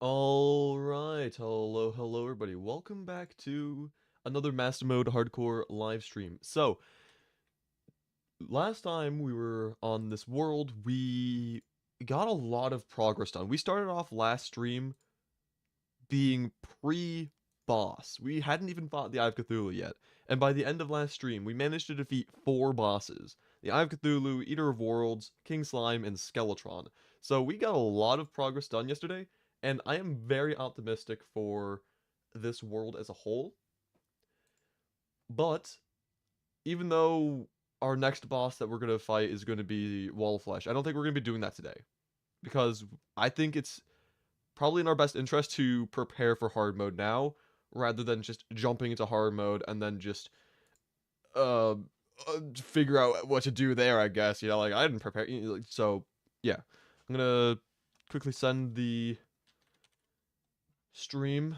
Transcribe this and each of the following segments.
Alright, hello everybody. Welcome back to another Master Mode Hardcore live stream. So, last time we were on this world, we got a lot of progress done. We started off last stream being pre-boss. We hadn't even fought the Eye of Cthulhu yet. And by the end of last stream, we managed to defeat 4 bosses. The Eye of Cthulhu, Eater of Worlds, King Slime, and Skeletron. So we got a lot of progress done yesterday, and I am very optimistic for this world as a whole. But, even though our next boss that we're going to fight is going to be Wall of Flesh, I don't think we're going to be doing that today. Because I think it's probably in our best interest to prepare for hard mode now, rather than just jumping into hard mode and then just uh, figure out what to do there. I guess like I didn't prepare, so yeah. I'm gonna quickly send the stream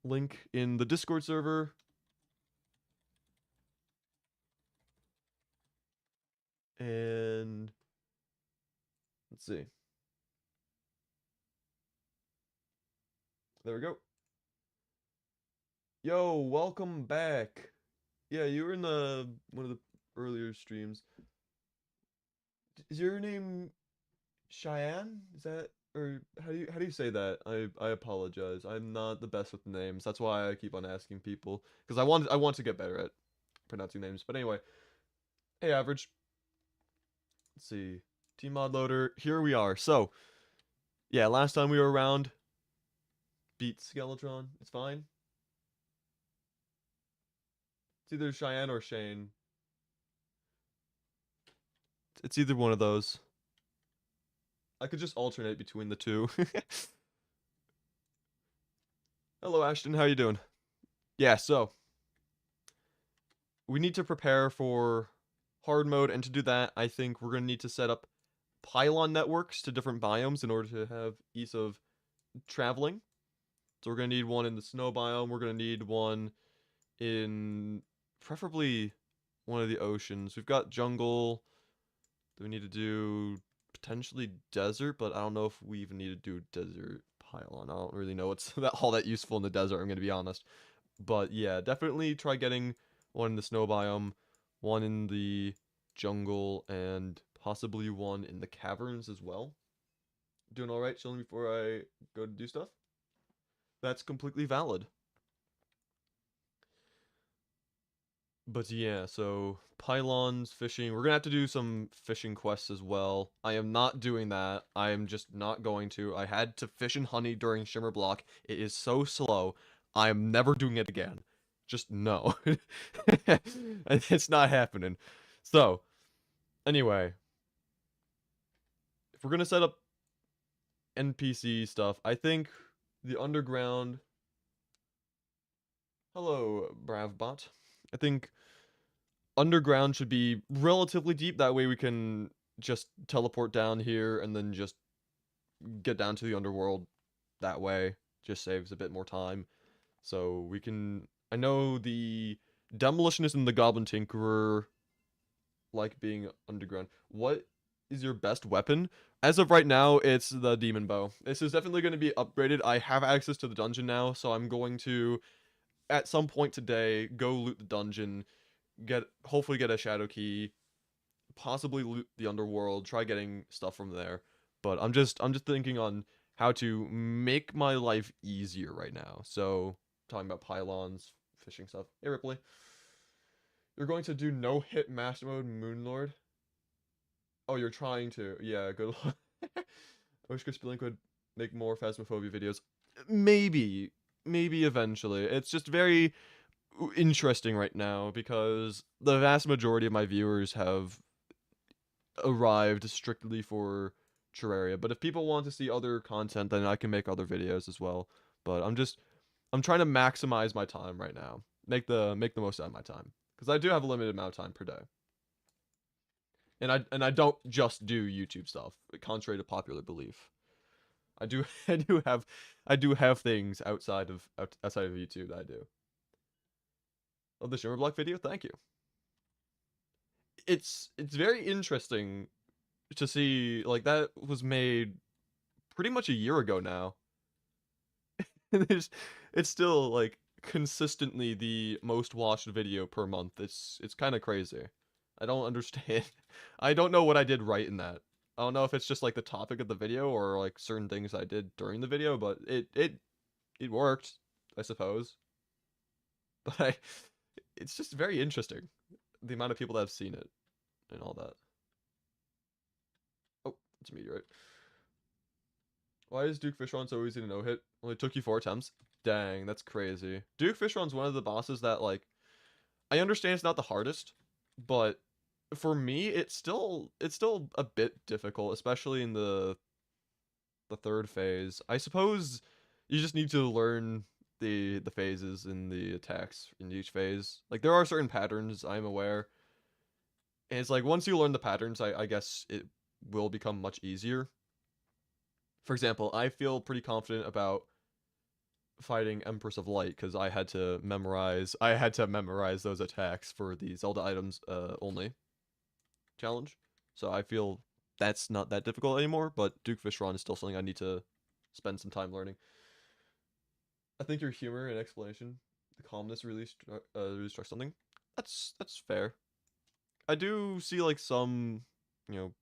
link in the Discord server. And let's see. There we go. Yo, welcome back. Yeah, you were in the one of the earlier streams. Is your name Cheyenne? Is that, or how do you say that? I apologize. I'm not the best with names. That's why I keep on asking people, because I want to get better at pronouncing names. But anyway, hey average. Let's see. Team mod loader. Here we are. So, yeah, last time we were around, beat Skeletron. It's fine. It's either Cheyenne or Shane. It's either one of those. I could just alternate between the two. Hello, Ashton. How you doing? Yeah, so we need to prepare for hard mode, and to do that, I think we're going to need to set up pylon networks to different biomes in order to have ease of traveling. So we're going to need one in the snow biome. We're going to need one in preferably one of the oceans. We've got jungle. Do we need to do potentially desert? But I don't know if we even need to do desert pylon. I don't really know what's all that useful in the desert, I'm going to be honest. But yeah, definitely try getting one in the snow biome, one in the jungle, and possibly one in the caverns as well. Doing alright, chilling before I go to do stuff? That's completely valid. But yeah, so pylons, fishing. We're gonna have to do some fishing quests as well. I am not doing that. I am just not going to. I had to fish in honey during Shimmer Block. It is so slow. I am never doing it again. Just no. It's not happening. So, anyway, if we're gonna set up NPC stuff, I think the underground. Hello, Bravbot. I think underground should be relatively deep. That way we can just teleport down here and then just get down to the underworld that way. Just saves a bit more time. So we can. I know the Demolitionist and the Goblin Tinkerer like being underground. What is your best weapon? As of right now, it's the Demon Bow. This is definitely going to be upgraded. I have access to the dungeon now, so I'm going to, at some point today, go loot the dungeon, hopefully get a shadow key, possibly loot the underworld, try getting stuff from there. But I'm just thinking on how to make my life easier right now. So talking about pylons, fishing stuff. Hey Ripley, you're going to do no hit master mode Moonlord? Oh, you're trying to. Yeah, good luck. I wish Crispylink would make more Phasmophobia videos. Maybe, maybe eventually. It's just very interesting right now because the vast majority of my viewers have arrived strictly for Terraria. But if people want to see other content, then I can make other videos as well. But I'm trying to maximize my time right now. Make the most out of my time. Because I do have a limited amount of time per day. And I don't just do YouTube stuff, contrary to popular belief. I do I do have things outside of YouTube that I do. Oh, the Shimmer Block video, thank you. It's very interesting to see, like, that was made pretty much a year ago now. It's still like consistently the most watched video per month. It's kind of crazy. I don't understand. I don't know what I did right in that. I don't know if it's just like the topic of the video or like certain things I did during the video, but it worked, I suppose. But it's just very interesting the amount of people that have seen it and all that. Oh, it's a meteorite. Why is Duke Fishron so easy to no hit? Only took you 4 attempts. Dang, that's crazy. Duke Fishron's one of the bosses that like I understand it's not the hardest, but for me it's still a bit difficult, especially in the third phase. I suppose you just need to learn the phases and the attacks in each phase. Like there are certain patterns I'm aware. And it's like once you learn the patterns, I guess it will become much easier. For example, I feel pretty confident about fighting Empress of Light because I had to memorize those attacks for the Zelda items only challenge. So I feel that's not that difficult anymore, but Duke Fishron is still something I need to spend some time learning. I think your humor and explanation, the calmness really struck something. That's fair. I do see like some, you know,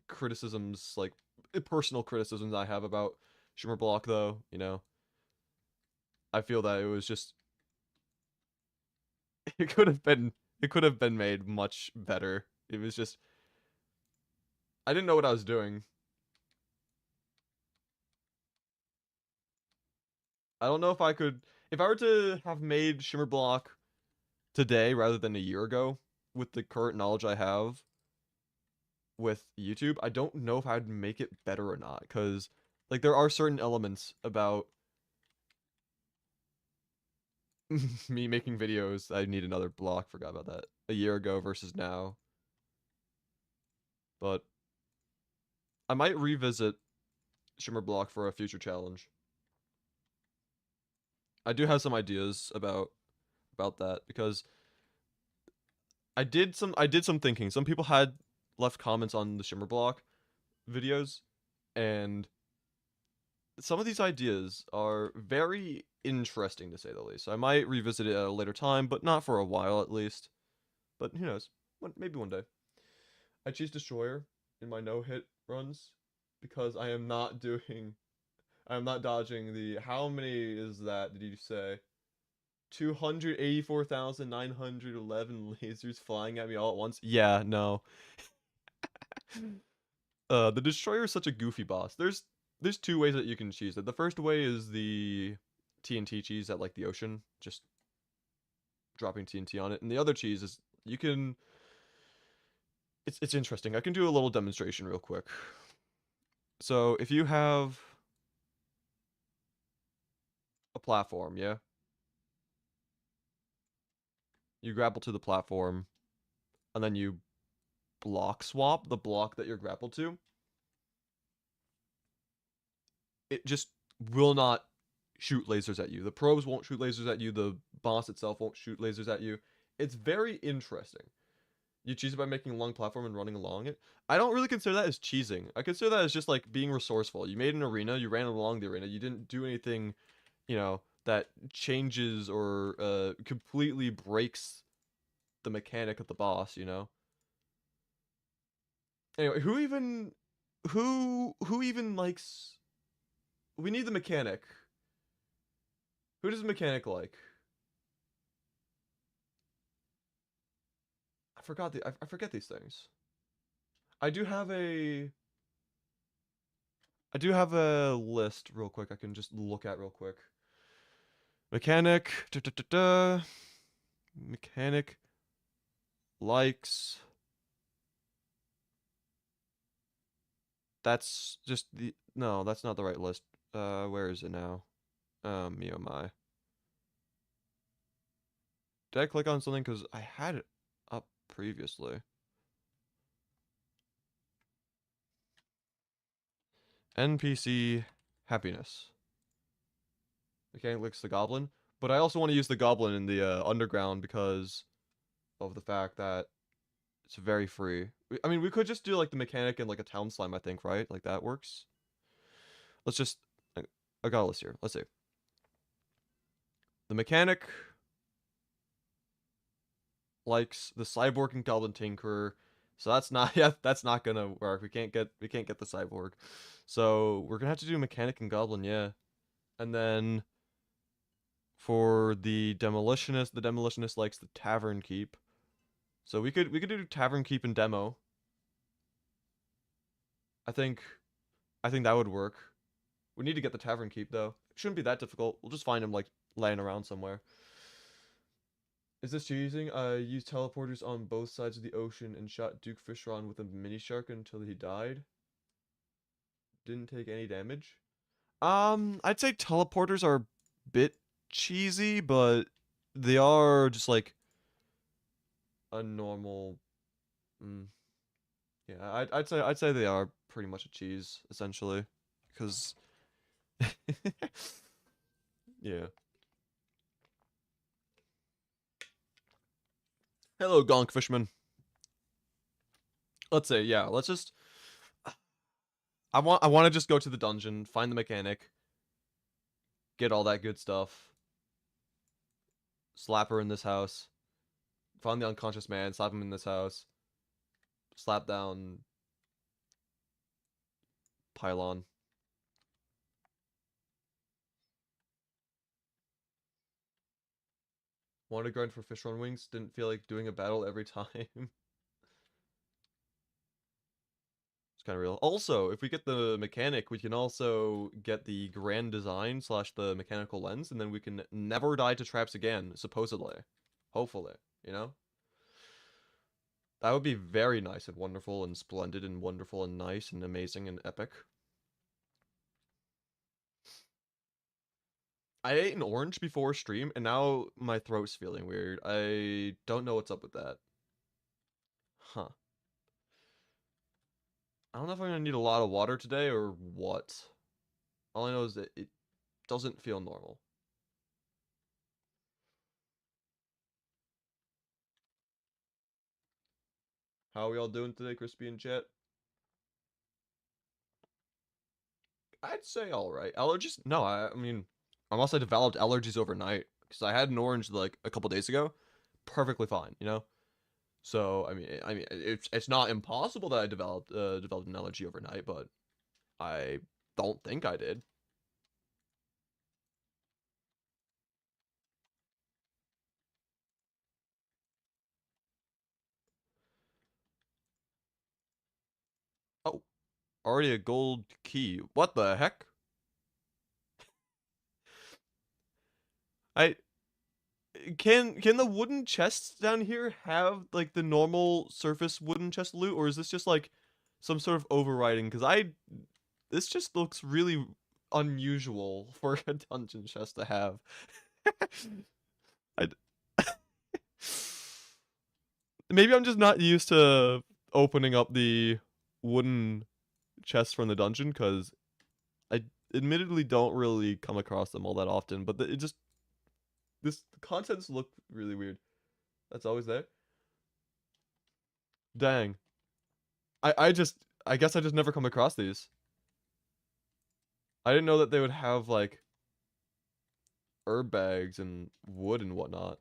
criticisms, like personal criticisms I have about Shimmer Block though, you know. I feel that it was just it could have been it could have been made much better. It was just I didn't know what I was doing. I don't know if I were to have made Shimmer Block today rather than a year ago with the current knowledge I have with YouTube, I don't know if I'd make it better or not cuz like there are certain elements about me making videos. I need another block, forgot about that. A year ago versus now. But I might revisit Shimmer Block for a future challenge. I do have some ideas about that because I did some thinking. Some people had left comments on the Shimmer Block videos, and some of these ideas are very interesting to say the least. I might revisit it at a later time, but not for a while at least. But who knows? Maybe one day. I choose Destroyer in my no-hit runs because I am not dodging the how many is that did you say? 284,911 lasers flying at me all at once. Yeah, no. The Destroyer is such a goofy boss. There's two ways that you can cheese it. The first way is the TNT cheese at like the ocean, just dropping TNT on it. And the other cheese is you can it's interesting. I can do a little demonstration real quick. So, if you have a platform, yeah? You grapple to the platform and then you block swap the block that you're grappled to. It just will not shoot lasers at you. The probes won't shoot lasers at you. The boss itself won't shoot lasers at you. It's very interesting. You cheese it by making a long platform and running along it. I don't really consider that as cheesing. I consider that as just like being resourceful. You made an arena, you ran along the arena. You didn't do anything, that changes or completely breaks the mechanic of the boss, you know? Anyway, who even likes we need the mechanic. Who does the mechanic like? I forget these things. I do have a I do have a list real quick I can just look at real quick. Mechanic mechanic likes that's just the no, that's not the right list. Where is it now? Me oh my. Did I click on something because I had it up previously? NPC happiness. Mechanic licks the goblin, but I also want to use the goblin in the underground because of the fact that it's very free. I mean, we could just do like the mechanic and like a town slime, I think, right? Like that works. Let's just I got a list here. Let's see. The mechanic likes the cyborg and goblin tinkerer, so that's not yeah, that's not gonna work. We can't get the cyborg. So we're gonna have to do mechanic and goblin, yeah. And then for the demolitionist likes the tavern keep. So we could do tavern keep and demo. I think I think that would work. We need to get the tavern keep though. It shouldn't be that difficult. We'll just find him like laying around somewhere. Is this cheating? I used teleporters on both sides of the ocean and shot Duke Fishron with a mini shark until he died. Didn't take any damage. I'd say teleporters are a bit cheesy, but they are just like a normal. Mm, yeah, I'd say they are pretty much a cheese essentially, because yeah. Hello, Gonk Fishman. Let's say yeah. Let's just. I want to just go to the dungeon, find the mechanic, get all that good stuff, slap her in this house, find the unconscious man, slap him in this house, slap down pylon. Wanted to grind for fish on wings, didn't feel like doing a battle every time. It's kind of real. Also, if we get the mechanic, we can also get the grand design slash the mechanical lens, and then we can never die to traps again, supposedly. Hopefully, you know? That would be very nice and wonderful and splendid and wonderful and nice and amazing and epic. I ate an orange before stream, and now my throat's feeling weird. I don't know what's up with that. Huh. I don't know if I'm gonna need a lot of water today or what. All I know is that it doesn't feel normal. How are we all doing today, Crispy and chat? I'd say alright. Allergies? No, I mean, unless I developed allergies overnight. Because I had an orange like a couple days ago. Perfectly fine, you know? So, I mean, it's not impossible that I developed an allergy overnight, but I don't think I did. Oh, already a gold key. What the heck? I can the wooden chests down here have like the normal surface wooden chest loot, or is this just like some sort of overriding? Because this just looks really unusual for a dungeon chest to have. I maybe I'm just not used to opening up the wooden chests from the dungeon, because I admittedly don't really come across them all that often. But it just this the contents look really weird. That's always there. Dang. I guess I just never come across these. I didn't know that they would have like herb bags and wood and whatnot.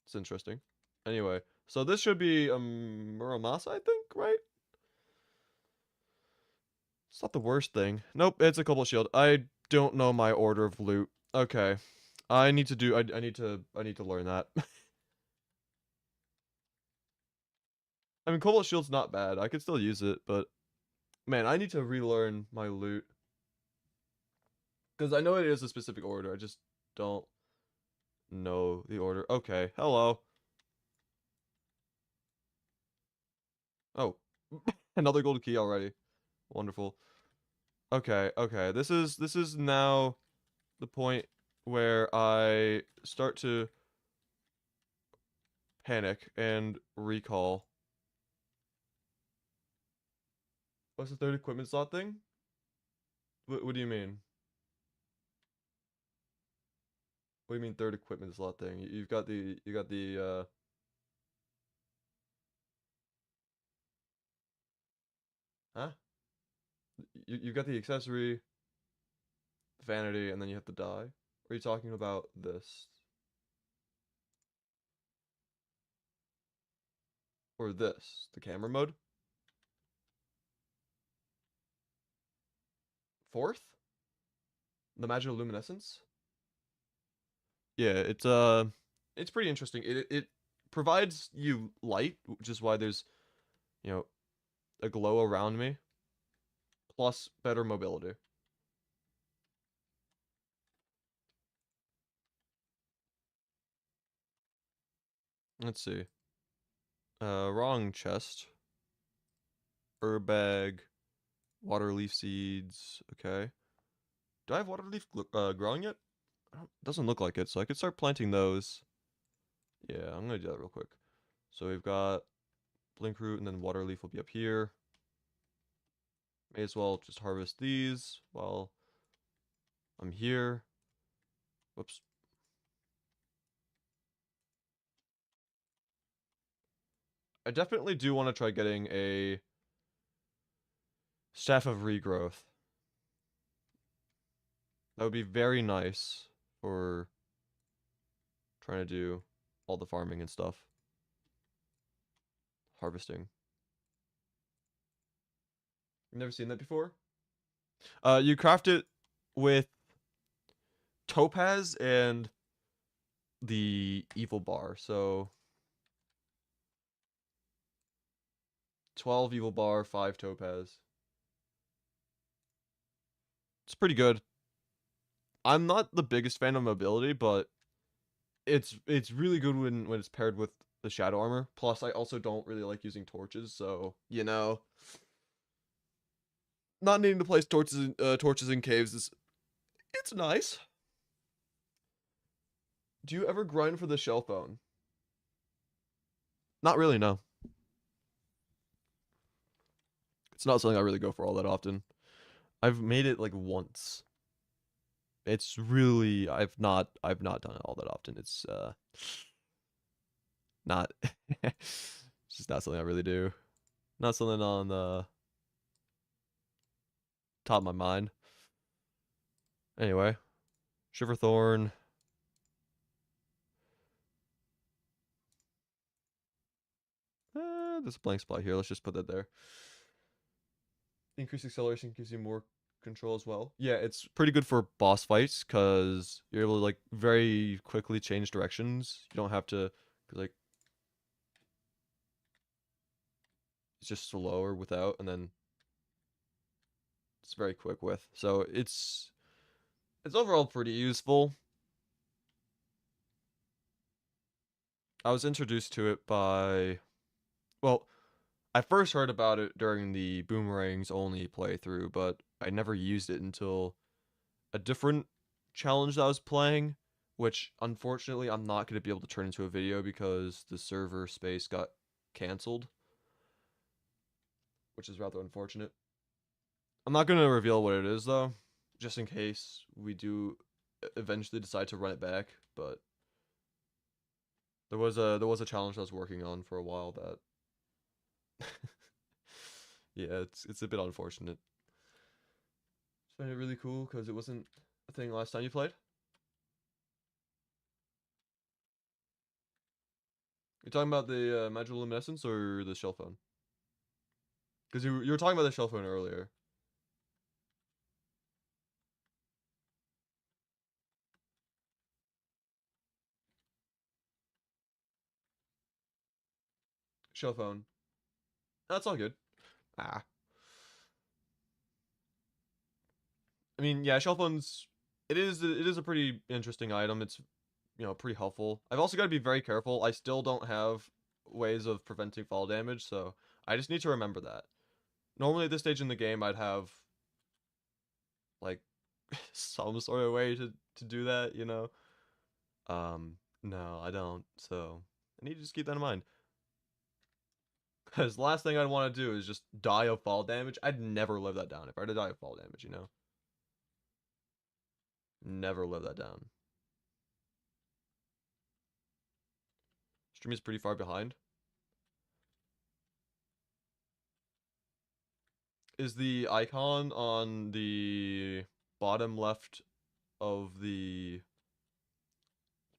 It's interesting. Anyway, so this should be Muramasa, I think, right? It's not the worst thing. Nope, it's a cobalt shield. I don't know my order of loot. Okay. I need to do I need to learn that. I mean, cobalt shield's not bad. I could still use it, but man, I need to relearn my loot. Because I know it is a specific order. I just don't know the order. Okay, hello. Oh, another gold key already. Wonderful. Okay, okay. This is now the point where I start to panic and recall. What's the third equipment slot thing? What do you mean? What do you mean third equipment slot thing? You got the huh? You've got the accessory, vanity, and then you have to die. Are you talking about this? Or this? The camera mode? Fourth? The magical luminescence? Yeah, it's pretty interesting. It provides you light, which is why there's, you know, a glow around me, plus better mobility. Let's see. Wrong chest. Herb bag. Water leaf seeds. Okay. Do I have water leaf growing yet? Doesn't look like it, so I could start planting those. Yeah, I'm gonna do that real quick. So we've got blink root, and then water leaf will be up here. May as well just harvest these while I'm here. Whoops. I definitely do want to try getting a staff of regrowth. That would be very nice for trying to do all the farming and stuff. Harvesting. You've never seen that before? You craft it with topaz and the evil bar. So 12 evil bar, 5 topaz. It's pretty good. I'm not the biggest fan of mobility, but it's really good when it's paired with the shadow armor. Plus, I also don't really like using torches, so you know, not needing to place torches in caves is it's nice. Do you ever grind for the shell phone? Not really, no. It's not something I really go for all that often. I've made it like once. It's really I've not done it all that often. It's not it's just not something I really do. Not something on the top of my mind. Anyway, Shiverthorn. There's a blank spot here. Let's just put that there. Increased acceleration gives you more control as well. Yeah, it's pretty good for boss fights because you're able to like very quickly change directions. You don't have to like it's just slower without, and then it's very quick with. So it's overall pretty useful. I was introduced to it by, well, I first heard about it during the Boomerangs only playthrough, but I never used it until a different challenge that I was playing, which unfortunately I'm not going to be able to turn into a video because the server space got canceled, which is rather unfortunate. I'm not going to reveal what it is though, just in case we do eventually decide to run it back, but there was a challenge I was working on for a while that yeah, it's a bit unfortunate. It's been really cool because it wasn't a thing last time you played. You're talking about the magical luminescence or the shell phone? Because you were talking about the shell phone earlier. Shell phone. That's all good. Ah. I mean, yeah, shell phones. It is a pretty interesting item. It's pretty helpful. I've also got to be very careful. I still don't have ways of preventing fall damage, so I just need to remember that. Normally at this stage in the game, I'd have like some sort of way to do that. No, I don't. So I need to just keep that in mind. Because the last thing I'd want to do is just die of fall damage. I'd never live that down if I had to die of fall damage. Never live that down. Stream is pretty far behind. Is the icon on the bottom left of the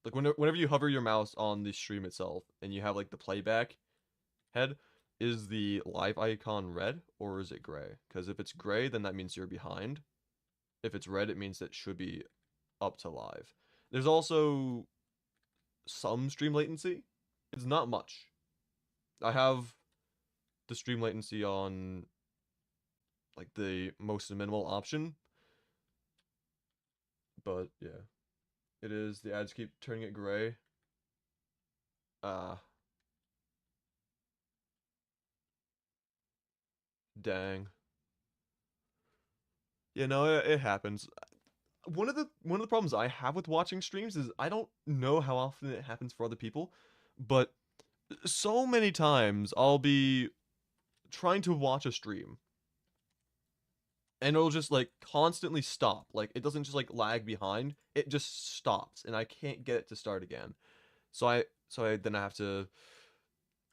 Like whenever you hover your mouse on the stream itself and you have like the playback head, is the live icon red or is it gray? Because if it's gray, then that means you're behind. If it's red, it means it should be up to live. There's also some stream latency. It's not much. I have the stream latency on like the most minimal option. But yeah. It is. The ads keep turning it gray. Dang. You know, it happens. One of the problems I have with watching streams is I don't know how often it happens for other people, but so many times I'll be trying to watch a stream and it'll just like constantly stop. Like it doesn't just like lag behind. It just stops and I can't get it to start again. So I then I have to,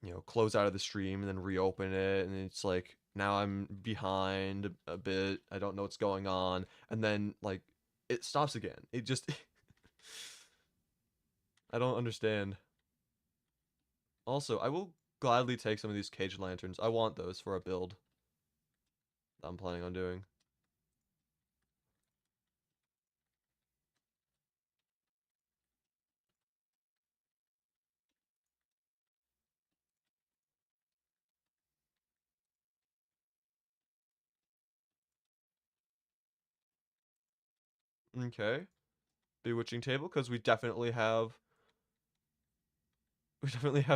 you know, close out of the stream and then reopen it, and it's like now I'm behind a bit. I don't know what's going on, and then like it stops again. It just I don't understand. Also, I will gladly take some of these cage lanterns. I want those for a build that I'm planning on doing. Okay. Bewitching table, because we definitely have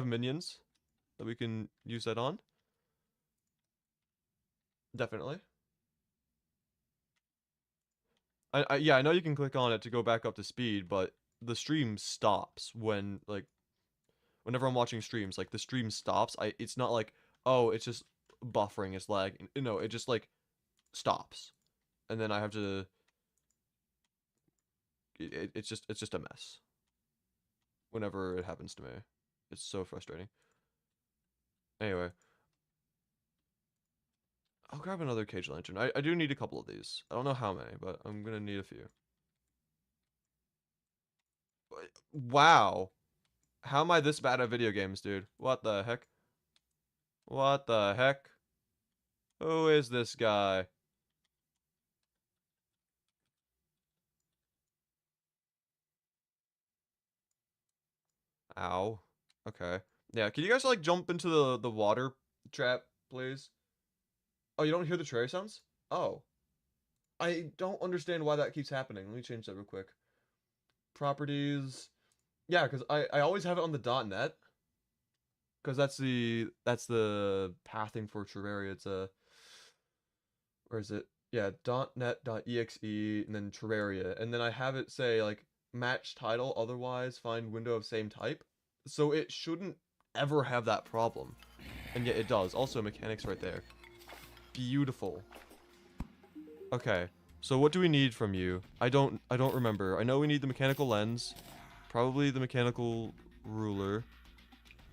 minions that we can use that on. Definitely. Yeah, I know you can click on it to go back up to speed, but the stream stops when like whenever I'm watching streams, like the stream stops. It's not like, oh, it's just buffering, it's lagging. No, it just like stops. And then I have to it's just a mess. Whenever it happens to me. It's so frustrating. Anyway, I'll grab another cage lantern. I do need a couple of these. I don't know how many, but I'm gonna need a few. Wow. How am I this bad at video games, dude? What the heck? What the heck? Who is this guy? Ow. Okay. Yeah, can you guys like jump into the water trap, please? Oh, you don't hear the tray sounds? Oh. I don't understand why that keeps happening. Let me change that real quick. Properties. Yeah, because I always have it on the .net. Because that's the pathing for Terraria. It's a where is it? Yeah, .net.exe and then Terraria. And then I have it say like match title, otherwise find window of same type. So it shouldn't ever have that problem. And yet it does. Also mechanics right there. Beautiful. Okay. So what do we need from you? I don't remember. I know we need the mechanical lens. Probably the mechanical ruler.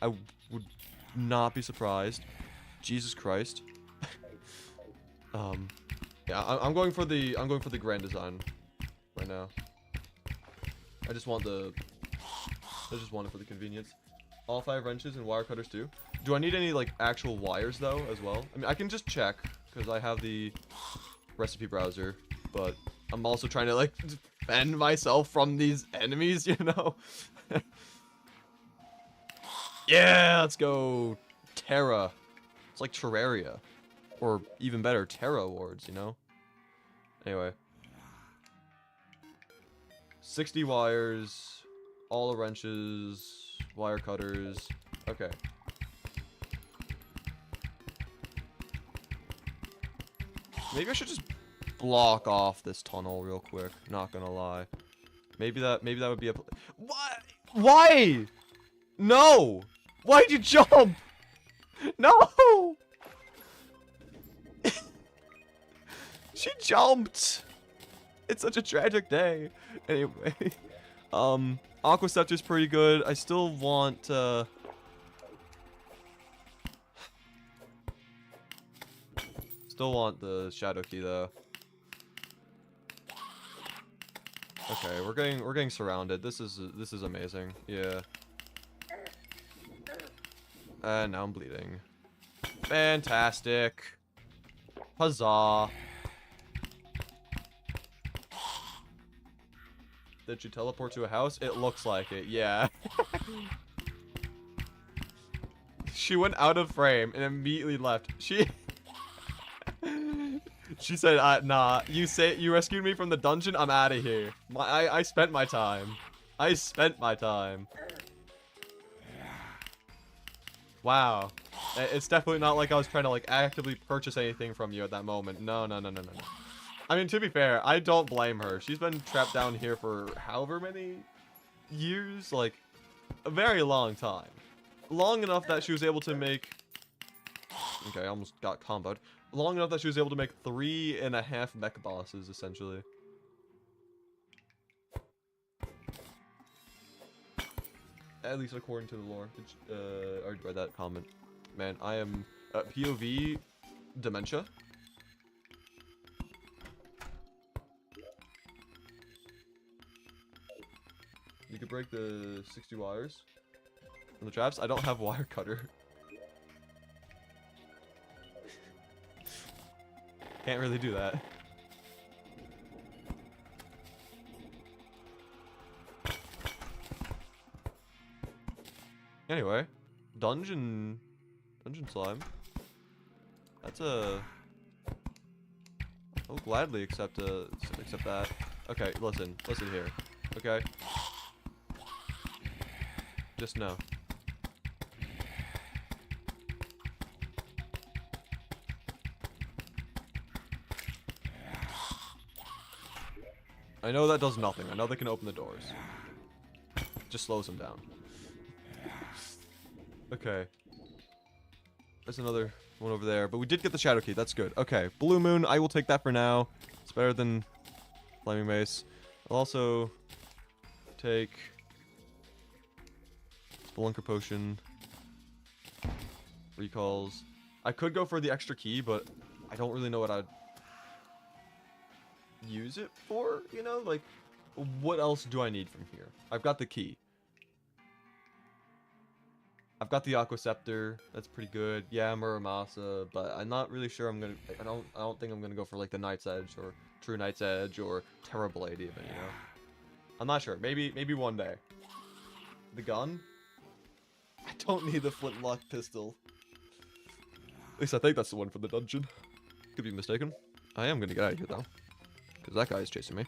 I would not be surprised. Jesus Christ. Yeah, I'm going for the grand design right now. I just want it for the convenience. All 5 wrenches and wire cutters too. Do I need any like actual wires though as well? I mean, I can just check because I have the recipe browser, but I'm also trying to like defend myself from these enemies, you know? Yeah, let's go Terra. It's like Terraria. Or even better, Terra Awards, you know? Anyway. 60 wires, all the wrenches, wire cutters. Okay. Maybe I should just block off this tunnel real quick, not gonna lie. Maybe that would be a what? Why? No! Why'd you jump? No! She jumped! It's such a tragic day. Anyway. Aqua Scepter's pretty good. I still want, still want the Shadow Key, though. Okay, we're getting surrounded. This is amazing. Yeah. And now I'm bleeding. Fantastic. Huzzah. Did you teleport to a house? It looks like it, yeah. She went out of frame and immediately left. She said, nah, you rescued me from the dungeon, I'm out of here. I spent my time. I spent my time. Wow. It's definitely not like I was trying to like actively purchase anything from you at that moment. No. I mean, to be fair, I don't blame her. She's been trapped down here for however many years, like a very long time. Long enough that she was able to make... Okay, I almost got comboed. Long enough that she was able to make 3.5 mech bosses, essentially. At least according to the lore. I already read that comment. Man, I am... POV... Dementia. You could break the 60 wires from the traps. I don't have wire cutter. Can't really do that. Anyway, dungeon slime. That's a... I'll gladly accept that. Okay, listen here. Okay. Just know. I know that does nothing. I know they can open the doors. Just slows them down. Okay. There's another one over there, but we did get the shadow key. That's good. Okay, blue moon. I will take that for now. It's better than flaming mace. I'll also take Spelunker potion. Recalls. I could go for the extra key, but I don't really know what I'd use it for, you know? Like, what else do I need from here? I've got the key. I've got the Aqua Scepter. That's pretty good. Yeah, Muramasa, but I'm not really sure I'm gonna... I don't think I'm gonna go for, like, the Knight's Edge, or True Knight's Edge, or Terrorblade even, you know? I'm not sure. Maybe one day. The gun? I don't need the flintlock pistol. At least I think that's the one for the dungeon. Could be mistaken. I am gonna get out of here, though. Because that guy is chasing me.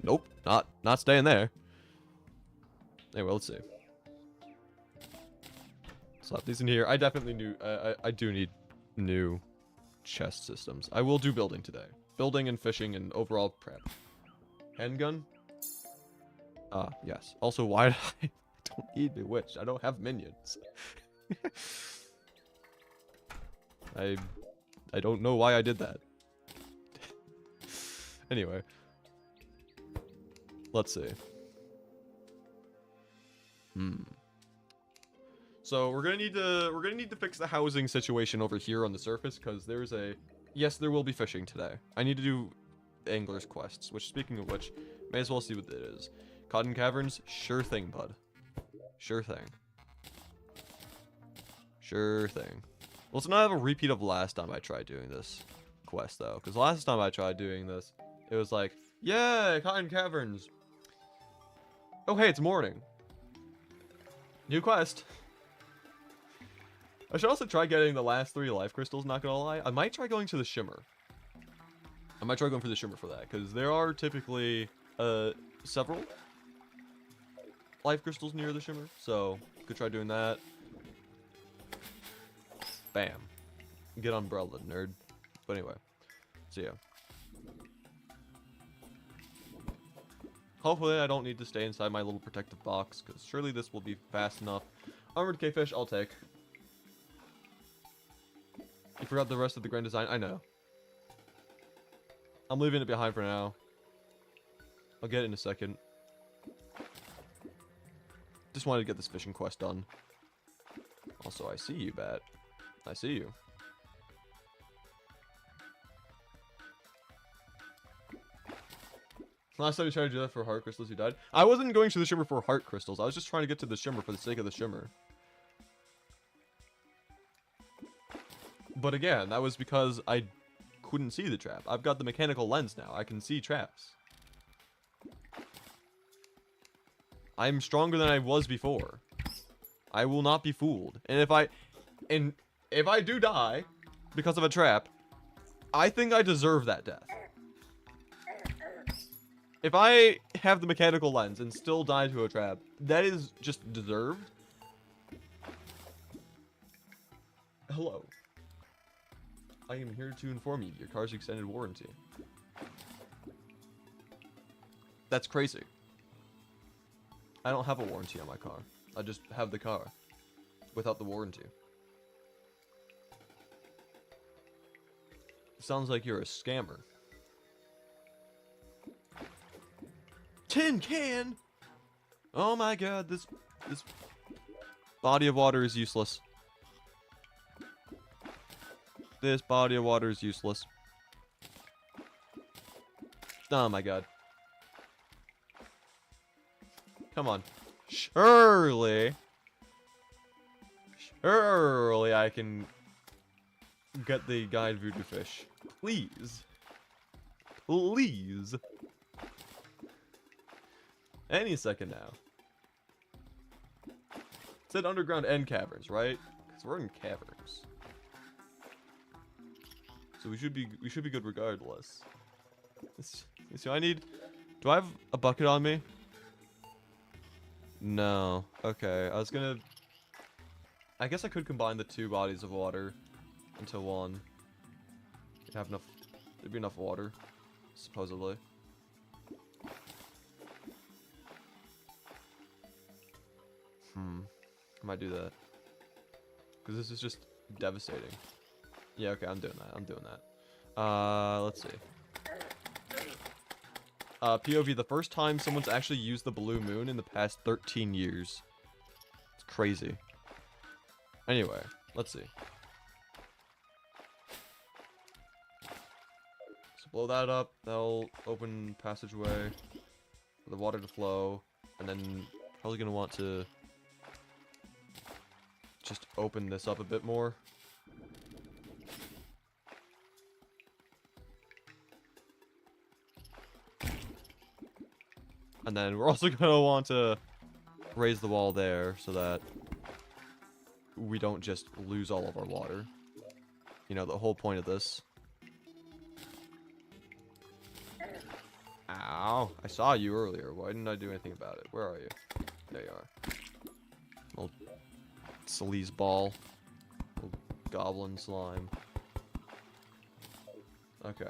Nope. Not staying there. Anyway, let's see. Slap these in here. I definitely I do need new chest systems. I will do building today. Building and fishing and overall prep. Handgun? Yes. Also, why did I don't need Bewitched? I don't have minions. I don't know why I did that. Anyway. Let's see. So we're gonna need to fix the housing situation over here on the surface, because there's a... Yes, there will be fishing today. I need to do Angler's quests, which, speaking of which, may as well see what it is. Cotton Caverns? Sure thing, bud. Sure thing. Sure thing. Let's not have a repeat of last time I tried doing this quest, though. Because last time I tried doing this, it was like, yeah, Cotton Caverns. Oh, hey, it's morning. New quest. I should also try getting the last 3 life crystals, not gonna lie. I might try going to the Shimmer. I might try going for the Shimmer for that, because there are typically several life crystals near the Shimmer, so could try doing that. Bam. Get umbrella, nerd. But anyway, so yeah. Hopefully I don't need to stay inside my little protective box, because surely this will be fast enough. Armored K-Fish, I'll take. You forgot the rest of the grand design? I know. I'm leaving it behind for now. I'll get it in a second. Just wanted to get this fishing quest done. Also, I see you, Bat. I see you. Last time you tried to do that for heart crystals, you died. I wasn't going to the shimmer for heart crystals. I was just trying to get to the shimmer for the sake of the shimmer. But again, that was because I couldn't see the trap. I've got the mechanical lens now. I can see traps. I'm stronger than I was before. I will not be fooled. And if I do die because of a trap, I think I deserve that death. If I have the mechanical lens and still die to a trap, that is just deserved. Hello. I am here to inform you your car's extended warranty. That's crazy. I don't have a warranty on my car. I just have the car without the warranty. Sounds like you're a scammer. Tin can! Oh my god, this body of water is useless. This body of water is useless. Oh my god. Come on. Surely I can get the guide voodoo fish. Please. Please. Any second now. It said underground and caverns, right? Because we're in caverns. So we should be good regardless. So do I have a bucket on me? No. Okay, I guess I could combine the two bodies of water into one. There'd be enough water, supposedly. I might do that. Because this is just devastating. Yeah, okay, I'm doing that. Let's see. POV, the first time someone's actually used the blue moon in the past 13 years. It's crazy. Anyway, let's see. So blow that up. That'll open passageway for the water to flow. And then probably going to want to just open this up a bit more. And then we're also going to want to raise the wall there so that we don't just lose all of our water. You know, the whole point of this. Ow. I saw you earlier. Why didn't I do anything about it? Where are you? There you are. Little sleaze ball. Little goblin slime. Okay.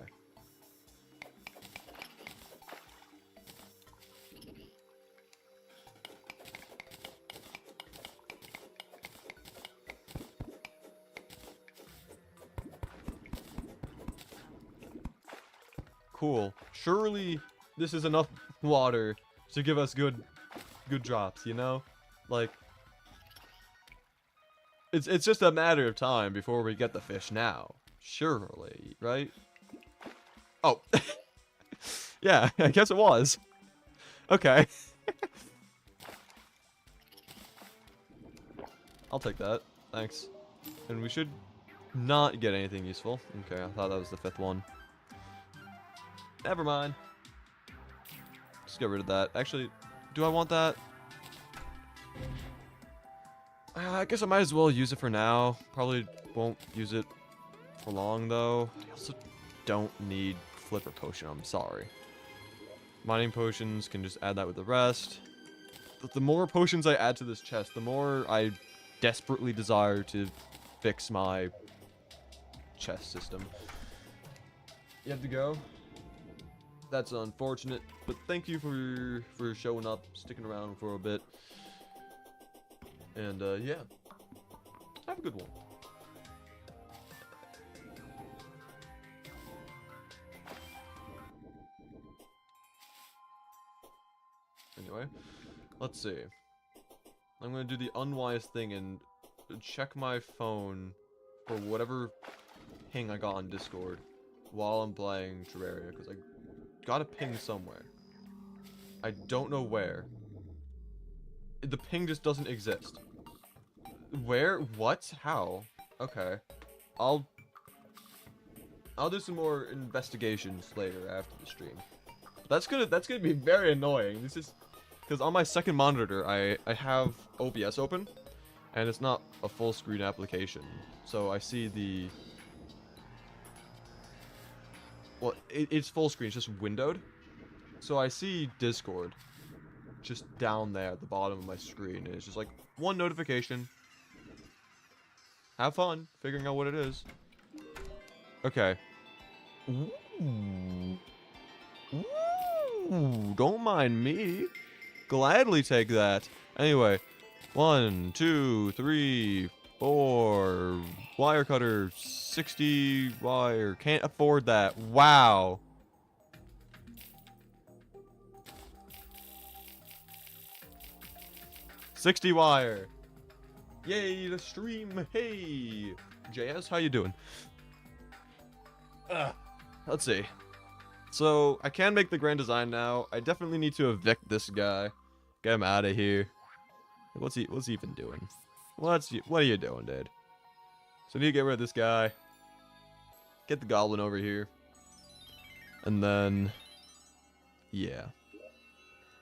Cool. Surely this is enough water to give us good drops, you know? Like, it's just a matter of time before we get the fish now. Surely, right? Oh. Yeah, I guess it was. Okay. I'll take that. Thanks. And we should not get anything useful. Okay, I thought that was the 5th one. Never mind. Just get rid of that. Actually, do I want that? I guess I might as well use it for now. Probably won't use it for long, though. I also don't need Flipper Potion. I'm sorry. Mining Potions can just add that with the rest. But the more potions I add to this chest, the more I desperately desire to fix my chest system. You have to go. That's unfortunate, but thank you for showing up, sticking around for a bit. And yeah, have a good one. Anyway, let's see. I'm gonna do the unwise thing and check my phone for whatever ping I got on Discord while I'm playing Terraria, because I got a ping somewhere. I don't know where. The ping just doesn't exist. Where? What? How? Okay. I'll do some more investigations later after the stream. That's gonna be very annoying. This is because on my second monitor I have OBS open, and it's not a full screen application. So I see the it's full screen, it's just windowed. So I see Discord just down there at the bottom of my screen, and it's just like one notification. Have fun figuring out what it is. Okay. Ooh. Ooh, don't mind me. Gladly take that. Anyway, 1, 2, 3, 4. Wire cutter, 60 wire. Can't afford that. Wow. $60 wire. Yay, the stream. Hey. JS, how you doing? Let's see. So, I can make the grand design now. I definitely need to evict this guy. Get him out of here. What's he even doing? What are you doing, dude? So, I need to get rid of this guy. Get the goblin over here. And then... yeah.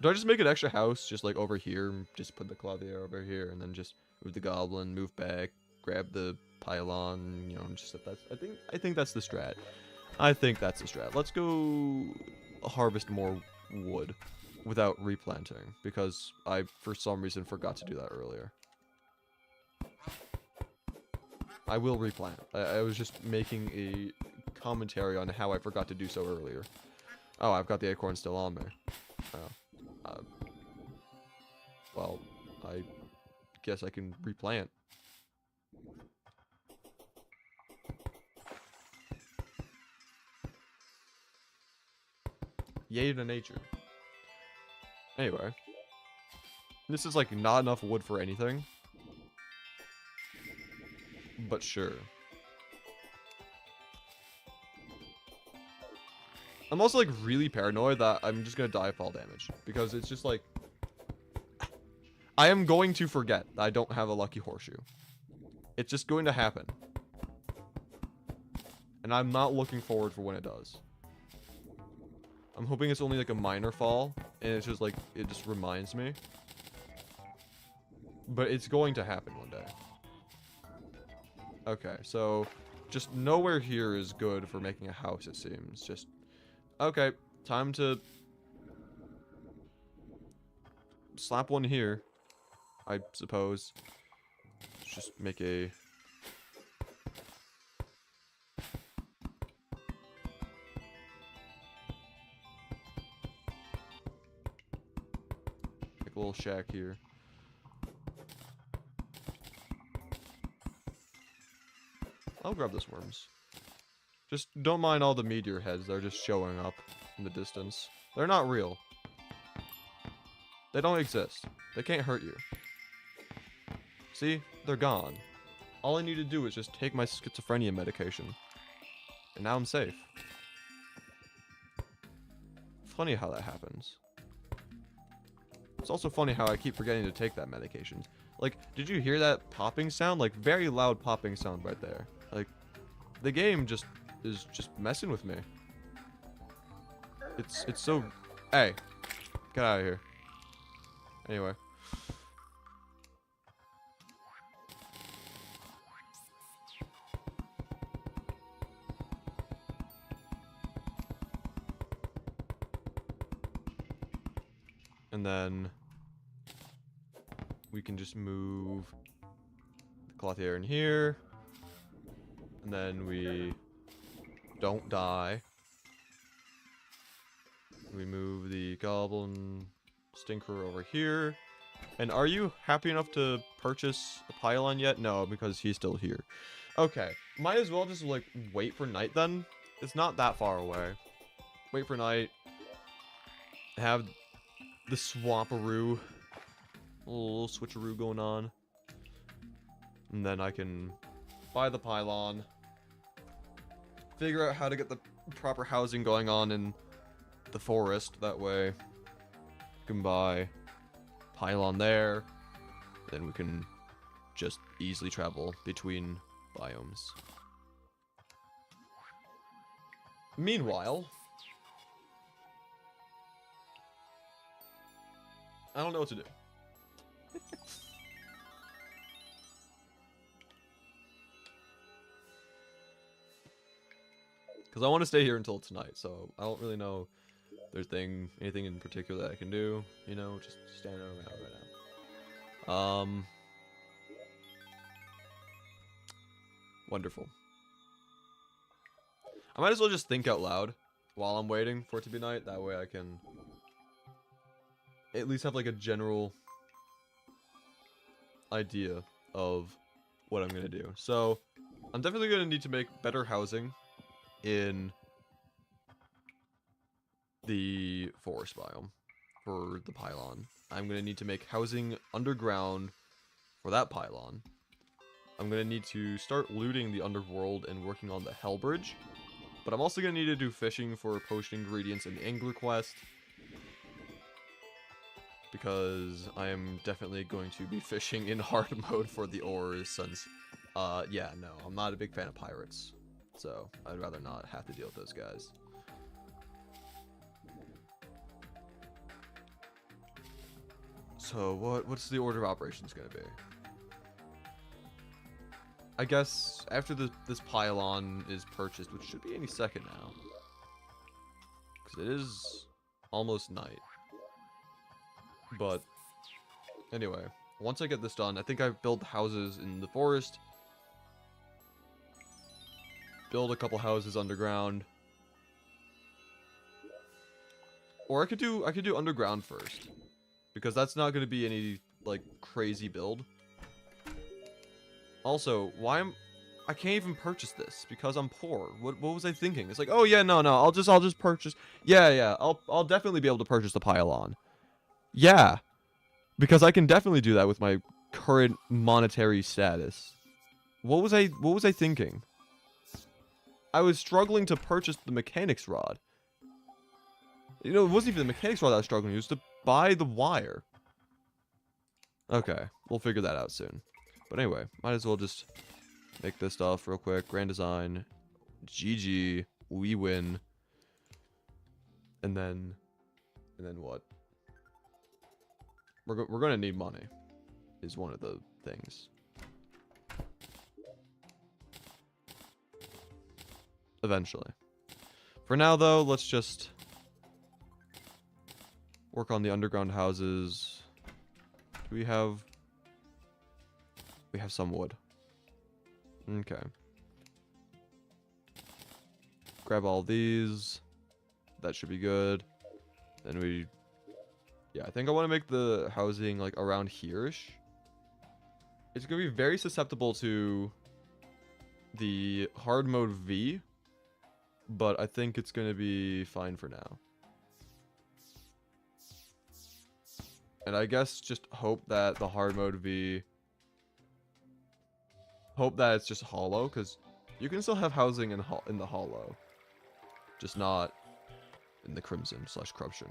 Do I just make an extra house just like over here? Just put the clavier over here and then just move the goblin, move back, grab the pylon, you know, just that's I think that's the strat. I think that's the strat. Let's go harvest more wood without replanting because I for some reason forgot to do that earlier. I will replant. I was just making a commentary on how I forgot to do so earlier. Oh, I've got the acorn still on there. Oh. Well, I guess I can replant. Yay to nature. Anyway. This is like not enough wood for anything. But sure. I'm also like really paranoid that I'm just gonna die of fall damage. Because it's just like... I am going to forget that I don't have a lucky horseshoe. It's just going to happen. And I'm not looking forward for when it does. I'm hoping it's only like a minor fall, and it's just like, it just reminds me. But it's going to happen one day. Okay, so just nowhere here is good for making a house, it seems. Just, okay, time to slap one here, I suppose. Let's just make a... little shack here. I'll grab this worms. Just don't mind all the meteor heads. They're just showing up in the distance. They're not real. They don't exist. They can't hurt you. See? They're gone. All I need to do is just take my schizophrenia medication. And now I'm safe. Funny how that happens. It's also funny how I keep forgetting to take that medication. Like, did you hear that popping sound? Like, very loud popping sound right there. Like, the game just is just messing with me. It's so... Hey, get out of here. Anyway. And then we can just move the clothier in here. And then we don't die. We move the goblin stinker over here. And are you happy enough to purchase a pylon yet? No, because he's still here. Okay, might as well just like wait for night then. It's not that far away. Wait for night. Have the swamperoo. A little switcheroo going on. And then I can buy the pylon. Figure out how to get the proper housing going on in the forest. That way can buy pylon there. Then we can just easily travel between biomes. Meanwhile, I don't know what to do. Because I want to stay here until tonight, so I don't really know if there's anything in particular that I can do. You know, just standing around right now. Wonderful. I might as well just think out loud while I'm waiting for it to be night. That way I can at least have like a general idea of what I'm gonna do. So I'm definitely gonna need to make better housing in the forest biome for the pylon. I'm gonna need to make housing underground for that pylon. I'm gonna need to start looting the underworld and working on the Hell Bridge. But I'm also gonna need to do fishing for potion ingredients in the Angler Quest. Because I am definitely going to be fishing in hard mode for the ores since, yeah, no, I'm not a big fan of pirates. So, I'd rather not have to deal with those guys. So, what's the order of operations gonna be? I guess after this pylon is purchased, which should be any second now. Because it is almost night. But, anyway, once I get this done, I think I build houses in the forest. Build a couple houses underground. Or I could do underground first. Because that's not going to be any, like, crazy build. Also, I can't even purchase this because I'm poor. What was I thinking? It's like, oh yeah, no, I'll just purchase. Yeah, I'll definitely be able to purchase the pylon. Yeah, because I can definitely do that with my current monetary status. What was I thinking? I was struggling to purchase the mechanics rod. You know, it wasn't even the mechanics rod I was struggling. It was to buy the wire. Okay, we'll figure that out soon. But anyway, might as well just make this stuff real quick. Grand design. GG. We win. And then what? We're going to need money. Is one of the things. Eventually. For now, though, let's just work on the underground houses. Do we have... We have some wood. Okay. Grab all these. That should be good. Then we... Yeah, I think I want to make the housing, like, around here-ish. It's going to be very susceptible to the hard mode V. But I think it's going to be fine for now. And I guess just hope that the hard mode V... Hope that it's just hollow, because you can still have housing in the hollow. Just not in the crimson/corruption.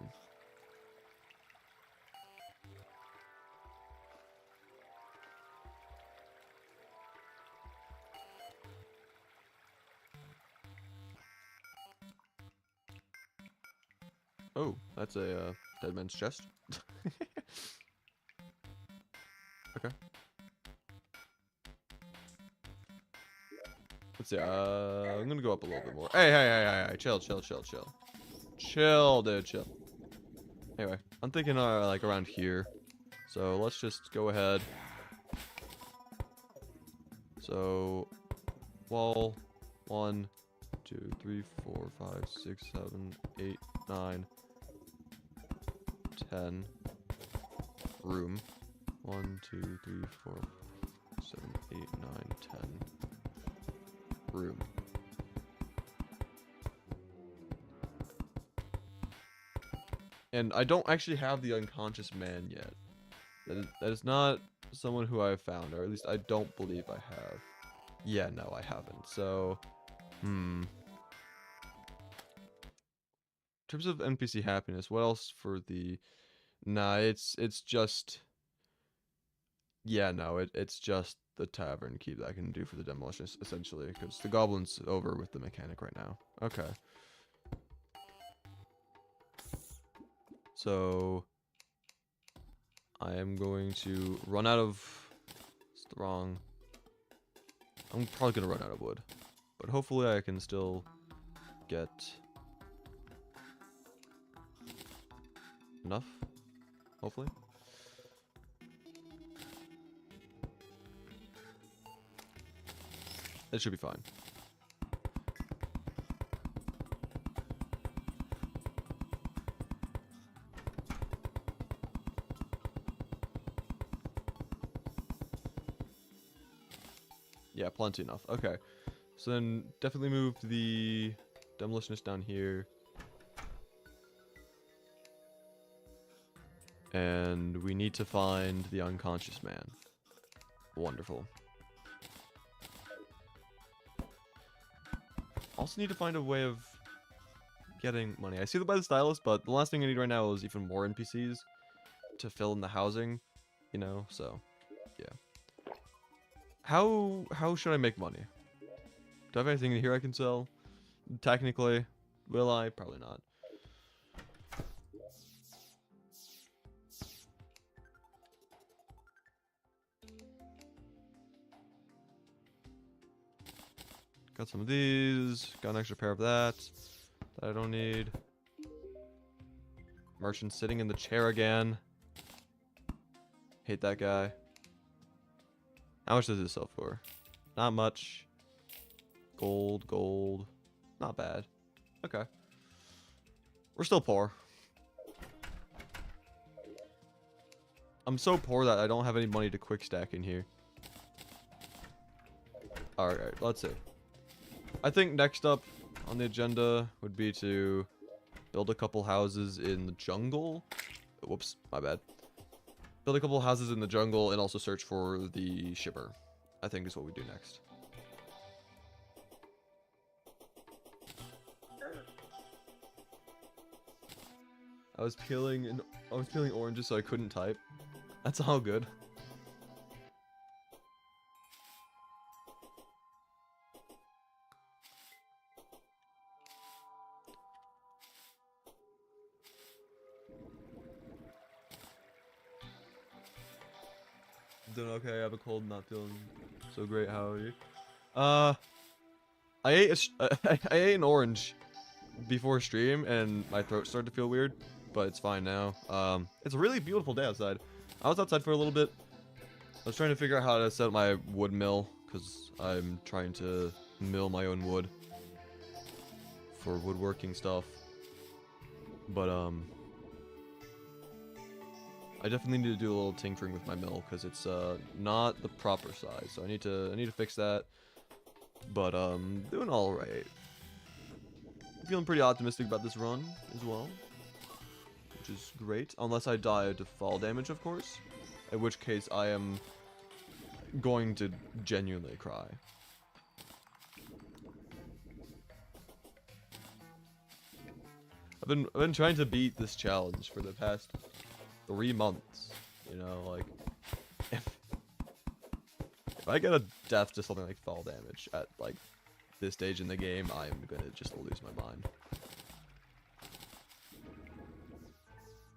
Oh, that's a dead man's chest. Okay. Let's see. I'm gonna go up a little bit more. Hey, chill, dude, chill. Anyway, I'm thinking like around here. So let's just go ahead. So wall 1, 2, 3, 4, 5, 6, 7, 8, 9, 10. Room 1, 2, 3, 4, 7, 8, 9, 10. Room. And I don't actually have the unconscious man yet. That is not someone who I have found, or at least I don't believe I have. Yeah, no, I haven't. So, in terms of NPC happiness, what else for the Nah, it's just yeah, no, it's just the tavern keep that I can do for the demolition essentially, because the goblin's over with the mechanic right now. Okay. So I am going to run out of strong. I'm probably gonna run out of wood, but hopefully I can still get enough. Hopefully. It should be fine. Yeah, plenty enough. Okay. So then definitely move the demolitionist down here. And we need to find the unconscious man. Wonderful. Also need to find a way of getting money. I see that by the stylist, but the last thing I need right now is even more NPCs to fill in the housing, you know, so yeah. How should I make money? Do I have anything in here I can sell? Technically, will I? Probably not. Got some of these. Got an extra pair of that I don't need. Merchant sitting in the chair again. Hate that guy. How much does this sell for? Not much. Gold. Not bad. Okay. We're still poor. I'm so poor that I don't have any money to quick stack in here. Alright, let's see. I think next up on the agenda would be to build a couple houses in the jungle. Whoops, my bad. Build a couple houses in the jungle and also search for the shipper. I think is what we do next. I was peeling oranges so I couldn't type. That's all good. Doing okay. I have a cold, not feeling so great. How are you? I ate I ate an orange before stream and my throat started to feel weird, but it's fine now. It's a really beautiful day outside. I was outside for a little bit. I was trying to figure out how to set up my wood mill because I'm trying to mill my own wood for woodworking stuff. But I definitely need to do a little tinkering with my mill because it's not the proper size. So I need to fix that. But doing all right. Feeling pretty optimistic about this run as well, which is great. Unless I die to fall damage, of course. In which case I am going to genuinely cry. I've been trying to beat this challenge for the past 3 months. You know, like if I get a death to something like fall damage at like this stage in the game, I am gonna just lose my mind.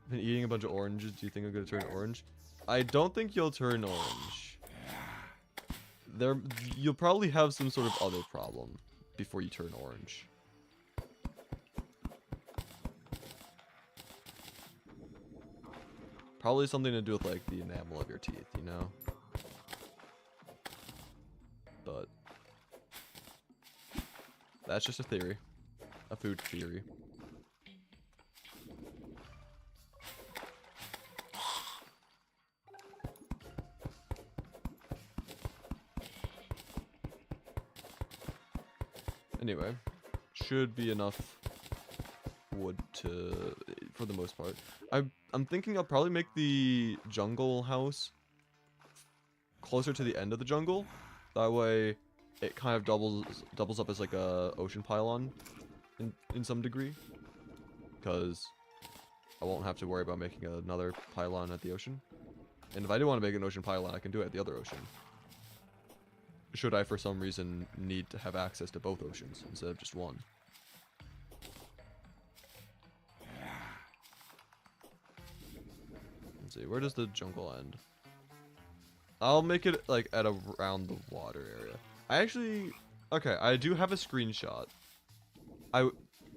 Been eating a bunch of oranges. Do you think I'm gonna turn orange? I don't think you'll turn orange. You'll probably have some sort of other problem before you turn orange. Probably something to do with like the enamel of your teeth, you know? But that's just a theory. A food theory. Anyway, should be enough wood for the most part. I'm thinking I'll probably make the jungle house closer to the end of the jungle. That way it kind of doubles up as like a ocean pylon in some degree. Because I won't have to worry about making another pylon at the ocean. And if I do want to make an ocean pylon, I can do it at the other ocean. Should I, for some reason, need to have access to both oceans instead of just one. Let's see, where does the jungle end? I'll make it, like, at around the water area. I actually... Okay, I do have a screenshot.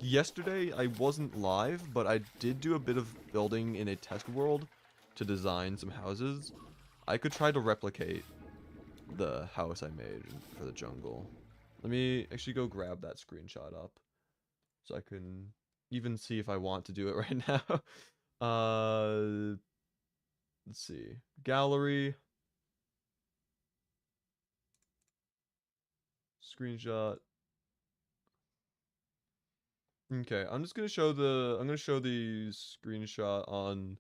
Yesterday, I wasn't live, but I did do a bit of building in a test world to design some houses. I could try to replicate the house I made for the jungle. Let me actually go grab that screenshot up so I can even see if I want to do it right now. Let's see. Gallery. Screenshot. Okay, I'm just gonna show the screenshot on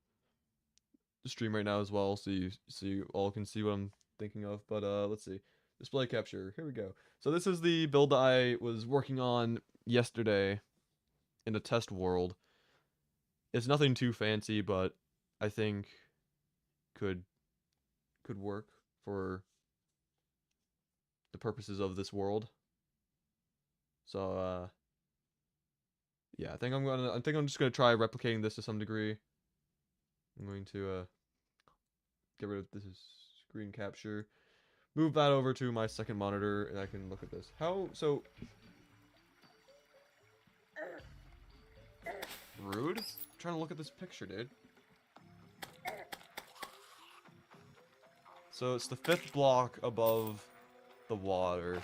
the stream right now as well, so you all can see what I'm thinking of. But let's see. Display capture. Here we go. So this is the build that I was working on yesterday in a test world. It's nothing too fancy, but I think could work for the purposes of this world. So yeah, I think I'm just gonna try replicating this to some degree. I'm going to get rid of this screen capture, move that over to my second monitor, and I can look at this. Rude? I'm trying to look at this picture, dude. So it's the 5th block above the water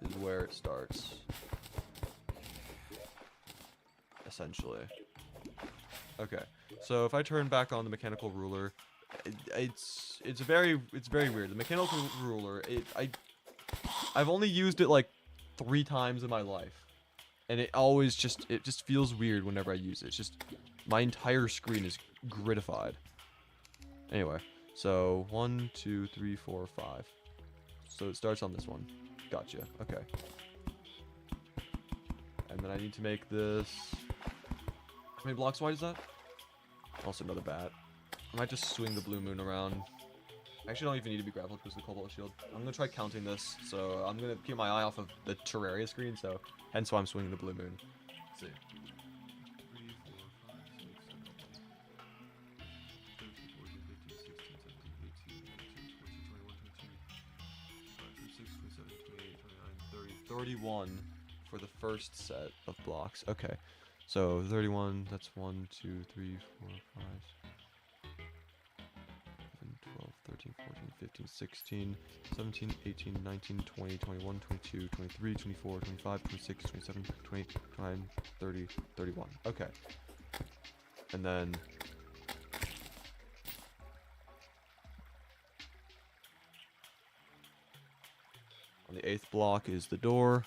is where it starts. Essentially. Okay. So if I turn back on the mechanical ruler, it's very weird. The mechanical ruler, I've only used it like 3 times in my life. And it just feels weird whenever I use it. It's just my entire screen is gridified. Anyway, so 1, 2, 3, 4, 5. So it starts on this one. Gotcha. Okay. And then I need to make this. How many blocks wide is that? Also another bat. I might just swing the blue moon around. I actually don't even need to be grappled because of the cobalt shield. I'm gonna try counting this, so I'm gonna keep my eye off of the Terraria screen, so hence why I'm swinging the blue moon. Let's see. 3, 4, 5, 6, 7, 8, 9, 10, 11, 12, 13, 14, 15, 16, 17, 18, 19, 20, 21, 22, 23, 24, 25, 26, 27, 28, 29, 30. 31 for the first set of blocks. Okay. So 31, that's 1, 2, 3, 4, 5, 12, 13, 14, 15, 16, 17, 18, 19, 20, 21, 22, 23, 24, 25, 26, 27, 28, 29, 30, 31. Okay. And then on the 8th block is the door.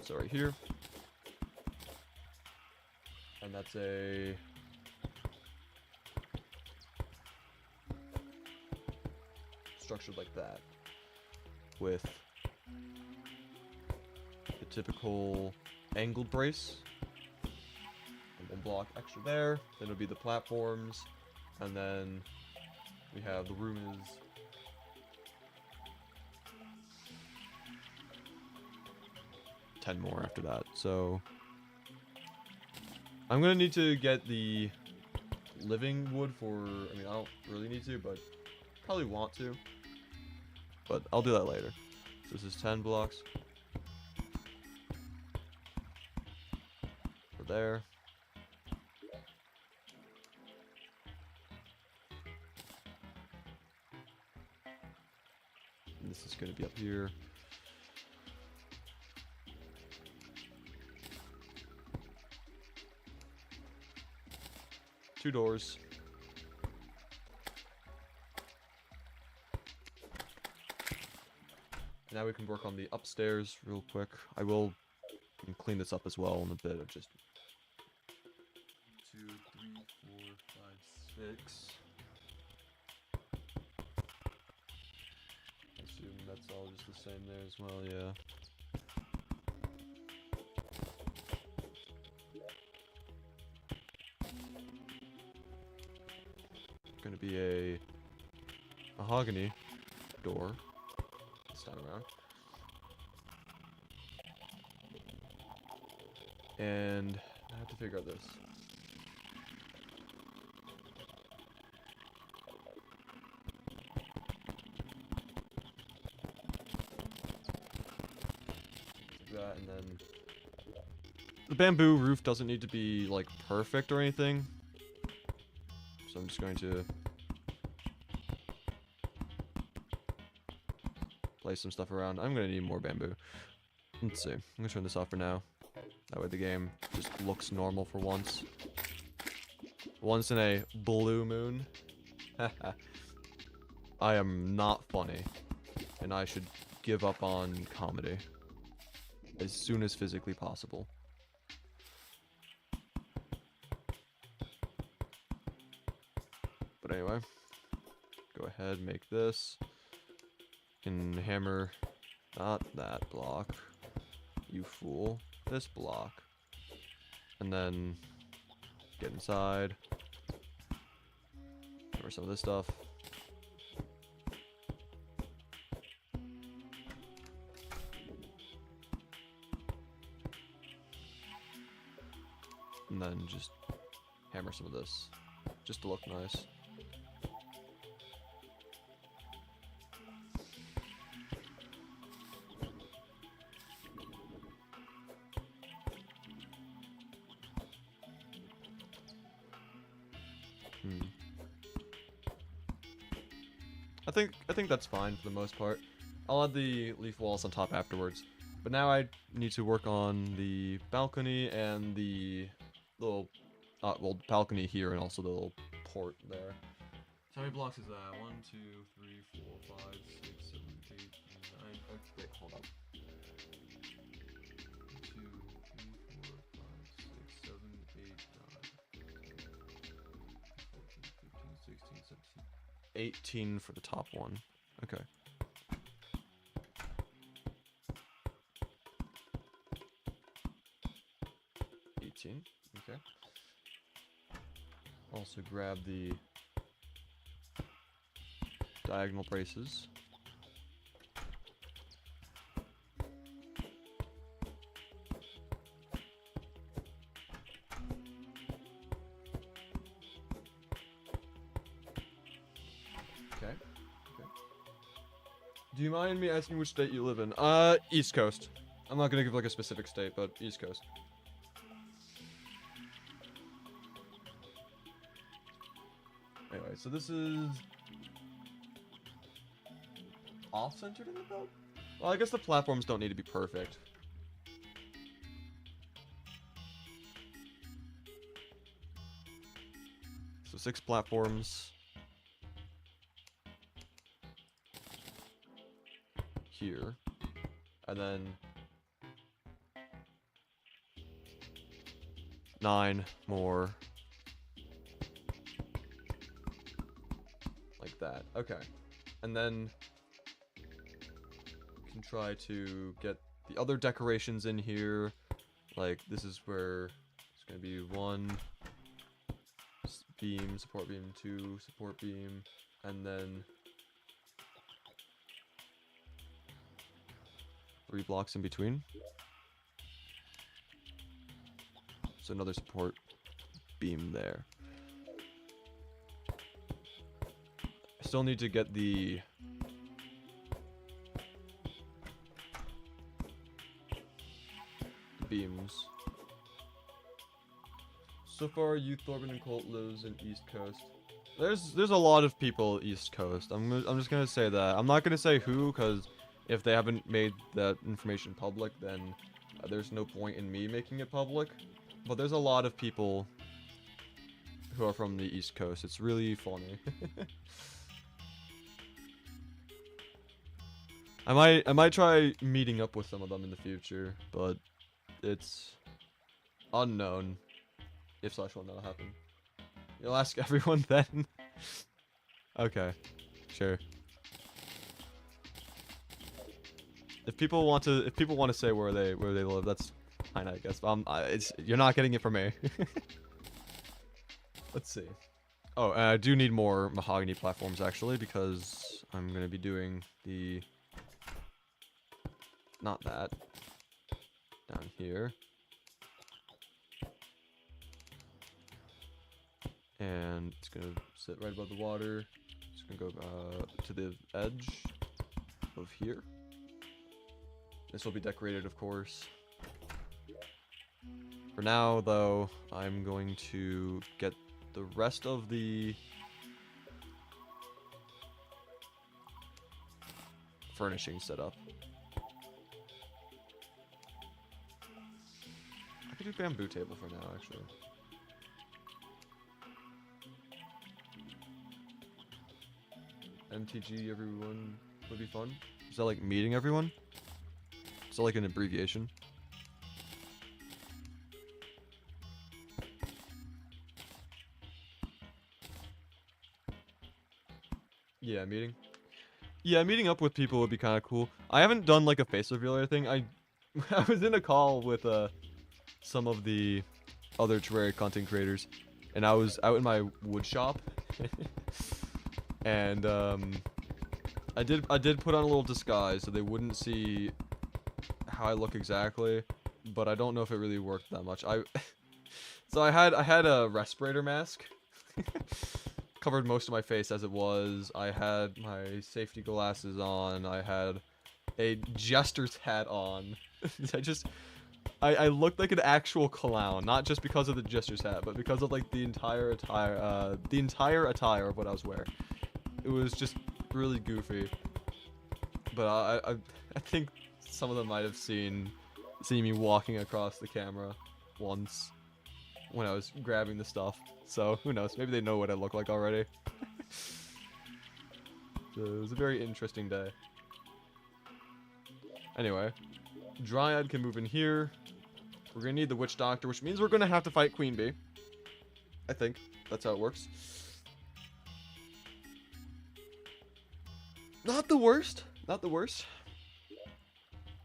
So right here. And that's a structured like that with the typical angled brace and 1 block extra there. Then it'll be the platforms, and then we have the room is ten more after that. So I'm gonna need to get the living wood for, I mean, I don't really need to, but probably want to. But I'll do that later. So this is 10 blocks. For there. And this is gonna be up here. Two doors. Now we can work on the upstairs real quick. I will clean this up as well in a bit of just 2, 3, 4, 5, 6. I assume that's all just the same there as well, yeah. going to be a mahogany door this time around. And I have to figure out this. Like that, and then the bamboo roof doesn't need to be like perfect or anything. So I'm just going to place some stuff around. I'm going to need more bamboo. Let's see. I'm going to turn this off for now. That way the game just looks normal for once. Once in a blue moon. I am not funny. And I should give up on comedy. As soon as physically possible. But anyway. Go ahead, make this. Can hammer not that block. You fool. This block. And then get inside. Cover some of this stuff. And then just hammer some of this. Just to look nice. I think that's fine for the most part. I'll add the leaf walls on top afterwards. But now I need to work on the balcony and the little, well, balcony here and also the little port there. So how many blocks is that? 1, 2, 3, 4, 5, 6, 7, 8, 9. Oh, wait, hold on. 1, 2, 3, 4, 5, 6, 7, 8, 9, 10, 14, 15, 16, 17. 18 for the top one. Okay. Okay. Also grab the diagonal braces. Okay. Do you mind me asking which state you live in? East Coast. I'm not gonna give like a specific state, but East Coast. Anyway, so this is off-centered in the build? Well, I guess the platforms don't need to be perfect. So 6 platforms. Here. And then 9 more. Like that. Okay. And then we can try to get the other decorations in here. Like this is where it's going to be 1 beam, support beam, 2 support beam, and then 3 blocks in between. So another support beam there. I still need to get the beams. So far, you, Thorben, and Colt lives in East Coast. There's a lot of people East Coast. I'm just gonna say that. I'm not gonna say who, because if they haven't made that information public, then there's no point in me making it public. But there's a lot of people who are from the East Coast. It's really funny. I might try meeting up with some of them in the future, but it's unknown if such will not happen. You'll ask everyone then. Okay, sure. If people want to say where they live, that's fine, I guess. You're not getting it from me. Let's see. Oh, and I do need more mahogany platforms, actually, because I'm going to be doing the... Not that. Down here. And it's going to sit right above the water. It's going to go to the edge of here. This will be decorated, of course. For now, though, I'm going to get the rest of the furnishing set up. I could do bamboo table for now, actually. MTG everyone would be fun. Is that like meeting everyone? Is that like an abbreviation? Yeah, meeting. Yeah, meeting up with people would be kind of cool. I haven't done like a face reveal or anything. I was in a call with some of the other Terraria content creators, and I was out in my wood shop, and I did put on a little disguise so they wouldn't see how I look exactly, but I don't know if it really worked that much. So I had a respirator mask. Covered most of my face as it was. I had my safety glasses on. I had a jester's hat on. I looked like an actual clown, not just because of the jester's hat, but because of like the entire attire of what I was wearing. It was just really goofy. But I think some of them might have seen me walking across the camera once when I was grabbing the stuff. So, who knows? Maybe they know what I look like already. So, it was a very interesting day. Anyway, Dryad can move in here. We're gonna need the Witch Doctor, which means we're gonna have to fight Queen Bee. I think. That's how it works. Not the worst. Not the worst.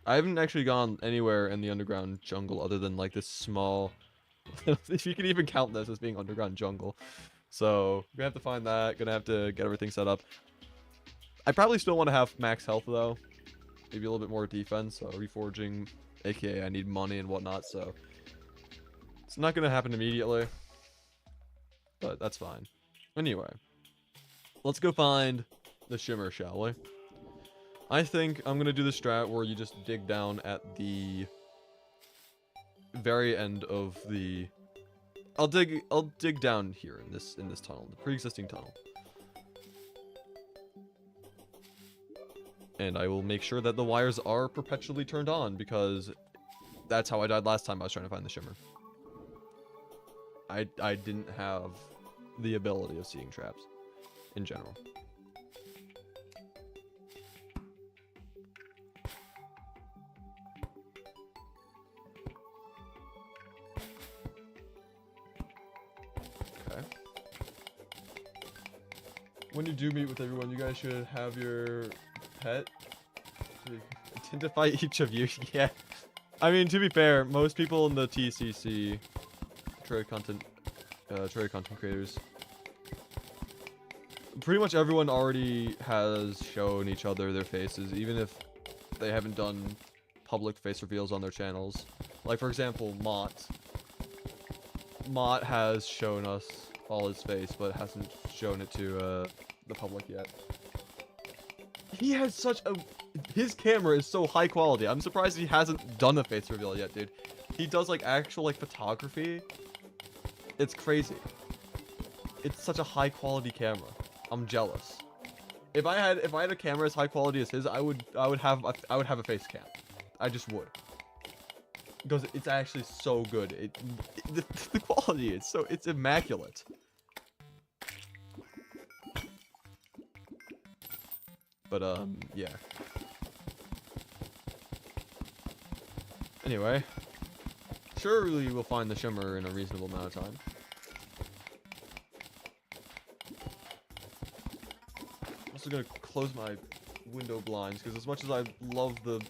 I haven't actually gone anywhere in the underground jungle other than, like, this small... if you can even count this as being underground jungle. So, gonna have to find that. Gonna have to get everything set up. I probably still want to have max health, though. Maybe a little bit more defense. So, reforging, aka I need money and whatnot, so... It's not gonna happen immediately. But that's fine. Anyway. Let's go find the shimmer, shall we? I think I'm gonna do the strat where you just dig down at the... very end of the... I'll dig down here in this tunnel, the pre-existing tunnel. And I will make sure that the wires are perpetually turned on, because that's how I died last time I was trying to find the shimmer. I didn't have the ability of seeing traps in general. When you do meet with everyone, you guys should have your pet identify each of you. Yeah. I mean, to be fair, most people in the TCC, Terraria content creators, pretty much everyone already has shown each other their faces, even if they haven't done public face reveals on their channels. Like, for example, Mott. Mott has shown us all his face, but hasn't shown it to the public yet. He has such a... His camera is so high quality. I'm surprised he hasn't done a face reveal yet, dude. He does, like, actual, like, photography. It's crazy. It's such a high quality camera. I'm jealous. If I had a camera as high quality as his, I would have a face cam. I just would. Because it's actually so good. The quality is it's immaculate. But yeah. Anyway, surely we'll find the shimmer in a reasonable amount of time. I'm also gonna close my window blinds, because as much as I love the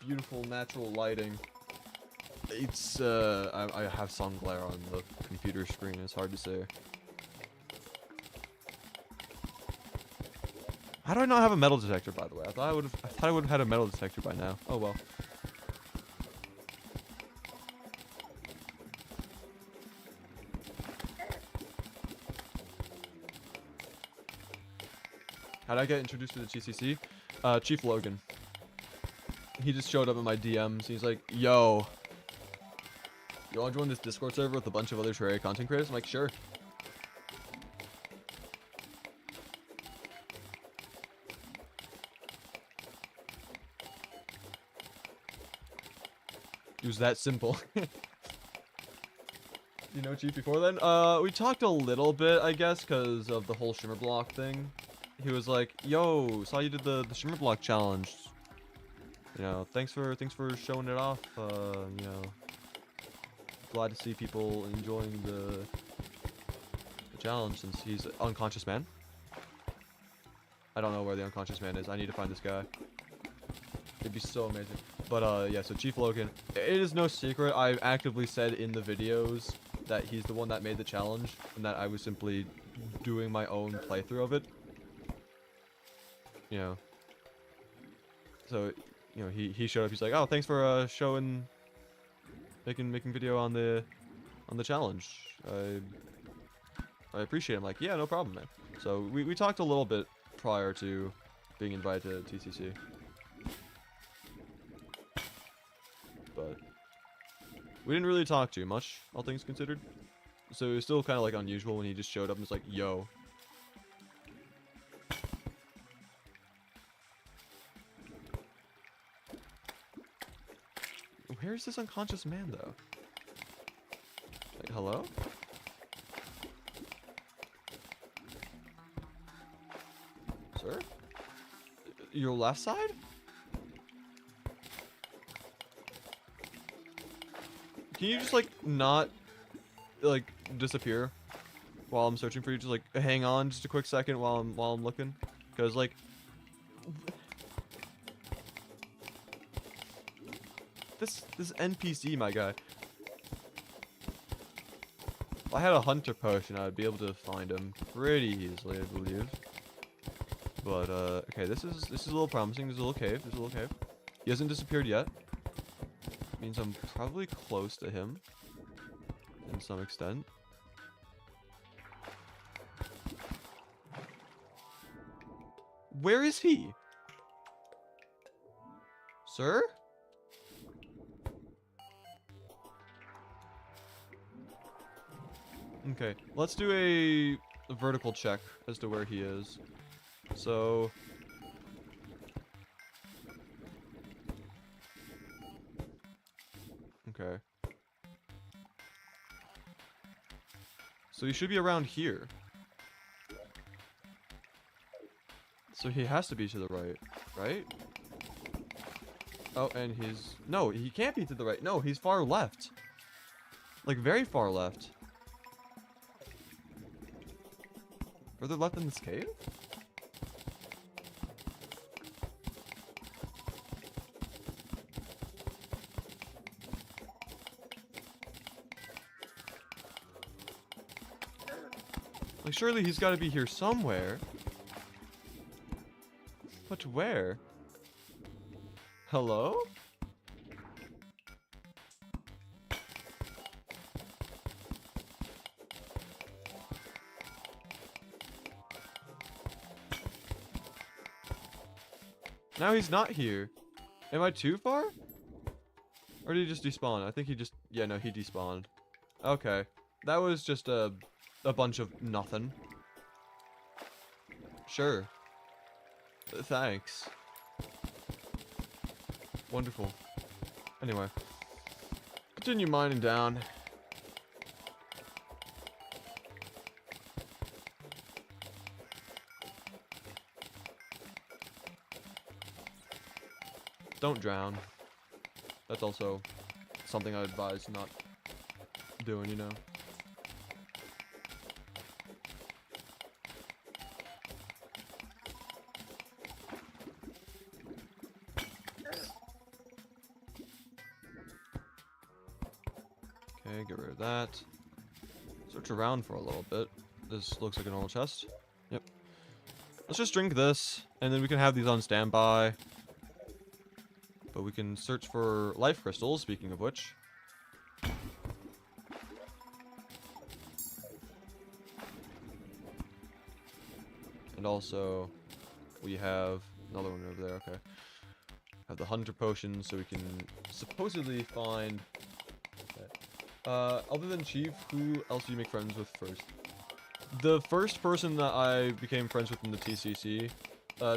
beautiful natural lighting, It's I have sun glare on the computer screen. It's hard to say. How do I not have a metal detector, by the way? I thought I would have had a metal detector by now. Oh well. How did I get introduced to the GCC? Chief Logan. He just showed up in my DMs. He's like, "Yo, you want to join this Discord server with a bunch of other Terraria content creators?" I'm like, "Sure." It was that simple. You know Chief before then? We talked a little bit, I guess, because of the whole Shimmer Block thing. He was like, "Yo, saw you did the Shimmer Block challenge. You know, thanks for showing it off. You know, glad to see people enjoying the challenge since he's an unconscious man." I don't know where the unconscious man is. I need to find this guy. It'd be so amazing. But yeah, so Chief Logan. It is no secret. I've actively said in the videos that he's the one that made the challenge and that I was simply doing my own playthrough of it. You know. So, you know, he showed up. He's like, "Oh, thanks for showing, making video on the challenge. I appreciate it." I'm like, "Yeah, no problem, man." So we talked a little bit prior to being invited to TCC. But we didn't really talk too much, all things considered. So it was still kind of like unusual when he just showed up and was like, "Yo." Where is this unconscious man, though? Like, hello? Sir? Your left side? Can you just, like, not, like, disappear while I'm searching for you? Just, like, hang on just a quick second while I'm looking? Because, like... This NPC, my guy. If I had a hunter potion, I'd be able to find him pretty easily, I believe. But, okay, this is a little promising. There's a little cave. There's a little cave. He hasn't disappeared yet. Means I'm probably close to him. In some extent. Where is he? Sir? Okay, let's do a vertical check as to where he is. So... Okay. So he should be around here. So he has to be to the right, right? Oh, and he's... No, he can't be to the right. No, he's far left. Like, very far left. Further left in this cave? Like, surely he's got to be here somewhere. But where? Hello? Now he's not here. Am I too far? Or did he just despawn? I think he just... Yeah, no, he despawned. Okay. That was just a bunch of nothing. Sure. Thanks. Wonderful. Anyway. Continue mining down. Don't drown. That's also something I advise not doing, you know. Okay, get rid of that. Search around for a little bit. This looks like a normal chest. Yep. Let's just drink this, and then we can have these on standby. But we can search for life crystals, speaking of which. And also, we have another one over there, okay. Have the hunter potion, so we can supposedly find... other than Chief, who else do you make friends with first? The first person that I became friends with in the TCC,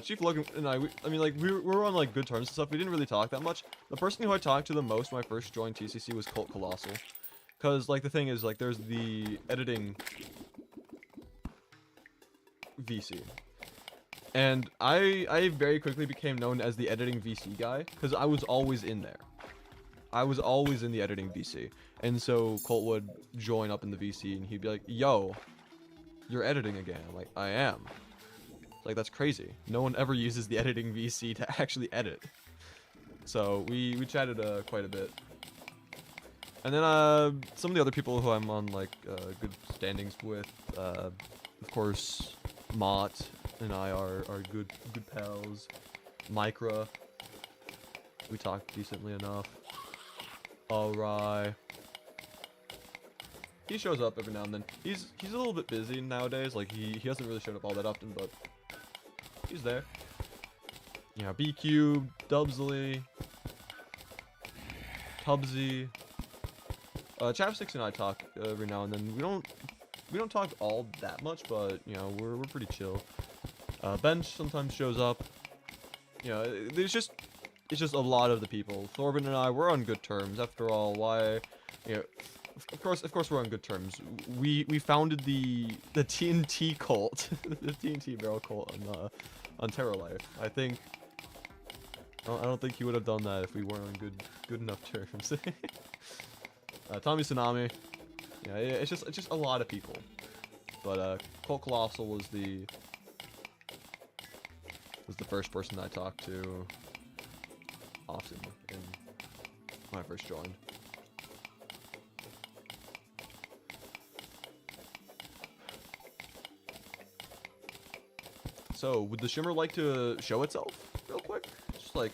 Chief Logan and I mean, like, we were on, like, good terms and stuff. We didn't really talk that much. The person who I talked to the most when I first joined TCC was Cult Colossal. Because, like, the thing is, like, there's the editing VC. And I very quickly became known as the editing VC guy, because I was always in there. I was always in the editing VC. And so Colt would join up in the VC, and he'd be like, yo, you're editing again. I'm like, I am. It's like, that's crazy. No one ever uses the editing VC to actually edit. So we chatted quite a bit. And then some of the other people who I'm on, like, good standings with, of course, Mott and I are good pals. Micra, we talk decently enough. Alright. He shows up every now and then. He's a little bit busy nowadays. Like, he hasn't really showed up all that often, but he's there. Yeah, B-Cube, Dubsley, Tubsy. Chapsticks and I talk every now and then. We don't talk all that much, but you know, we're pretty chill. Bench sometimes shows up. You know, it's just a lot of the people. Thorben and I, we're on good terms. After all, why? You know, of course, we're on good terms. We founded the TNT cult, the TNT barrel cult on Terra Life. I don't think he would have done that if we weren't on good enough terms. Tommy Tsunami. Yeah, it's just a lot of people. But Colt Colossal was the first person I talked to often when I first joined. So, would the shimmer like to show itself real quick? Just like,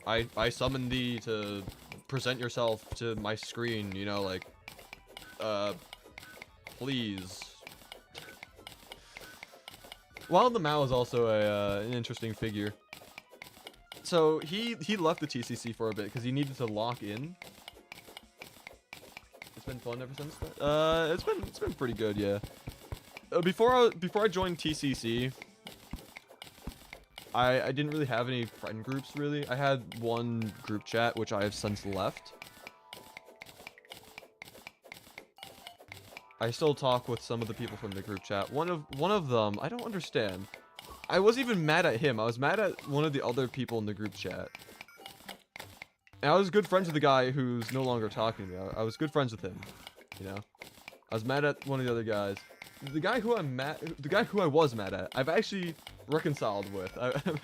I summon thee to present yourself to my screen, you know, like, please. Wild the Mao is also an interesting figure. So he left the TCC for a bit because he needed to lock in. It's been fun ever since then. It's been pretty good, yeah. Before I joined TCC, I didn't really have any friend groups really. I had one group chat which I have since left. I still talk with some of the people from the group chat. One of them, I don't understand. I wasn't even mad at him. I was mad at one of the other people in the group chat. And I was good friends with the guy who's no longer talking to me. I was good friends with him, you know. I was mad at one of the other guys. The guy who I was mad at, I've actually reconciled with.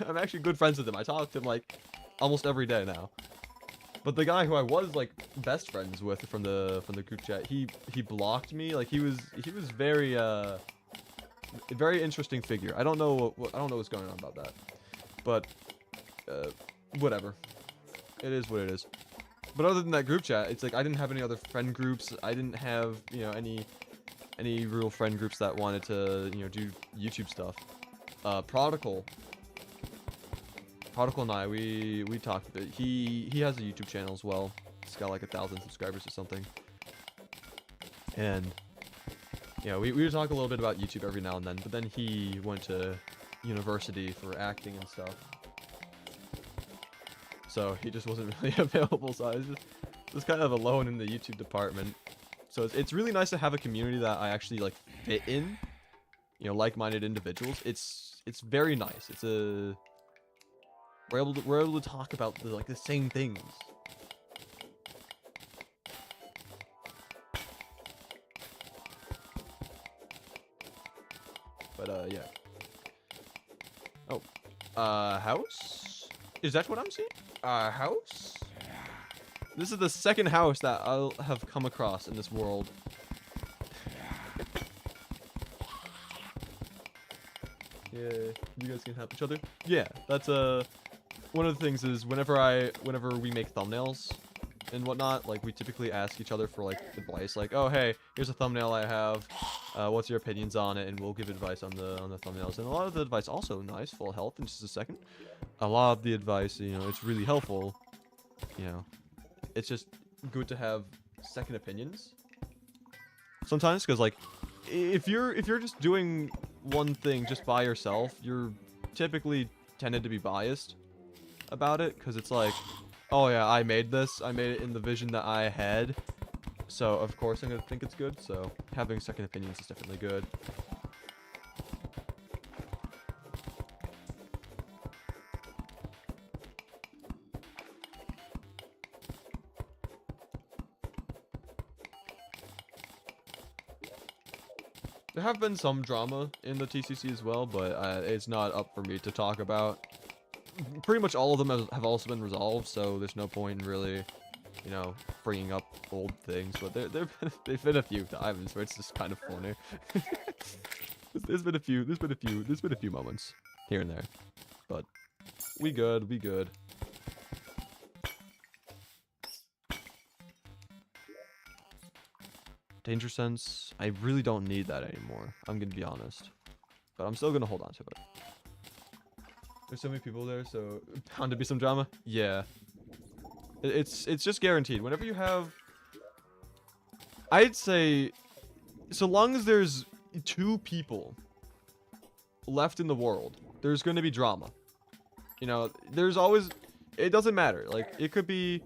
I'm actually good friends with him. I talk to him like almost every day now. But the guy who I was like best friends with from the group chat, he blocked me. Like he was very very interesting figure. I don't know what's going on about that. But whatever. It is what it is. But other than that group chat, it's like I didn't have any other friend groups. I didn't have, you know, any real friend groups that wanted to, you know, do YouTube stuff. Prodigal and I, we talked a bit. He has a YouTube channel as well. He's got like 1,000 subscribers or something. And yeah, we would talk a little bit about YouTube every now and then. But then he went to university for acting and stuff. So he just wasn't really available. So I was just kind of alone in the YouTube department. So it's really nice to have a community that I actually like fit in. You know, like-minded individuals. It's very nice. We're able to talk about the same things. But yeah. Oh, house? Is that what I'm seeing? House? This is the second house that I'll have come across in this world. Yeah, you guys can help each other. Yeah, that's one of the things is whenever we make thumbnails and whatnot, like we typically ask each other for like advice, like, oh hey, here's a thumbnail I have, what's your opinions on it, and we'll give advice on the thumbnails. And a lot of the advice also nice, full health in just a second. A lot of the advice, you know, it's really helpful. You know, it's just good to have second opinions sometimes, because like if you're just doing one thing just by yourself, you're typically tended to be biased about it, because it's like, oh yeah, I made this, I made it in the vision that I had, so of course I'm gonna think it's good. So having second opinions is definitely good. There have been some drama in the TCC as well, but it's not up for me to talk about. Pretty much all of them have also been resolved, so there's no point in really, you know, bringing up old things. But they've been a few times where it's just kind of funny. there's been a few moments here and there, but we good. Danger sense, I really don't need that anymore. I'm gonna be honest, but I'm still gonna hold on to it. There's so many people there, so bound to be some drama. Yeah, it's just guaranteed. Whenever you have, I'd say, so long as there's 2 people left in the world, there's gonna be drama. You know, there's always, it doesn't matter. Like, it could be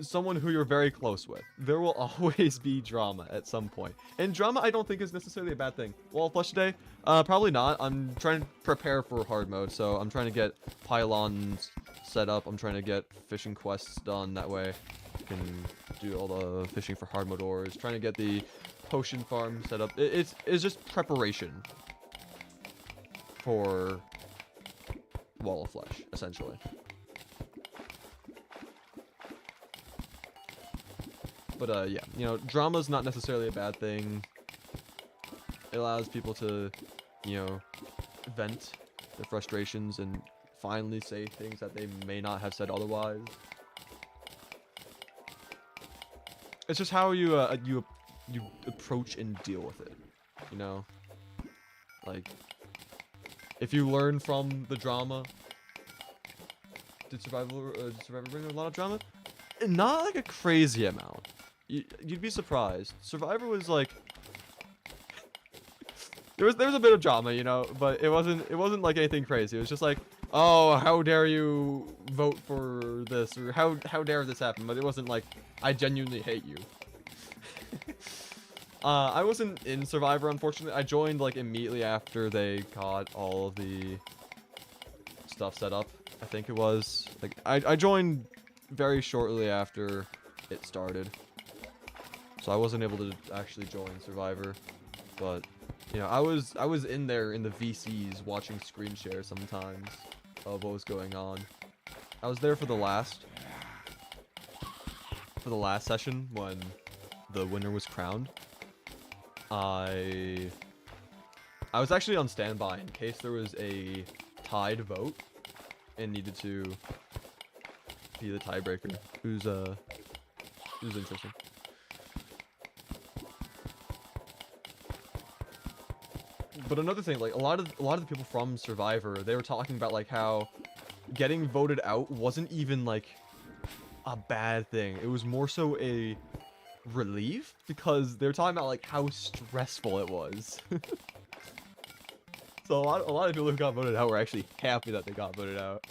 someone who you're very close with. There will always be drama at some point. And drama, I don't think is necessarily a bad thing. Wall flush today? Probably not. I'm trying to prepare for hard mode, so I'm trying to get pylons set up. I'm trying to get fishing quests done. That way I can do all the fishing for hard mode ores. Trying to get the potion farm set up. It's just preparation for Wall of Flesh, essentially. But yeah, you know, drama's not necessarily a bad thing. It allows people to, you know, vent their frustrations and finally say things that they may not have said otherwise. It's just how you approach and deal with it, you know? Like, if you learn from the drama, did Survivor bring a lot of drama? Not like a crazy amount. You'd be surprised. Survivor was like, there was a bit of drama, you know, but it wasn't like anything crazy. It was just like, oh, how dare you vote for this, or how dare this happen? But it wasn't like, I genuinely hate you. I wasn't in Survivor, unfortunately. I joined like immediately after they got all of the stuff set up. I think it was like I joined very shortly after it started, so I wasn't able to actually join Survivor. But you know, I was in there in the VCs watching screen share sometimes of what was going on. I was there for the last session when the winner was crowned. I was actually on standby in case there was a tied vote and needed to be the tiebreaker. Who's interesting. But another thing, like a lot of the people from Survivor, they were talking about like how getting voted out wasn't even like a bad thing. It was more so a relief, because they were talking about like how stressful it was. So a lot of people who got voted out were actually happy that they got voted out.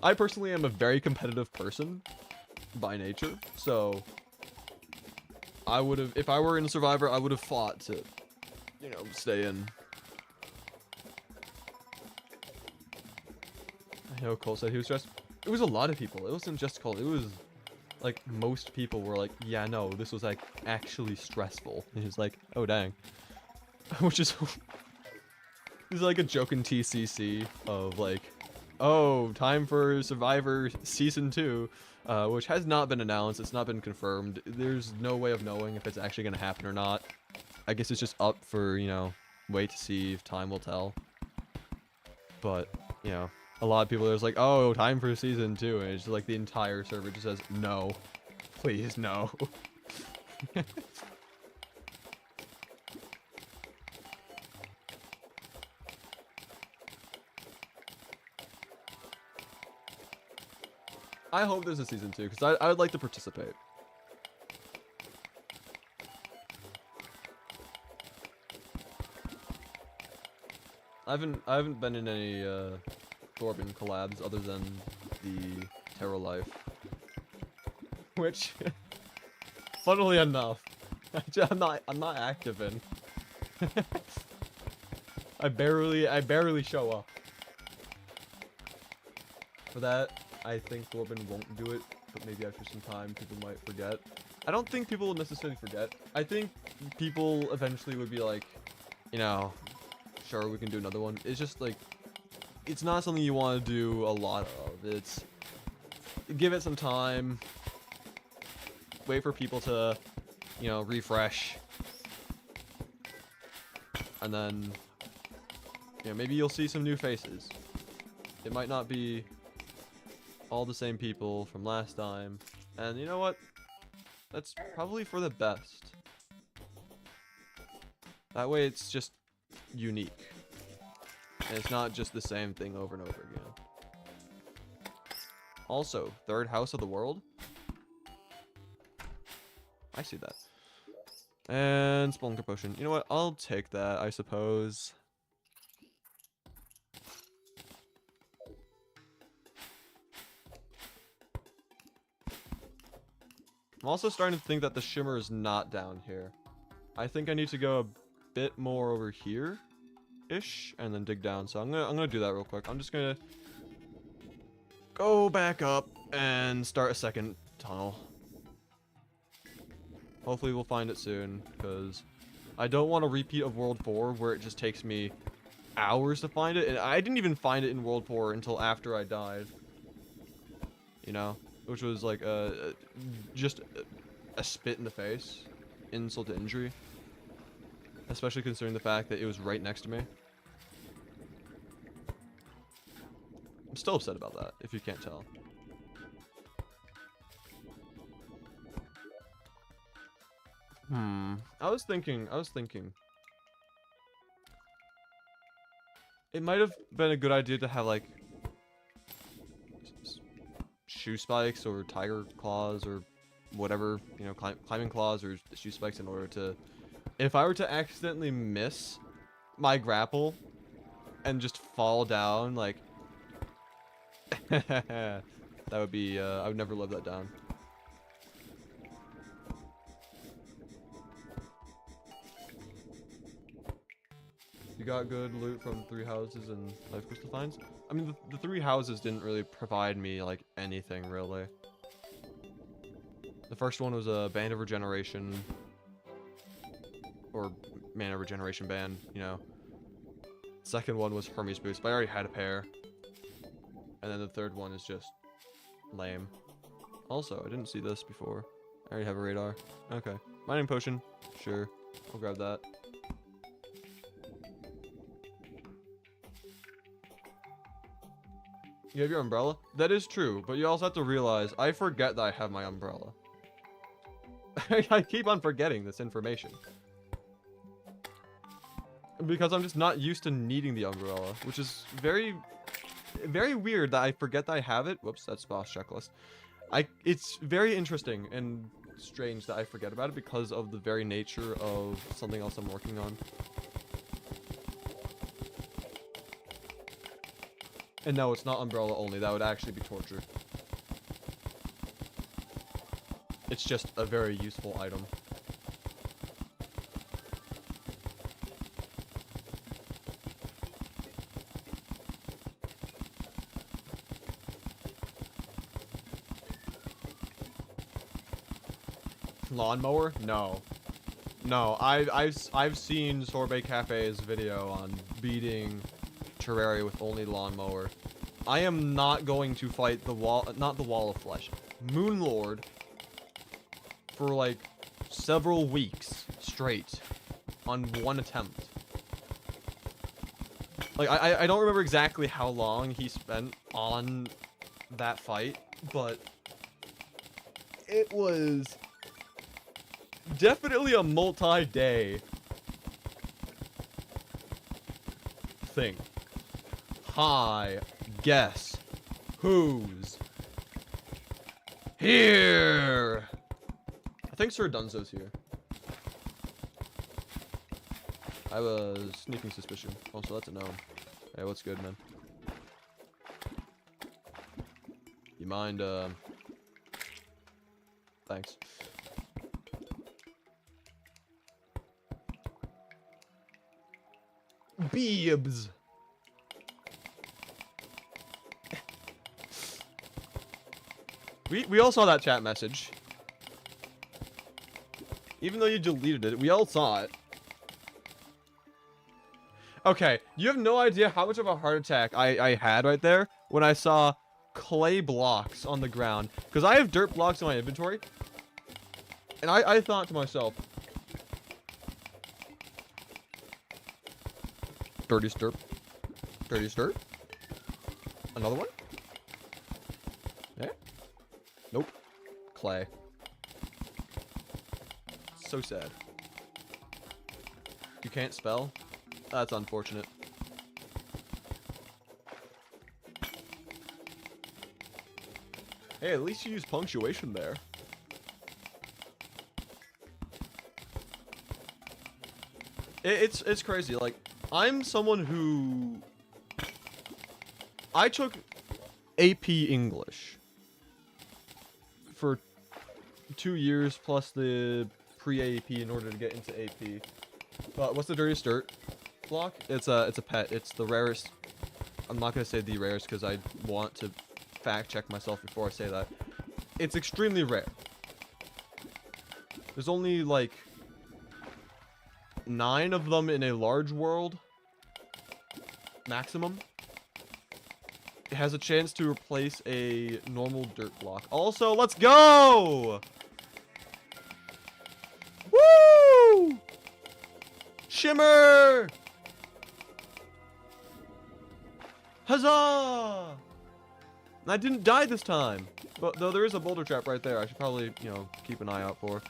I personally am a very competitive person by nature, so I would have, if I were in Survivor, I would have fought to, you know, stay in. I know Cole said he was stressed. It was a lot of people. It wasn't just Cole. It was like most people were like, yeah, no, this was like actually stressful. And he was like, oh dang. Which is This is like a joke in TCC of like, oh, time for Survivor Season 2, which has not been announced. It's not been confirmed. There's no way of knowing if it's actually going to happen or not. I guess it's just up for, you know, wait to see if time will tell. But, you know, a lot of people are just like, oh, time for Season 2, and it's just like the entire server just says, no. Please, no. I hope there's a Season 2, because I would like to participate. I haven't been in any Corbin collabs other than the Terra Life, which, funnily enough, I'm not active in. I barely show up. For that, I think Corbin won't do it, but maybe after some time people might forget. I don't think people will necessarily forget. I think people eventually would be like, you know, sure, we can do another one. It's just like, it's not something you want to do a lot of. It's, give it some time, wait for people to, you know, refresh, and then, you know, maybe you'll see some new faces. It might not be all the same people from last time, and you know what? That's probably for the best. That way it's just unique. And it's not just the same thing over and over again. Also, third house of the world. I see that. And Spelunker Potion. You know what? I'll take that, I suppose. I'm also starting to think that the shimmer is not down here. I think I need to go a bit more over here ish and then dig down. So I'm gonna do that real quick. I'm just gonna go back up and start a second tunnel. Hopefully we'll find it soon, because I don't want a repeat of World 4 where it just takes me hours to find it, and I didn't even find it in World 4 until after I died. You know, which was like just a spit in the face, insult to injury. Especially considering the fact that it was right next to me. I'm still upset about that, if you can't tell. I was thinking. It might have been a good idea to have, like, shoe spikes or tiger claws or whatever, you know, climbing claws or shoe spikes in order to... If I were to accidentally miss my grapple and just fall down, like... that would be, I would never live that down. You got good loot from 3 houses and life crystal finds? I mean, the 3 houses didn't really provide me, like, anything, really. The first one was a Band of Regeneration... or Mana Regeneration Band, you know. Second one was Hermes Boost, but I already had a pair. And then the third one is just lame. Also, I didn't see this before. I already have a radar. Okay. Mining potion. Sure. I'll grab that. You have your umbrella? That is true, but you also have to realize I forget that I have my umbrella. I keep on forgetting this information. Because I'm just not used to needing the umbrella, which is very weird that I forget that I have it. Whoops, that's boss checklist. It's very interesting and strange that I forget about it because of the very nature of something else I'm working on. And no, it's not umbrella only. That would actually be torture. It's just a very useful item. Lawnmower? No. No, I've seen Sorbet Cafe's video on beating Terraria with only lawnmower. I am not going to fight the wall, not the Wall of Flesh, Moonlord, for like several weeks straight on one attempt. Like, I don't remember exactly how long he spent on that fight, but it was definitely a multi-day thing. Hi, guess who's here? I think Sir Dunzo's here. I have a sneaking suspicion. Also, that's a gnome. Hey, what's good, man? You mind, thanks. Beebs. We all saw that chat message. Even though you deleted it, we all saw it. Okay, you have no idea how much of a heart attack I had right there when I saw clay blocks on the ground. Because I have dirt blocks in my inventory. And I thought to myself, dirty stirp. Dirty stirp. Another one? Yeah? Nope. Clay. So sad. You can't spell? That's unfortunate. Hey, at least you use punctuation there. It's crazy. Like, I'm someone who... I took AP English for 2 years plus the pre-AP in order to get into AP. But what's the dirtiest dirt block? It's a pet. It's the rarest. I'm not gonna say the rarest because I want to fact check myself before I say that. It's extremely rare. There's only like 9 of them in a large world maximum. It has a chance to replace a normal dirt block. Also, let's go! Woo! Shimmer! Huzzah! I didn't die this time. But though there is a boulder trap right there, I should probably, you know, keep an eye out for.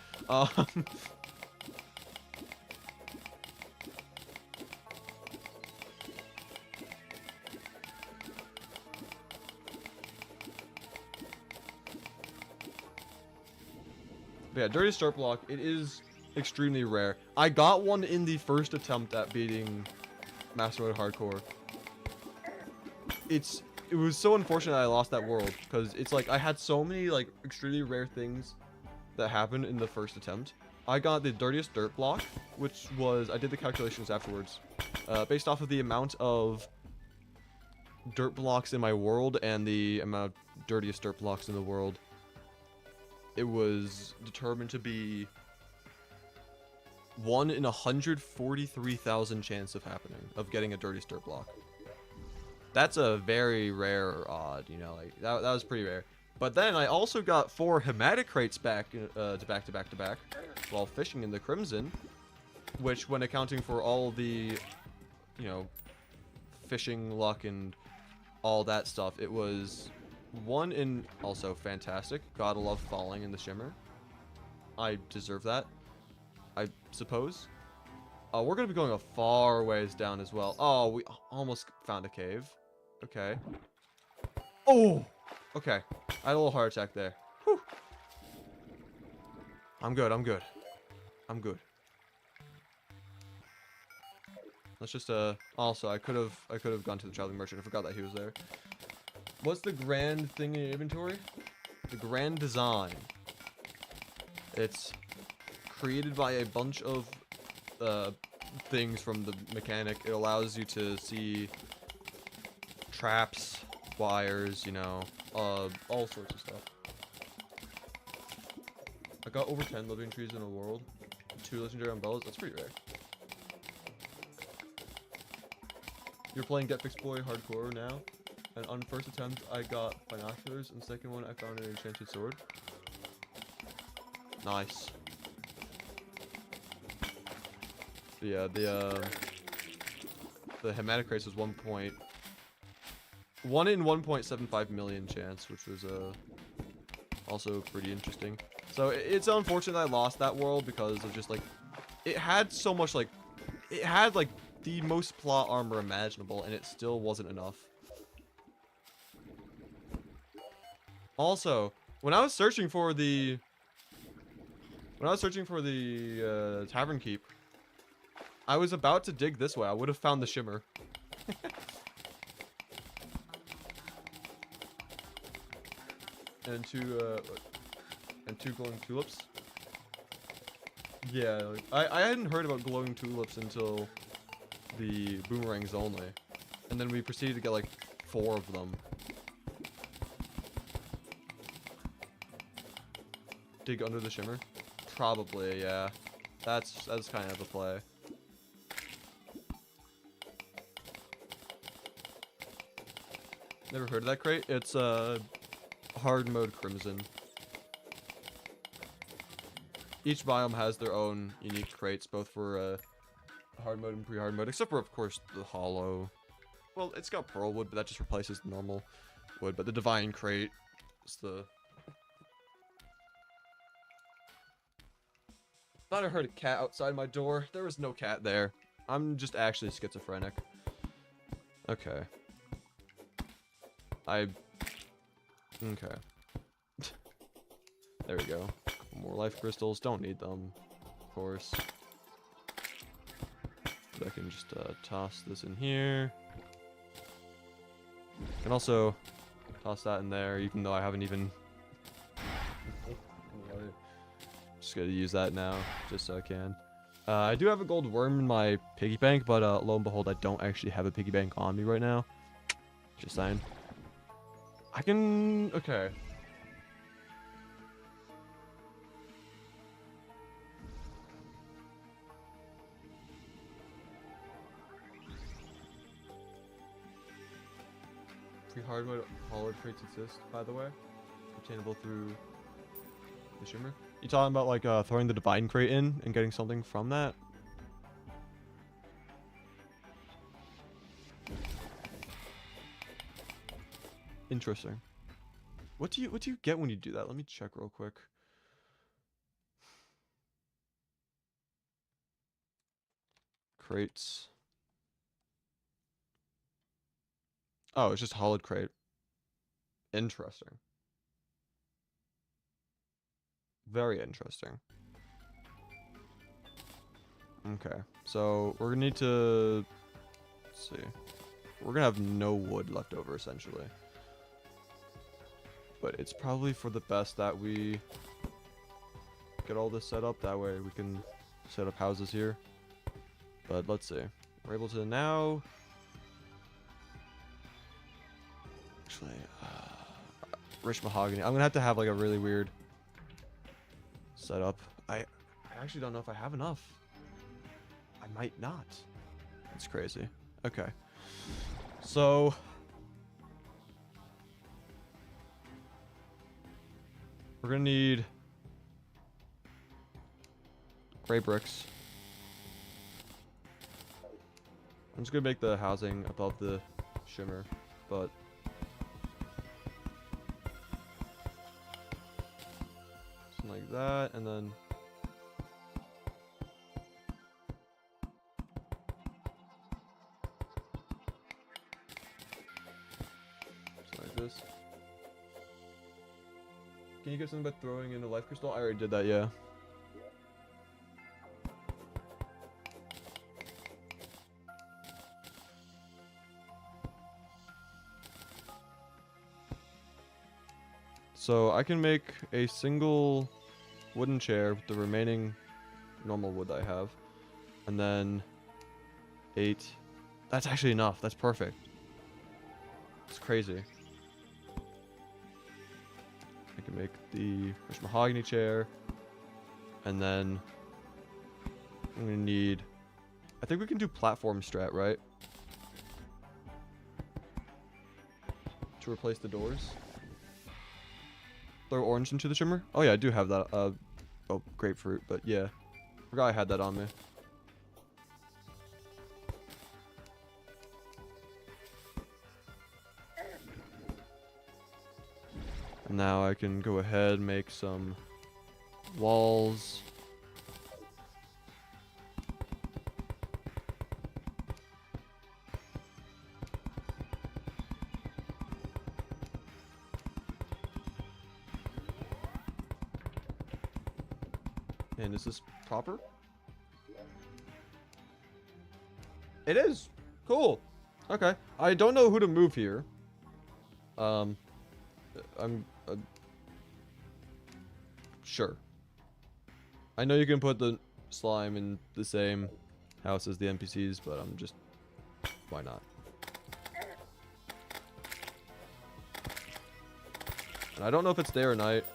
But yeah, dirty start block, it is extremely rare. I got one in the first attempt at beating Master Mode Hardcore. It was so unfortunate I lost that world, because it's like I had so many like extremely rare things that happened in the first attempt. I got the dirtiest dirt block, which was, I did the calculations afterwards, based off of the amount of dirt blocks in my world and the amount of dirtiest dirt blocks in the world. It was determined to be 1 in 143,000 chance of happening, of getting a dirty dirt block. That's a very rare odd, you know, like, that was pretty rare. But then I also got 4 hematocrites back to back while fishing in the Crimson, which, when accounting for all the, you know, fishing luck and all that stuff, it was 1 in, also fantastic. Gotta love falling in the Shimmer. I deserve that, I suppose. We're gonna be going a far ways down as well. Oh, we almost found a cave. Okay. Oh! Okay. I had a little heart attack there. Whew. I'm good, I'm good. I'm good. Let's just, also, I could have gone to the traveling merchant. I forgot that he was there. What's the grand thing in your inventory? The grand design. It's created by a bunch of things from the mechanic. It allows you to see traps, wires, you know, all sorts of stuff. I got over 10 living trees in the world. 2 2 legendary umbrellas. That's pretty rare. You're playing Get Fixed Boy hardcore now, and on first attempt I got binoculars, and second one I found an enchanted sword. Nice. But yeah, the hematocrites was 1 in 1.75 million chance, which was also pretty interesting. So it's unfortunate I lost that world because of just like it had so much like it had like the most plot armor imaginable, and it still wasn't enough. Also, when I was searching for the tavern keep, I was about to dig this way. I would have found the shimmer. and two glowing tulips. Yeah, like, I hadn't heard about glowing tulips until the boomerangs only, and then we proceeded to get like 4 of them. Dig under the shimmer? Probably, yeah. That's kind of the play. Never heard of that crate? It's hard mode Crimson. Each biome has their own unique crates, both for hard mode and pre-hard mode, except for of course the hollow. Well, it's got pearl wood, but that just replaces the normal wood. But the divine crate is the. Thought I heard a cat outside my door. There was no cat there. I'm just actually schizophrenic. Okay. Okay. There we go. More life crystals. Don't need them, of course. But I can just toss this in here. Can also toss that in there, even though I haven't even. Just gotta use that now, just so I can. I do have a gold worm in my piggy bank, but lo and behold, I don't actually have a piggy bank on me right now. Just saying. I can. Okay. Hardwood hollow crates exist, by the way. Obtainable through the shimmer. You talking about like throwing the divine crate in and getting something from that? Interesting. What do you get when you do that? Let me check real quick. Crates. Oh, it's just hollowed crate. Interesting. Very interesting. Okay, so we're gonna need to. Let's see. We're gonna have no wood left over essentially. But it's probably for the best that we get all this set up. That way we can set up houses here. But let's see. We're able to now. Actually, rich mahogany. I'm gonna have like a really weird setup. I actually don't know if I have enough. I might not. That's crazy. Okay. So we're gonna need gray bricks. I'm just gonna make the housing above the shimmer, but something like that, and then something like this. Can you get something by throwing in a life crystal? I already did that, yeah. So I can make a single wooden chair with the remaining normal wood I have. And then 8. That's actually enough. That's perfect. It's crazy. I can make the rich mahogany chair. And then I'm gonna need... I think we can do platform strat, right? To replace the doors. Throw orange into the shimmer? Oh yeah, I do have that. Oh, grapefruit, but yeah. Forgot I had that on me. And now I can go ahead and make some walls. And is this proper? It is. Cool. Okay. I don't know who to move here. I'm sure. I know you can put the slime in the same house as the NPCs, but I'm just... Why not? And I don't know if it's day or night.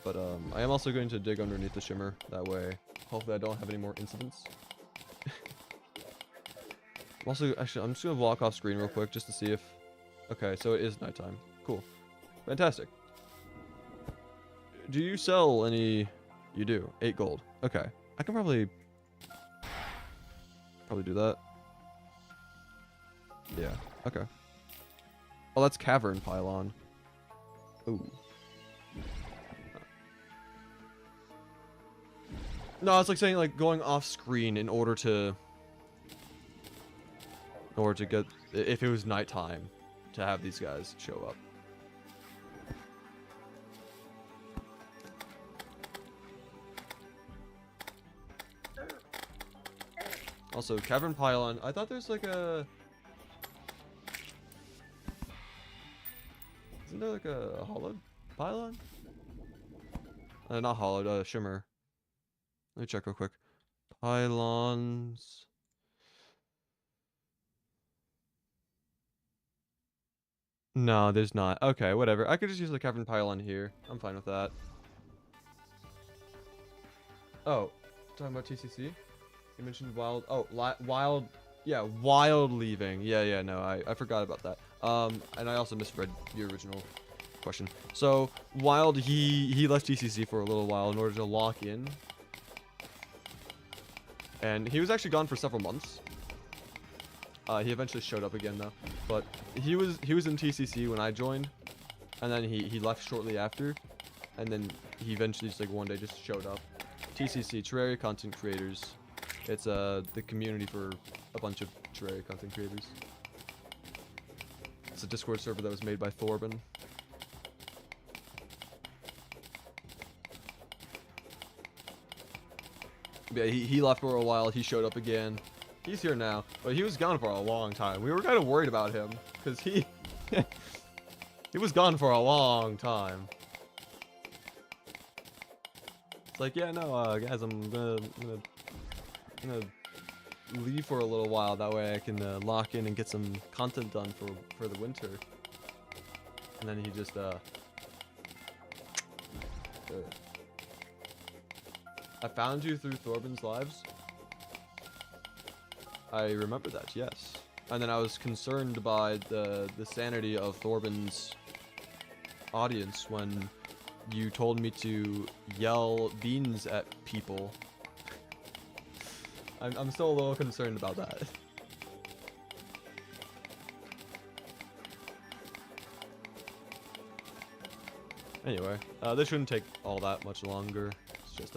But I am also going to dig underneath the shimmer. That way, hopefully I don't have any more incidents. Also, actually, I'm just going to walk off screen real quick just to see if... Okay, so it is nighttime. Cool. Fantastic. Do you sell any... You do. 8 gold. Okay. I can probably do that. Yeah. Okay. Oh, that's cavern pylon. Ooh. No, it's like saying like going off screen in order to get, if it was nighttime, to have these guys show up. Also, cavern pylon. I thought there's like a... Isn't there like a hollowed pylon? Not hollowed, shimmer. Let me check real quick. Pylons. No, there's not. Okay, whatever. I could just use the cavern pylon here. I'm fine with that. Oh, talking about TCC? You mentioned wild. Oh, wild. Yeah, wild leaving. Yeah, no, I forgot about that. And I also misread your original question. So, wild, he left TCC for a little while in order to lock in. And he was actually gone for several months. He eventually showed up again though. But he was in TCC when I joined, and then he left shortly after, and then he eventually just like one day just showed up. TCC, Terraria Content Creators. It's the community for a bunch of Terraria content creators. It's a Discord server that was made by Thorben. Yeah, he left for a while. He showed up again. He's here now, but he was gone for a long time. We were kind of worried about him because he he was gone for a long time. It's like, yeah, no, guys, I'm gonna leave for a little while. That way I can lock in and get some content done for the winter. And then he just I found you through Thorben's lives. I remember that, yes. And then I was concerned by the sanity of Thorben's audience when you told me to yell beans at people. I'm still a little concerned about that. Anyway, this shouldn't take all that much longer. It's just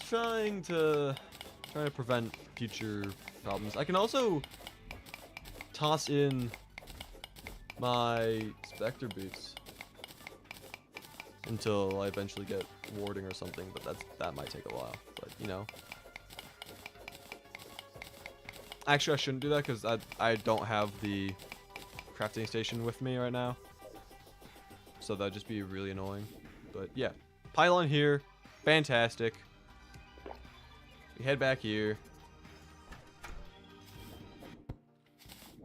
trying to prevent future problems. I can also toss in my Spectre boots until I eventually get warding or something, but that might take a while. But you know, actually I shouldn't do that because I don't have the crafting station with me right now, so that'd just be really annoying. But yeah, pylon here, fantastic. We head back here.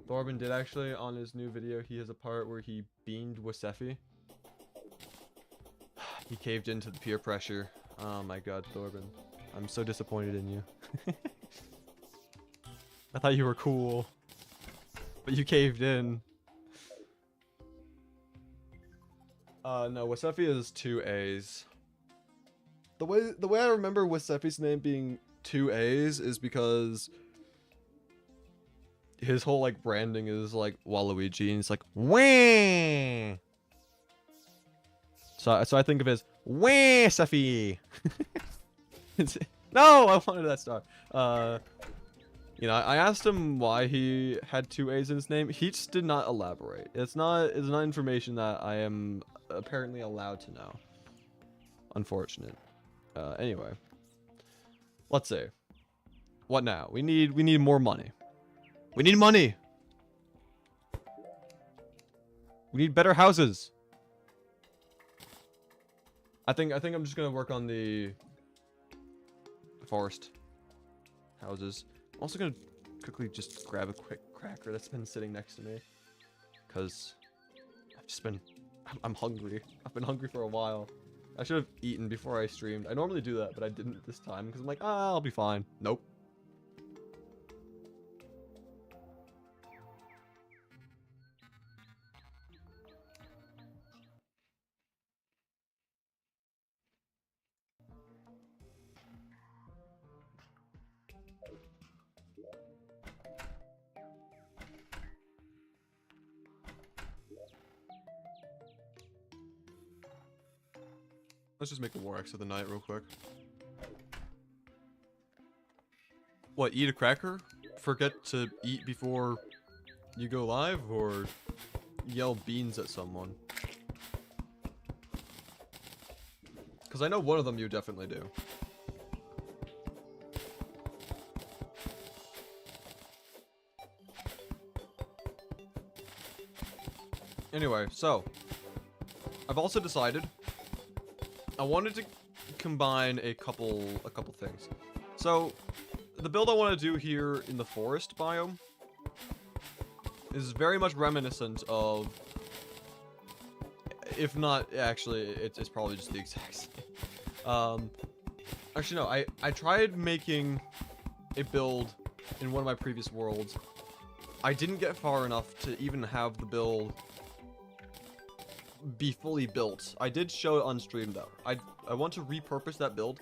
Thorben did actually, on his new video, he has a part where he beamed Wasefi. He caved into the peer pressure. Oh my god, Thorben. I'm so disappointed in you. I thought you were cool. But you caved in. No, Wasefi is 2 A's. The way I remember Wasefi's name being 2 A's is because his whole like branding is like Waluigi and it's like wah. So I think of it as Wasefi. No, I wanted that star. You know, I asked him why he had 2 A's in his name. He just did not elaborate. It's not information that I am apparently allowed to know. Unfortunate. Anyway. Let's see. What now? We need more money. We need money. We need better houses. I think I'm just gonna work on the forest houses. I'm also gonna quickly just grab a quick cracker that's been sitting next to me, cause I'm hungry. I've been hungry for a while. I should have eaten before I streamed. I normally do that, but I didn't this time because I'm like, ah, I'll be fine. Nope. Let's just make a war X of the night real quick. What, eat a cracker? Forget to eat before you go live? Or yell beans at someone? Because I know one of them you definitely do. Anyway, so I've also decided I wanted to combine a couple things. So the build I want to do here in the forest biome is very much reminiscent of, if not actually, it's probably just the exact same. Actually no, I tried making a build in one of my previous worlds. I didn't get far enough to even have the build be fully built. I did show it on stream though. I want to repurpose that build,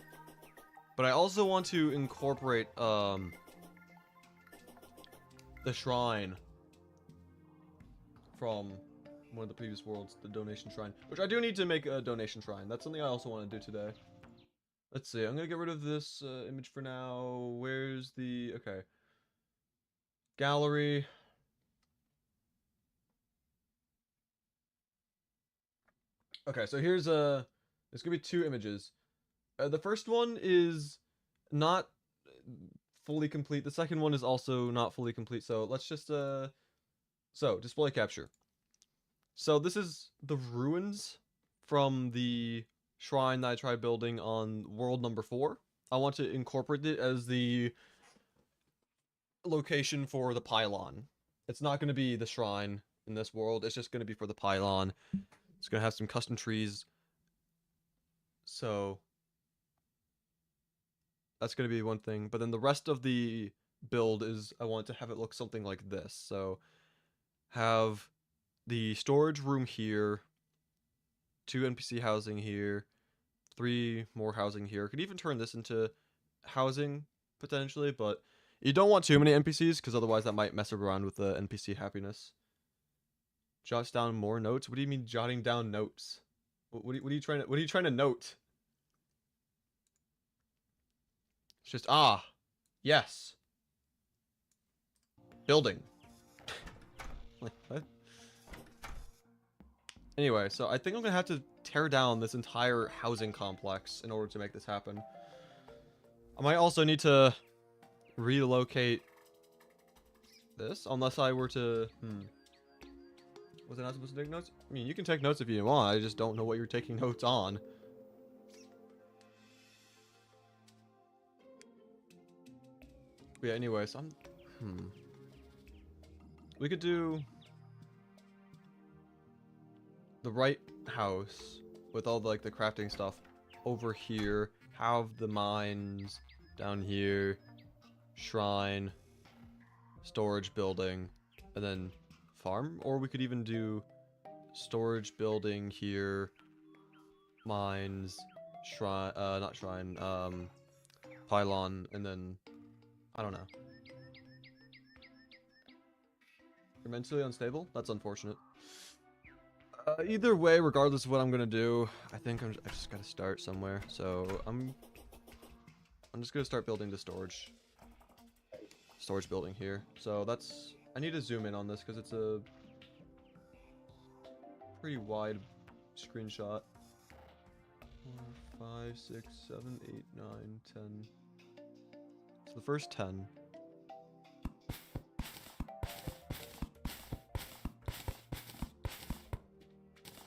but I also want to incorporate the shrine from one of the previous worlds, the donation shrine, which I do need to make a donation shrine. That's something I also want to do today. Let's see, I'm gonna get rid of this image for now. Where's the, okay, gallery. Okay, so here's there's gonna be 2 images. The first one is not fully complete. The second one is also not fully complete. So let's just so display capture. So this is the ruins from the shrine that I tried building on world number 4. I want to incorporate it as the location for the pylon. It's not going to be the shrine in this world. It's just going to be for the pylon. It's going to have some custom trees. So that's going to be one thing. But then the rest of the build is, I want to have it look something like this. So have the storage room here, 2 NPC housing here, 3 more housing here. Could even turn this into housing potentially, but you don't want too many NPCs because otherwise that might mess around with the NPC happiness. Jots down more notes? What do you mean jotting down notes? What are you trying to note? It's just, yes. Building. Like, what? Anyway, so I think I'm gonna have to tear down this entire housing complex in order to make this happen. I might also need to relocate this, unless I were to, Was I not supposed to take notes? I mean, you can take notes if you want, I just don't know what you're taking notes on. But yeah, anyway, so we could do the right house with all the, like the crafting stuff over here, have the mines down here, shrine, storage building, and then farm. Or we could even do storage building here, mines, shrine, not shrine, pylon, and then, I don't know. You're mentally unstable? That's unfortunate. Either way, regardless of what I'm gonna do, I think I just gotta start somewhere. So I'm just gonna start building the storage building here. So that's, I need to zoom in on this because it's a pretty wide screenshot. 4, 5, 6, 7, 8, 9, 10. So the first 10.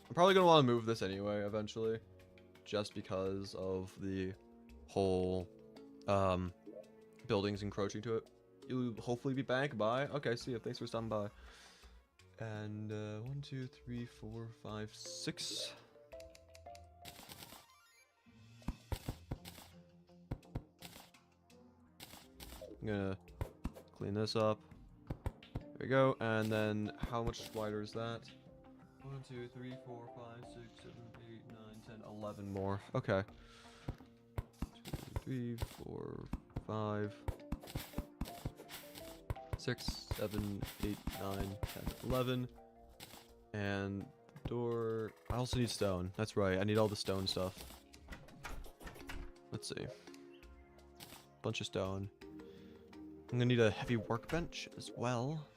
I'm probably going to want to move this anyway, eventually. Just because of the whole, buildings encroaching to it. You'll hopefully be back by. Okay, see you. Thanks for stopping by. And, 1, 2, 3, 4, 5, 6. I'm gonna clean this up. There we go. And then, how much wider is that? 1, 2, 3, 4, 5, 6, 7, 8, 9, 10, 11 more. Okay. 2, 3, 4, 5, 6, 7, 8, 9, 10, 11. And the door. I also need stone. That's right. I need all the stone stuff. Let's see. Bunch of stone. I'm gonna need a heavy workbench as well.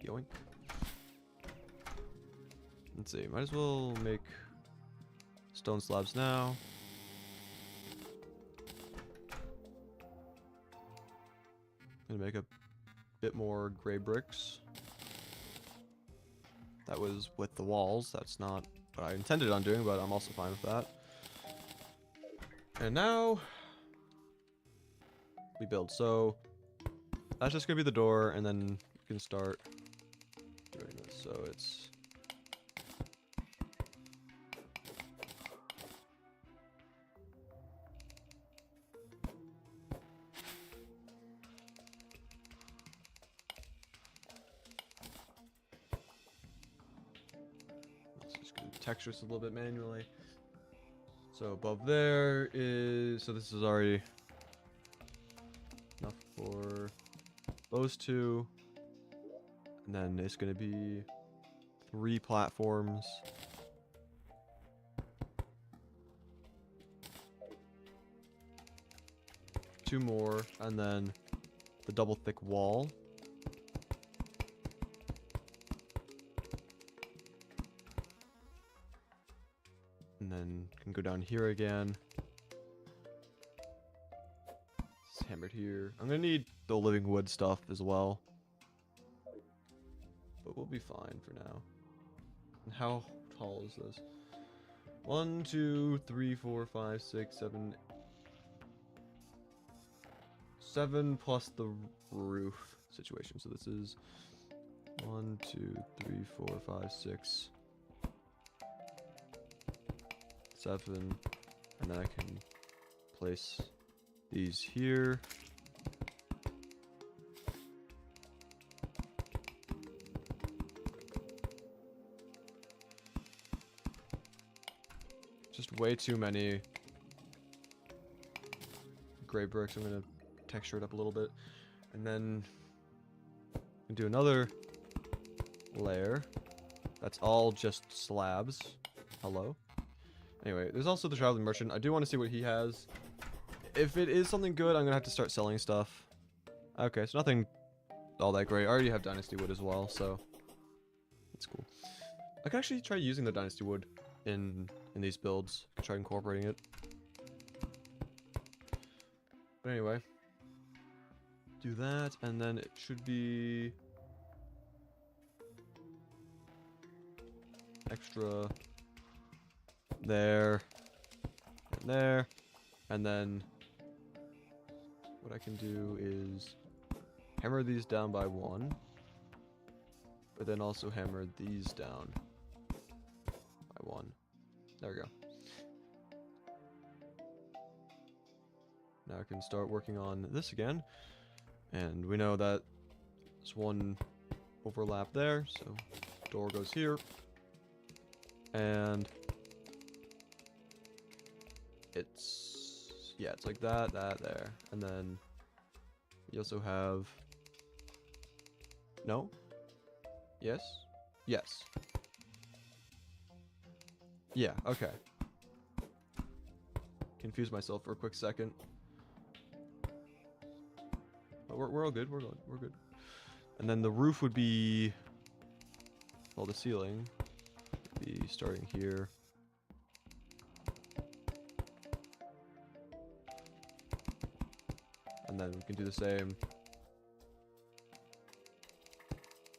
Yoink. Let's see, might as well make stone slabs now. Gonna make a bit more gray bricks. That was with the walls. That's not what I intended on doing, but I'm also fine with that. And now we build. So that's just gonna be the door, and then we can start doing this. So it's just gonna texture this a little bit manually. So above there is, so this is already enough for those two. And then it's going to be 3 platforms. Two more, and then the double thick wall. And then can go down here again. It's hammered here. I'm going to need the living wood stuff as well. But we'll be fine for now. And how tall is this? 1, 2, 3, 4, 5, 6, 7. 7 plus the roof situation. So this is 1, 2, 3, 4, 5, 6, 7. And then I can place these here. Just way too many gray bricks. I'm gonna texture it up a little bit, and then do another layer. That's all just slabs. Hello. Anyway, there's also the traveling merchant. I do want to see what he has. If it is something good, I'm gonna have to start selling stuff. Okay, so nothing all that great. I already have dynasty wood as well, so that's cool. I could actually try using the dynasty wood in these builds. I could try incorporating it. But anyway, do that, and then it should be extra there and there, and then what I can do is hammer these down by 1, but then also hammer these down one. There we go. Now I can start working on this again. And we know that there's one overlap there, so door goes here. And it's, yeah, it's like that, there. And then you also have, no? Yes? Yes. Yeah, okay. Confused myself for a quick second. But we're all good, we're good. And then the roof would be, well, the ceiling would be starting here. And then we can do the same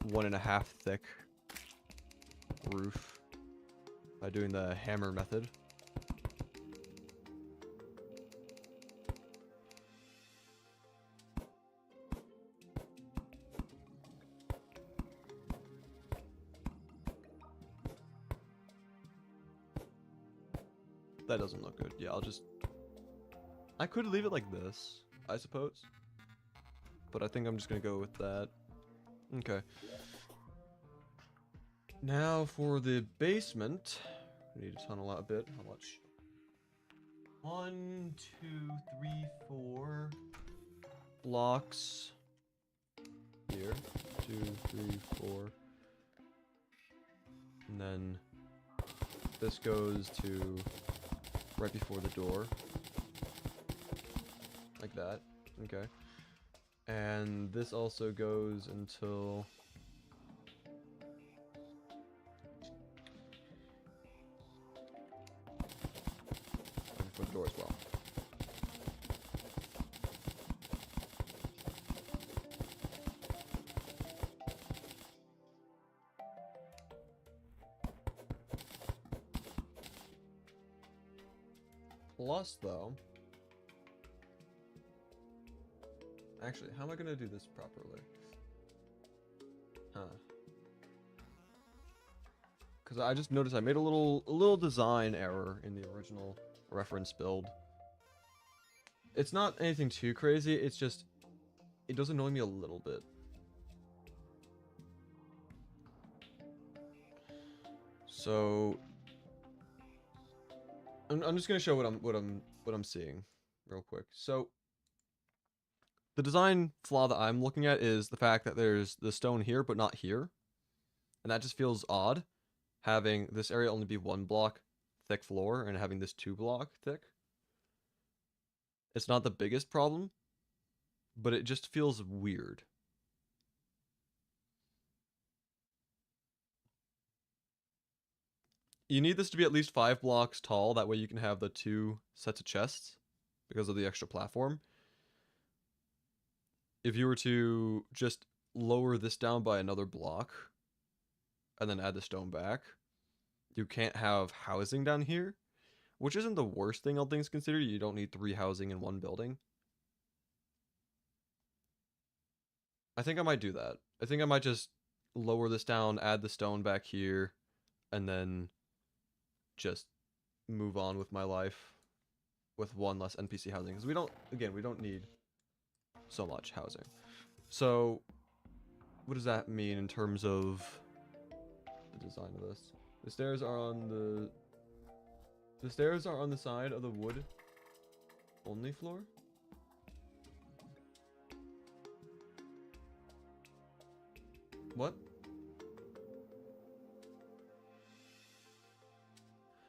1.5 thick roof by doing the hammer method. That doesn't look good. Yeah, I could leave it like this, I suppose. But I think I'm just gonna go with that. Okay. Now for the basement. We need to tunnel out a bit. How much? 1, 2, 3, 4 blocks here. 2, 3, 4. And then this goes to right before the door. Like that. Okay. And this also goes until right before the door as well. Plus, though, actually, how am I gonna do this properly? Huh? Because I just noticed I made a little design error in the original reference build. It's not anything too crazy. It's just it does annoy me a little bit. So I'm just gonna show what I'm seeing real quick. So the design flaw that I'm looking at is the fact that there's the stone here but not here, and that just feels odd, having this area only be 1 block thick floor and having this 2 block thick. It's not the biggest problem, but it just feels weird. You need this to be at least 5 blocks tall, that way you can have the 2 sets of chests, because of the extra platform. If you were to just lower this down by another block, and then add the stone back, you can't have housing down here, which isn't the worst thing all things considered. You don't need 3 housing in 1 building. I think I might do that. I think I might just lower this down, add the stone back here, and then just move on with my life with 1 less NPC housing, because we don't need so much housing. So what does that mean in terms of the design of this? The stairs are on the side of the wood only floor. What?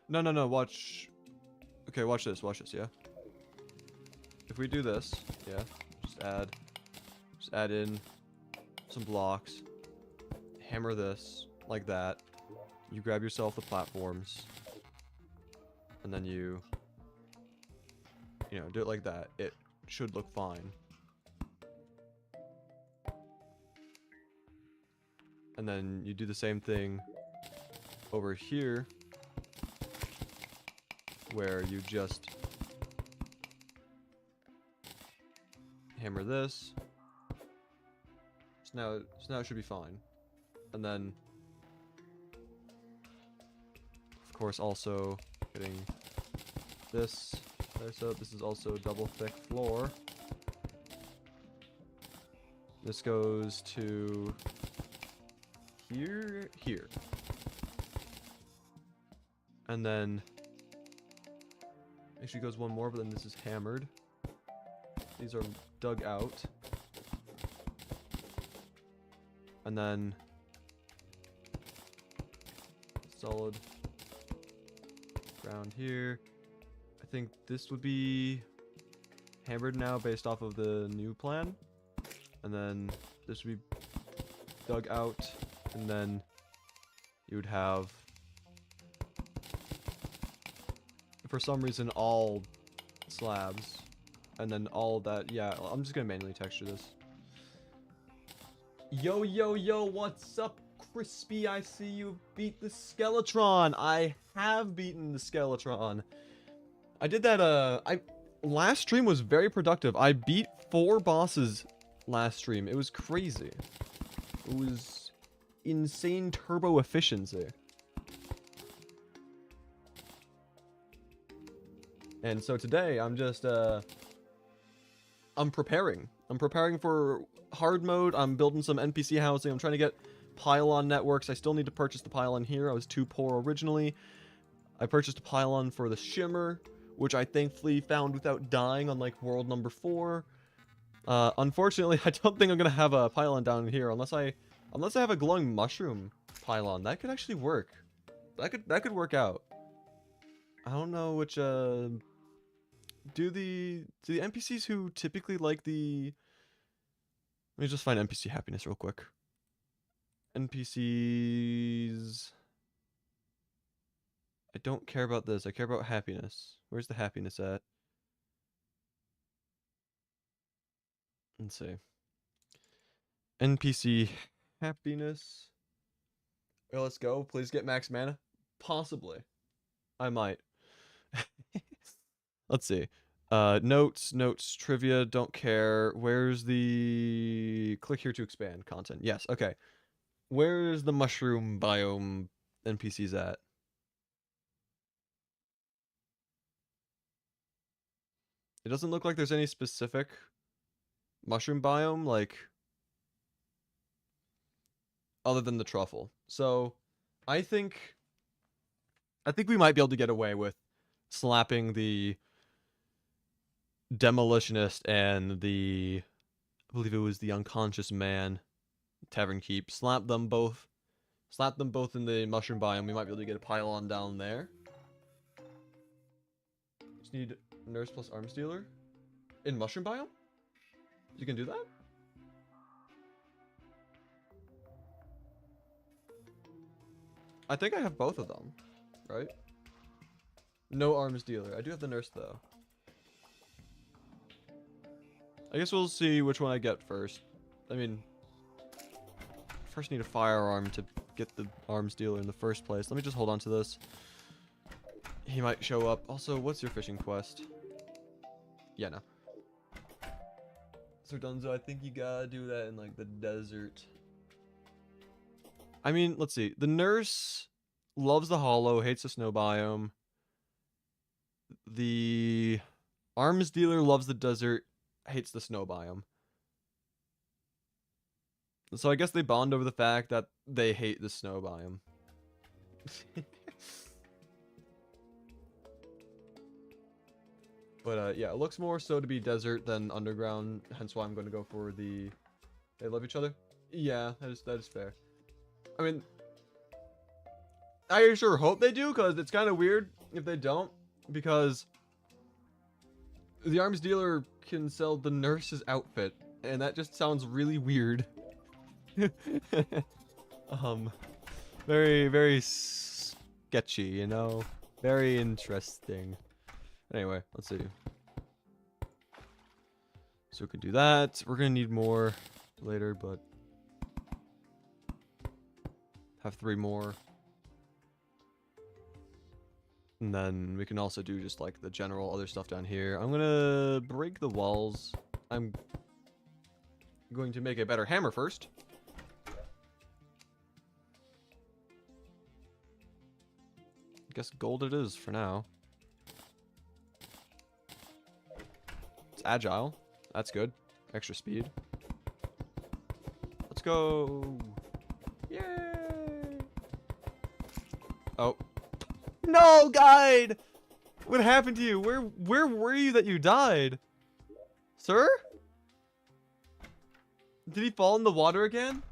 No, watch. Okay, watch this, yeah. If we do this, yeah, just add in some blocks, hammer this, like that. You grab yourself the platforms, and then you know, do it like that. It should look fine. And then you do the same thing over here, where you just hammer this. So now it should be fine. And then, of course, also getting this. So this is also double thick floor. This goes to here, here. And then actually goes one more, but then this is hammered. These are dug out. And then solid ground here. I think this would be hammered now based off of the new plan. And then this would be dug out. And then you would have, for some reason, all slabs. And then all that, yeah, I'm just gonna manually texture this. Yo, yo, yo, what's up, Crispy? I see you beat the Skeletron. I have beaten the Skeletron. I did that, last stream was very productive. I beat 4 bosses last stream. It was crazy. It was insane turbo efficiency. And so today, I'm just, I'm preparing. I'm preparing for hard mode. I'm building some NPC housing. I'm trying to get pylon networks. I still need to purchase the pylon here. I was too poor originally. I purchased a pylon for the shimmer, which I thankfully found without dying on like world number 4. Unfortunately, I don't think I'm gonna have a pylon down here unless I have a glowing mushroom pylon. That could actually work. That could work out. I don't know which do the NPCs who typically like the, let me just find NPC happiness real quick. NPCs, I don't care about this. I care about happiness. Where's the happiness at? Let's see. NPC happiness. Well, let's go. Please get max mana. Possibly. I might. Let's see. Notes, trivia, don't care. Where's the click here to expand content? Yes, okay. Where's the mushroom biome NPCs at? It doesn't look like there's any specific mushroom biome, like, other than the truffle. So, I think we might be able to get away with slapping the Demolitionist and the, I believe it was the Unconscious Man Tavern Keep. Slap them both in the mushroom biome. We might be able to get a pylon down there. Just need nurse plus arms dealer in mushroom biome. You can do that? I think I have both of them, right? No arms dealer. I do have the nurse though. I guess we'll see which one I get first. I mean, first need a firearm to get the arms dealer in the first place. Let me just hold on to this. He might show up. Also, what's your fishing quest? Yeah, no. So Dunzo, I think you gotta do that in like the desert. I mean, let's see. The nurse loves the hollow, hates the snow biome. The arms dealer loves the desert, hates the snow biome. So I guess they bond over the fact that they hate the snow biome. But yeah, it looks more so to be desert than underground, hence why I'm going to go for the, they love each other? Yeah, that is fair. I mean, I sure hope they do, because it's kind of weird if they don't, because the arms dealer can sell the nurse's outfit, and that just sounds really weird. Very, very sketchy, you know? Very interesting. Anyway, let's see. So we can do that. We're gonna need more later, but have 3 more. And then we can also do just like the general other stuff down here. I'm gonna break the walls. I'm going to make a better hammer first. I guess gold it is for now. It's agile. That's good. Extra speed. Let's go. Yay! Oh. No, guide! What happened to you? Where were you that you died? Sir? Did he fall in the water again?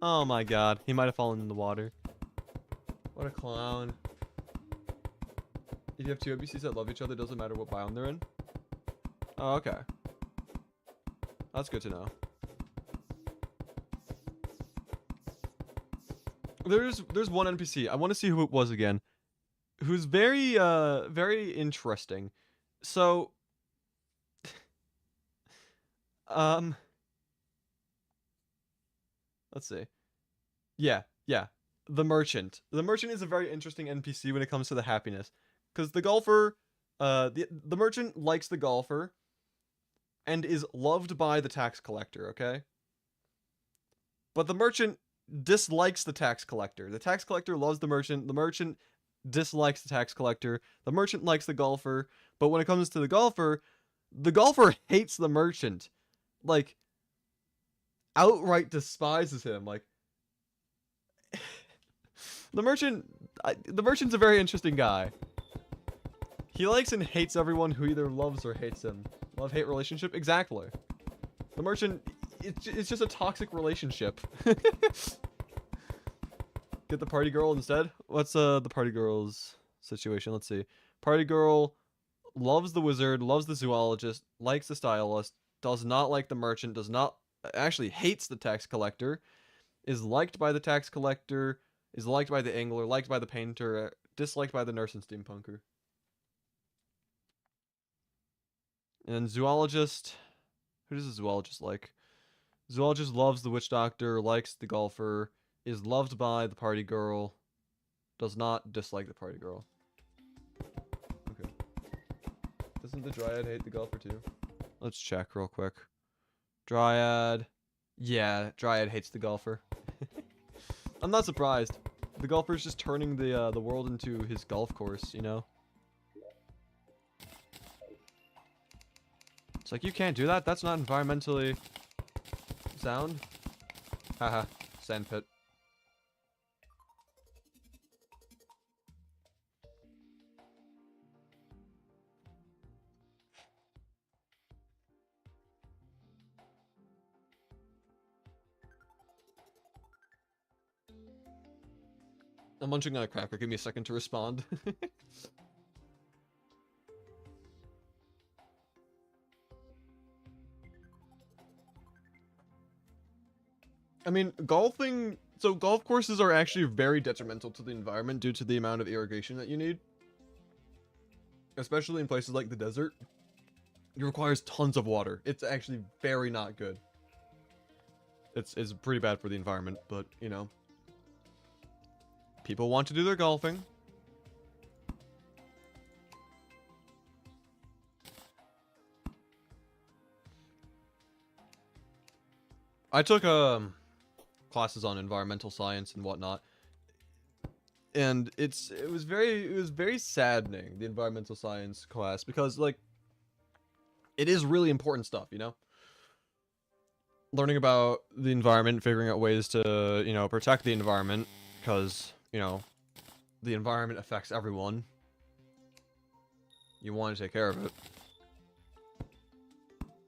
Oh my god. He might have fallen in the water. What a clown. If you have two NPCs that love each other, doesn't matter what biome they're in? Oh, okay. That's good to know. There's one NPC. I want to see who it was again. Who's very very interesting. So let's see. Yeah. The merchant. The merchant is a very interesting NPC when it comes to the happiness. Because the golfer, the merchant likes the golfer and is loved by the tax collector, okay? But the merchant dislikes the tax collector. The tax collector loves the merchant dislikes the tax collector. The merchant likes the golfer, but when it comes to the golfer hates the merchant. Like, outright despises him. Like, the merchant's a very interesting guy. He likes and hates everyone who either loves or hates him. Love-hate relationship? Exactly. The merchant, it's just a toxic relationship. Get the party girl instead? What's the party girl's situation? Let's see. Party girl loves the wizard, loves the zoologist, likes the stylist, does not like the merchant, actually hates the tax collector, is liked by the tax collector, is liked by the angler, liked by the painter, disliked by the nurse and steampunker. And zoologist, who does the zoologist like? Zoologist loves the witch doctor, likes the golfer, is loved by the party girl, does not dislike the party girl. Okay. Doesn't the dryad hate the golfer too? Let's check real quick. Dryad. Yeah, dryad hates the golfer. I'm not surprised. The golfer's just turning the world into his golf course, you know? It's like, you can't do that. That's not environmentally sound. Haha, sandpit. I'm munching on a cracker. Give me a second to respond. I mean, golfing... So golf courses are actually very detrimental to the environment due to the amount of irrigation that you need. Especially in places like the desert. It requires tons of water. It's actually very not good. It's pretty bad for the environment, but, you know. People want to do their golfing. I took classes on environmental science and whatnot, and it was very saddening, the environmental science class, because like it is really important stuff, you know. Learning about the environment, figuring out ways to, you know, protect the environment, because, you know, the environment affects everyone. You want to take care of it.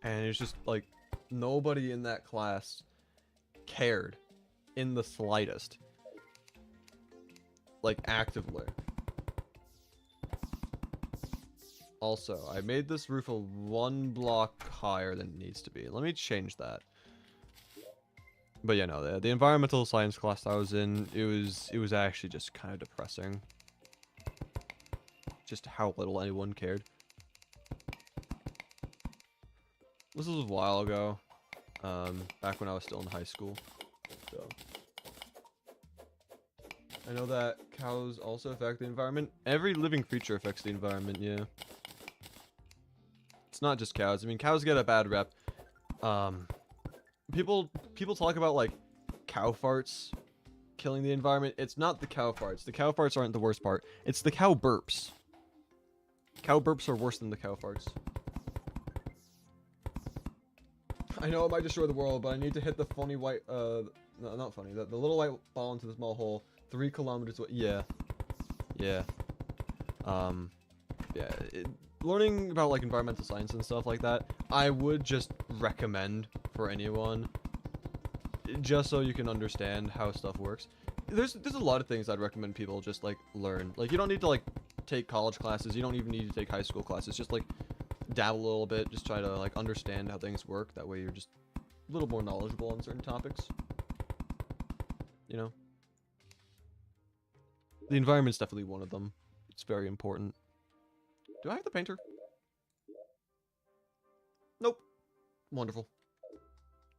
And it's just like nobody in that class cared in the slightest. Like, actively. Also, I made this roof a 1 block higher than it needs to be. Let me change that. But yeah, no, the environmental science class I was in, it was actually just kind of depressing. Just how little anyone cared. This was a while ago. Back when I was still in high school. So I know that cows also affect the environment. Every living creature affects the environment, yeah. It's not just cows. I mean, cows get a bad rep. People talk about like cow farts killing the environment, it's not the cow farts. The cow farts aren't the worst part. It's the cow burps. Cow burps are worse than the cow farts. I know it might destroy the world, but I need to hit the funny white, no, not funny, the little white ball into the small hole 3 kilometers away. Yeah. Yeah. Yeah. Learning about, like, environmental science and stuff like that, I would just recommend for anyone, just so you can understand how stuff works. There's a lot of things I'd recommend people just, like, learn. Like, you don't need to, like, take college classes. You don't even need to take high school classes. Just, like, dabble a little bit. Just try to, like, understand how things work. That way you're just a little more knowledgeable on certain topics. You know? The environment's definitely one of them. It's very important. Do I have the painter? Nope. Wonderful.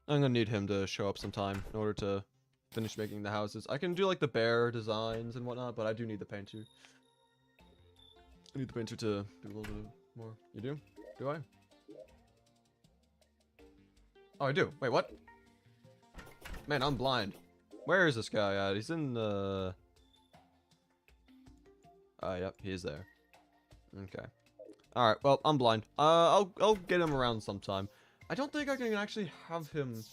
I'm gonna need him to show up sometime in order to finish making the houses. I can do, like, the bear designs and whatnot, but I do need the painter. I need the painter to do a little bit more. You do? Do I? Oh, I do. Wait, what? Man, I'm blind. Where is this guy at? He's in the... yep, he's there. Okay. Alright, well, I'm blind. I'll get him around sometime. I don't think I can actually have him...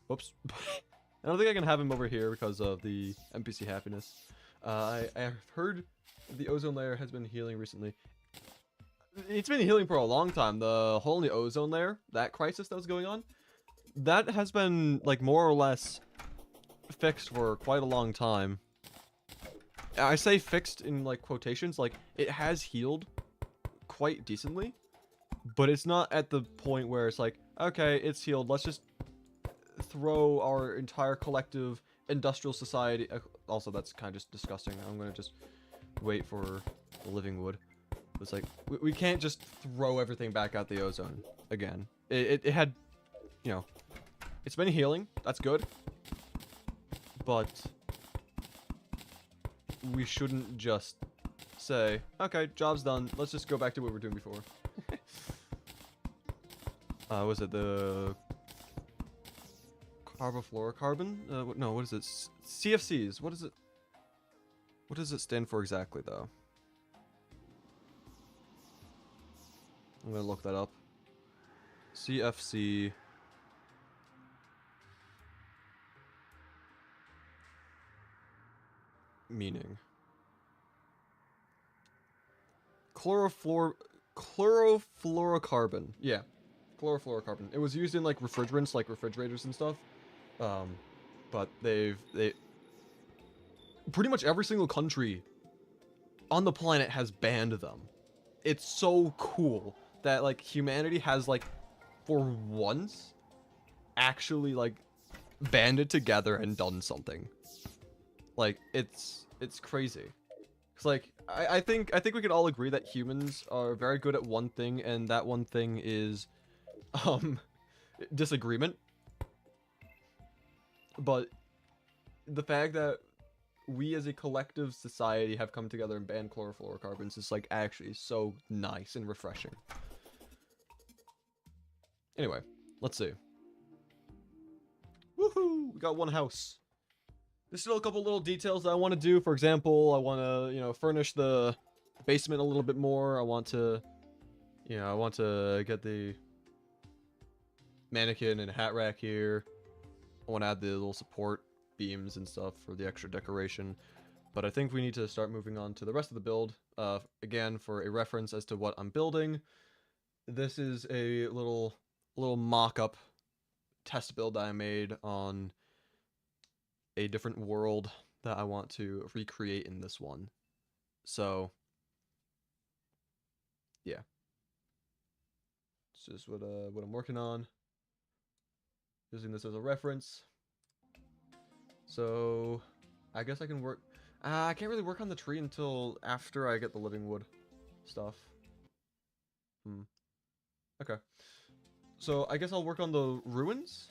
Whoops. I don't think I can have him over here because of the NPC happiness. I've heard the ozone layer has been healing recently. It's been healing for a long time. The hole in the ozone layer, that crisis that was going on, that has been, like, more or less fixed for quite a long time. I say fixed in, like, quotations. Like, it has healed quite decently, but it's not at the point where it's like, okay, it's healed. Let's just throw our entire collective industrial society. Also, that's kind of just disgusting. I'm gonna just wait for the living wood. It's like, we can't just throw everything back out the ozone again. It had, you know, it's been healing. That's good. But we shouldn't just say, okay, job's done. Let's just go back to what we were doing before. Was it the carbofluorocarbon? No, what is it? CFCs. What is it? What does it stand for exactly, though? I'm gonna look that up. CFC. Meaning. Chlorofluorocarbon. Yeah. Chlorofluorocarbon. It was used in, like, refrigerants, like refrigerators and stuff. But they pretty much every single country on the planet has banned them. It's so cool that, like, humanity has, like, for once actually, like, banded together and done something. Like, it's crazy. Cause, like, I think we can all agree that humans are very good at one thing, and that one thing is disagreement. But the fact that we as a collective society have come together and banned chlorofluorocarbons is, like, actually so nice and refreshing. Anyway, let's see. Woohoo! We got one house. There's still a couple little details that I want to do. For example, I want to, you know, furnish the basement a little bit more. I want to, you know, I want to get the mannequin and hat rack here. I want to add the little support beams and stuff for the extra decoration. But I think we need to start moving on to the rest of the build. Again, for a reference as to what I'm building, this is a little mock-up test build that I made on a different world that I want to recreate in this one. So, yeah. This is what I'm working on. Using this as a reference. So, I guess I can work... I can't really work on the tree until after I get the living wood stuff. Okay. So, I guess I'll work on the ruins?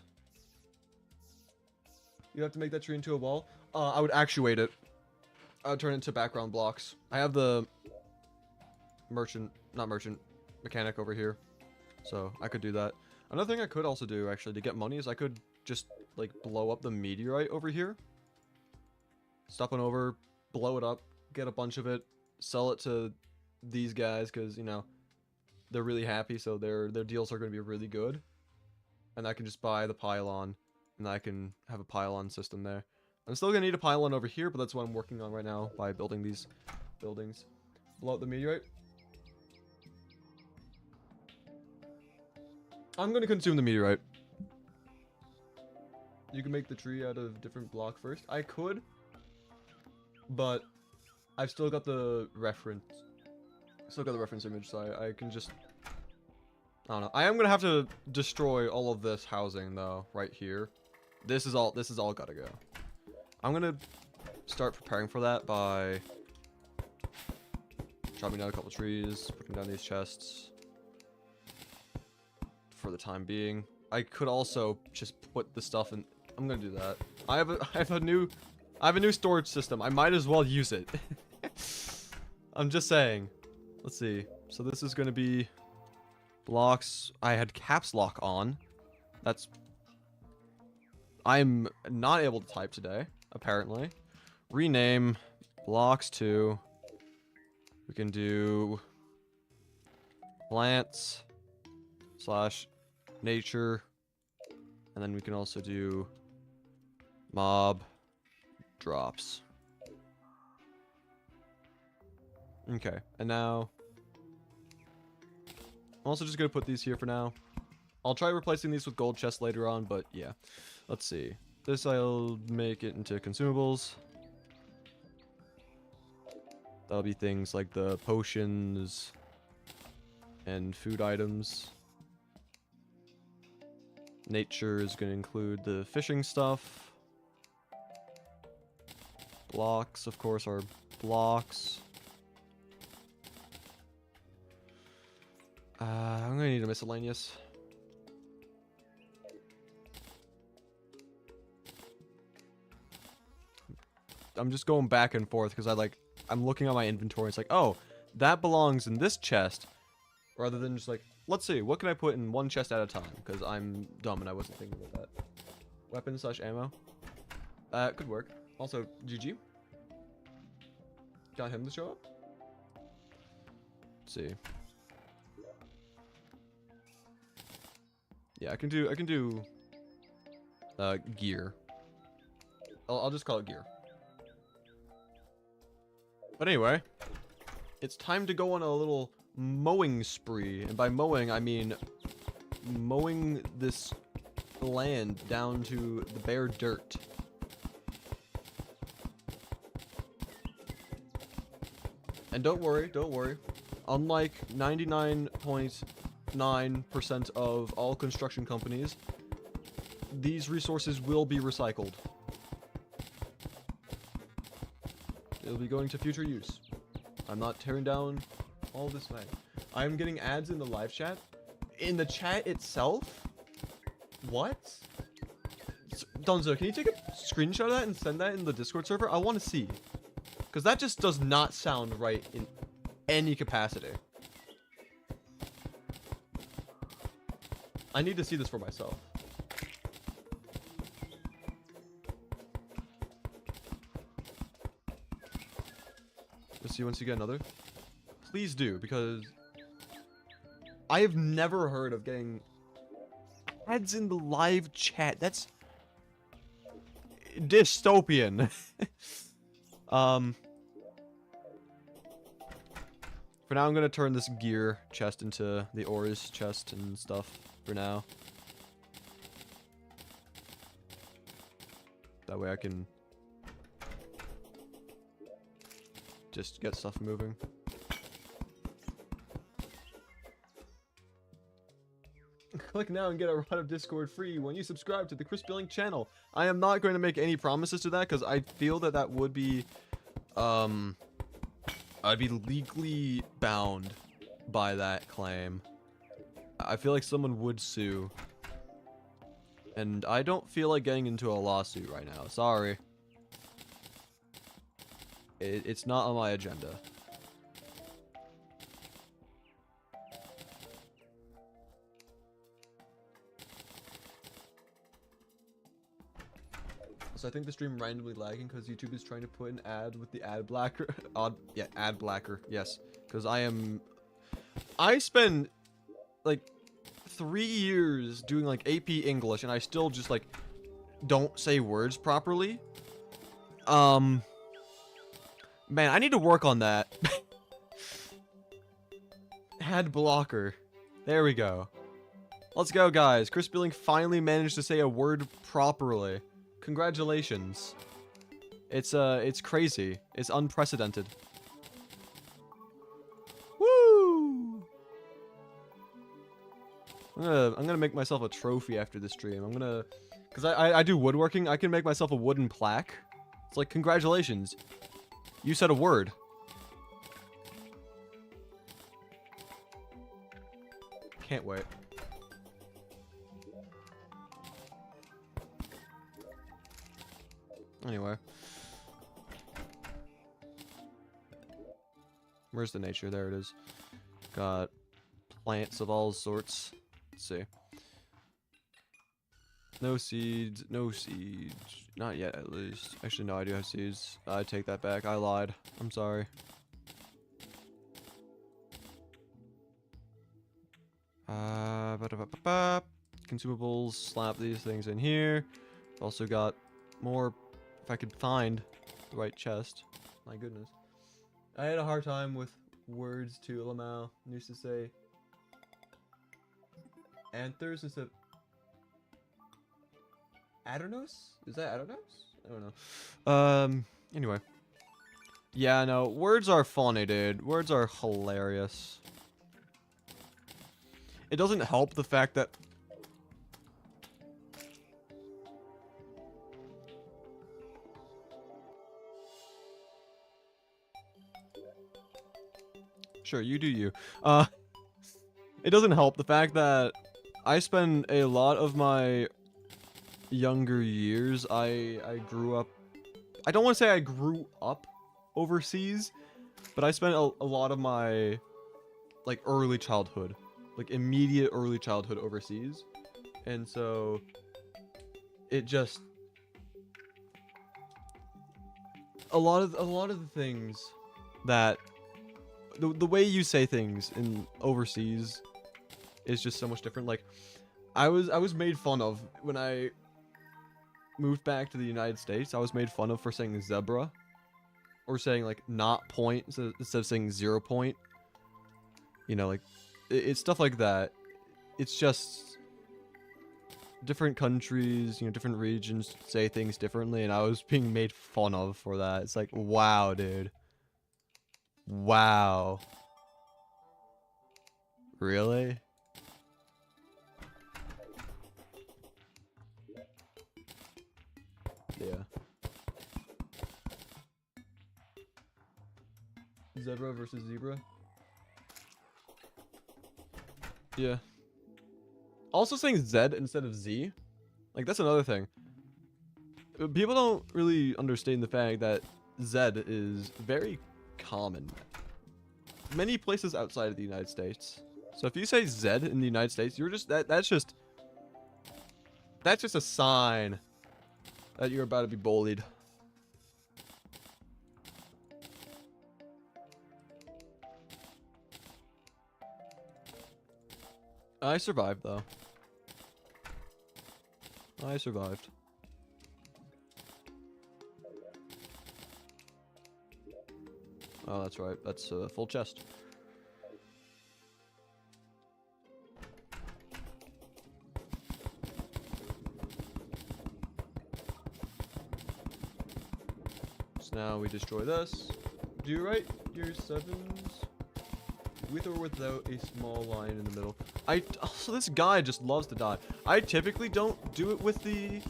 You have to make that tree into a wall. I would actuate it. I would turn it into background blocks. I have the mechanic over here. So I could do that. Another thing I could also do, actually, to get money is I could just, like, blow up the meteorite over here. stop on over, blow it up, get a bunch of it, sell it to these guys because, you know, they're really happy, so their deals are going to be really good. And I can just buy the pylon, and I can have a pylon system there. I'm still going to need a pylon over here, but that's what I'm working on right now by building these buildings. Blow up the meteorite. I'm going to consume the meteorite. You can make the tree out of different block first. I could, but I've still got the reference. Still got the reference image, so I can just... I don't know. I am gonna have to destroy all of this housing though, right here. This is all gotta go. I'm gonna start preparing for that by chopping down a couple trees, putting down these chests for the time being. I could also just put the stuff in. I'm gonna do that. I have a new storage system. I might as well use it. I'm just saying. Let's see. So this is gonna be blocks. I had caps lock on. That's... I'm not able to type today, apparently. Rename blocks to... We can do... plants / nature. And then we can also do... mob drops. Okay, and now... I'm also just going to put these here for now. I'll try replacing these with gold chests later on, but yeah. Let's see. This I'll make it into consumables. That'll be things like the potions and food items. Nature is going to include the fishing stuff. Blocks, of course, are blocks. I'm gonna need a miscellaneous. I'm just going back and forth because I'm looking at my inventory. It's like, oh, that belongs in this chest, rather than just like, let's see, what can I put in one chest at a time? Because I'm dumb and I wasn't thinking about that. Weapon / ammo. Could work. Also, GG. Got him to show up. Let's see. Yeah, I can do gear. I'll just call it gear. But anyway, it's time to go on a little mowing spree. And by mowing, I mean mowing this land down to the bare dirt. And don't worry. Unlike 99.9% of all construction companies, these resources will be recycled. It'll be going to future use. I'm not tearing down all this land. I'm getting ads in the live chat. In the chat itself? What? Donzo, can you take a screenshot of that and send that in the Discord server? I want to see. Because that just does not sound right in any capacity. I need to see this for myself. Let's see once you get another. Please do, because I have never heard of getting ads in the live chat. That's dystopian. For now, I'm going to turn this gear chest into the ores chest and stuff for now. That way I can just get stuff moving. Click now and get a run of Discord free when you subscribe to the Crispylink channel. I am not going to make any promises to that because I feel that that would be, I'd be legally bound by that claim. I feel like someone would sue. And I don't feel like getting into a lawsuit right now. Sorry. It's not on my agenda. So I think the stream randomly lagging because YouTube is trying to put an ad with the ad blacker. Ad blacker. Yes, because I spend like 3 years doing like AP English, and I still just like don't say words properly. Man, I need to work on that. Ad blocker. There we go. Let's go, guys. Crispylink finally managed to say a word properly. Congratulations. It's crazy. It's unprecedented. Woo! I'm gonna make myself a trophy after this stream. Cause I do woodworking. I can make myself a wooden plaque. It's like, congratulations. You said a word. Can't wait. Anyway. Where's the nature? There it is. Got plants of all sorts. Let's see. No seeds. No seeds. Not yet, at least. Actually, no, I do have seeds. I take that back. I lied. I'm sorry. Consumables. Slap these things in here. Also got more. If I could find the right chest. My goodness. I had a hard time with words too, Lamau. Used to say anthers instead of Adonos? Is that Adonos? I don't know. Anyway. Yeah, no, words are funny, dude. Words are hilarious. It doesn't help the fact that sure, you do you. It doesn't help the fact that I spend a lot of my younger years, I grew up, I don't want to say I grew up overseas, but I spent a lot of my, like, early childhood, like, immediate early childhood overseas, and so, it just, a lot of the things that, the way you say things in overseas is just so much different. Like, I was made fun of when I moved back to the United States. I was made fun of for saying zebra, or saying like not point instead of saying 0 point. You know, like it's stuff like that. It's just different countries, you know, different regions say things differently, and I was being made fun of for that. It's like, wow, dude. Wow. Really? Yeah. Zebra versus zebra? Yeah. Also saying Z instead of Z, like, that's another thing. People don't really understand the fact that Z is very common. Many places outside of the United States. So if you say Z in the United States, you're just, that's just a sign that you're about to be bullied. I survived, though. I survived. Oh, that's right. That's a full chest. So now we destroy this. Do you write your sevens with or without a small line in the middle? So this guy just loves to die. I typically don't do it with the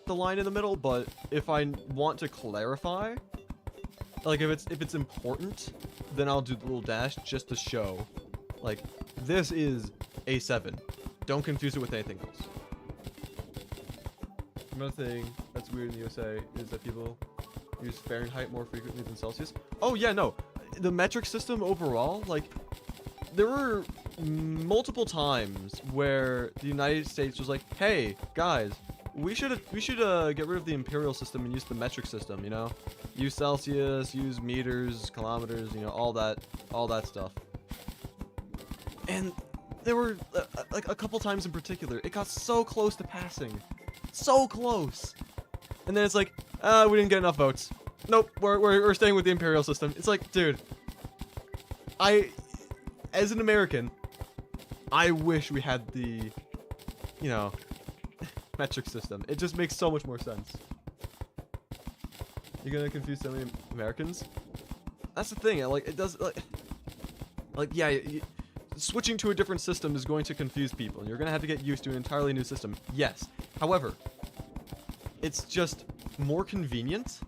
line in the middle, but if I want to clarify, like if it's important, then I'll do the little dash just to show, like, this is a 7. Don't confuse it with anything else. Another thing that's weird in the USA is that people use Fahrenheit more frequently than Celsius. Oh yeah, no, the metric system overall, like, there were multiple times where the United States was like, hey, guys, we should get rid of the imperial system and use the metric system, you know? Use Celsius, use meters, kilometers, you know, all that stuff. And there were like a couple times in particular, it got so close to passing. So close. And then it's like, we didn't get enough votes. Nope, we're staying with the imperial system. It's like, dude, as an American, I wish we had the, you know, metric system. It just makes so much more sense. You're gonna confuse so many Americans? That's the thing, like, it does, like yeah, switching to a different system is going to confuse people, and you're gonna have to get used to an entirely new system. Yes. However, it's just more convenient.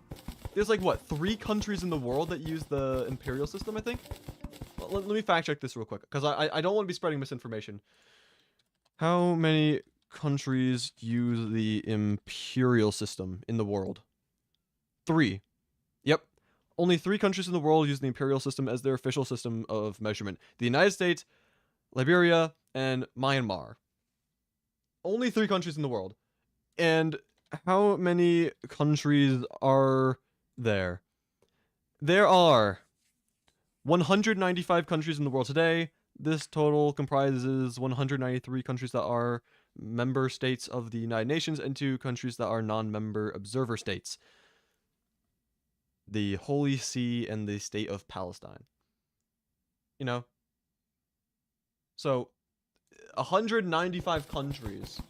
There's like, what, 3 countries in the world that use the imperial system, I think? Let me fact check this real quick, because I don't want to be spreading misinformation. How many countries use the imperial system in the world? 3. Yep. Only 3 countries in the world use the imperial system as their official system of measurement. The United States, Liberia, and Myanmar. Only 3 countries in the world. And how many countries are there? There are 195 countries in the world today. This total comprises 193 countries that are member states of the United Nations and 2 countries that are non-member observer states. The Holy See and the State of Palestine. You know? So, 195 countries.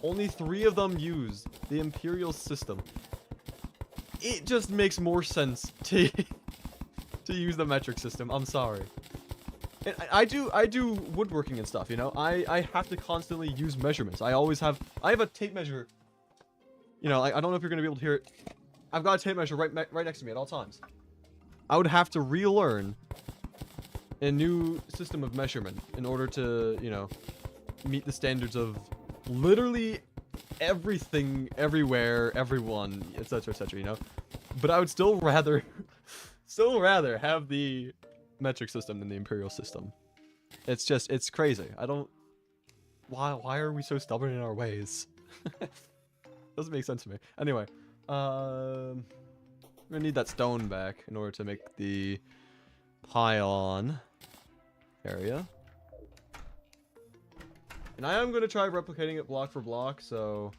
Only 3 of them use the imperial system. It just makes more sense to use the metric system. I'm sorry. And I do woodworking and stuff, you know? I have to constantly use measurements. I have a tape measure. You know, I don't know if you're going to be able to hear it. I've got a tape measure right next to me at all times. I would have to relearn a new system of measurement in order to, you know, meet the standards of literally everything, everywhere, everyone, etc., etc., you know? But I would still rather have the metric system than the imperial system. It's crazy. Why are we so stubborn in our ways? Doesn't make sense to me. Anyway, I'm gonna need that stone back in order to make the pylon area. And I am gonna try replicating it block for block, so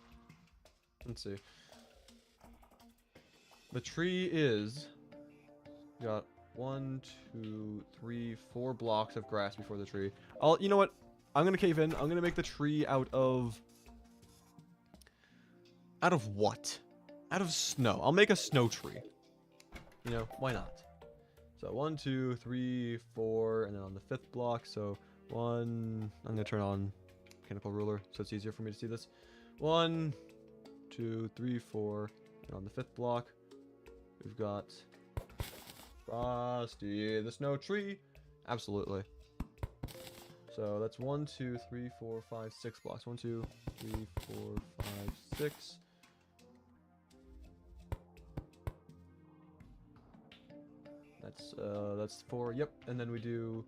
let's see. The tree is got 1, 2, 3, 4 blocks of grass before the tree. You know what? I'm gonna cave in. I'm gonna make the tree out of what? Out of snow. I'll make a snow tree. You know, why not? So 1, 2, 3, 4, and then on the 5th block, so 1, I'm gonna turn on mechanical ruler so it's easier for me to see this. 1, 2, 3, 4, and on the 5th block, we've got Frosty the Snow Tree. Absolutely. So that's 1, 2, 3, 4, 5, 6 blocks. 1, 2, 3, 4, 5, 6. That's 4. Yep. And then we do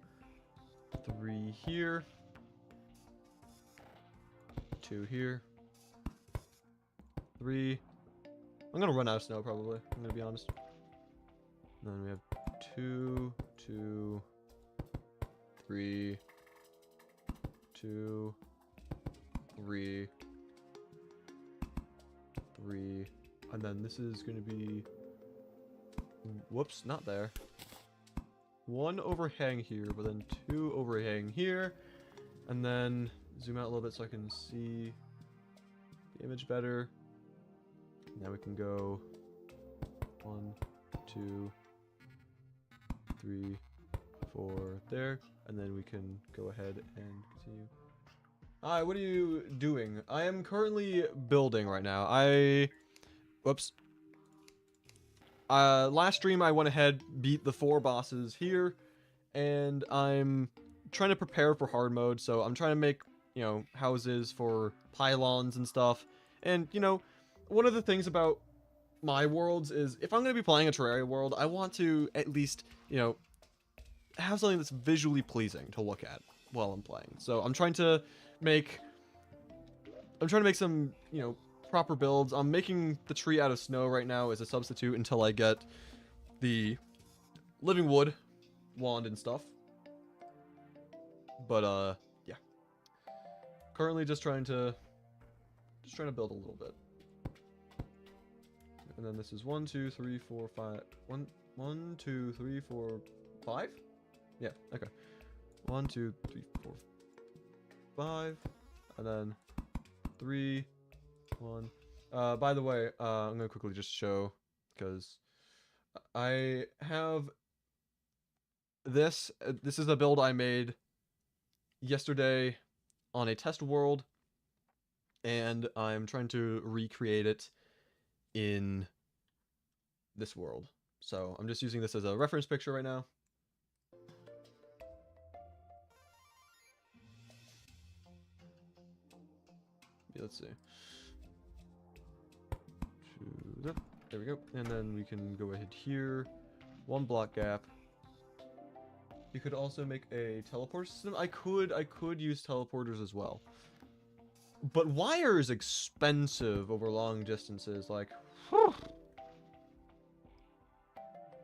3 here. 2 here. 3. I'm gonna run out of snow probably. I'm gonna be honest. And then we have 2, 2, 3, 2, 3, 3, and then this is gonna be, whoops, not there. 1 overhang here, but then 2 overhang here, and then zoom out a little bit so I can see the image better. Now we can go 1, 2, 3, 4 there, and then we can go ahead and continue. Hi, what are you doing? I am currently building right now. Whoops. Last stream I went ahead, beat the 4 bosses here, and I'm trying to prepare for hard mode, so I'm trying to make, you know, houses for pylons and stuff. And, you know, one of the things about my worlds is if I'm going to be playing a Terraria world, I want to at least, you know, have something that's visually pleasing to look at while I'm playing. So I'm trying to make some, you know, proper builds. I'm making the tree out of snow right now as a substitute until I get the living wood wand and stuff. But yeah. Currently just trying to build a little bit. And then this is 1, 2, 3, 4, 5. 1, 2, 3, 4, 5? Yeah, okay. 1, 2, 3, 4, 5. And then 3, 1. By the way, I'm gonna quickly just show, because I have this. This is a build I made yesterday on a test world, and I'm trying to recreate it in this world. So I'm just using this as a reference picture right now. Let's see. There we go. And then we can go ahead here. 1 block gap. You could also make a teleport system. I could use teleporters as well. But wire is expensive over long distances. Like, whew.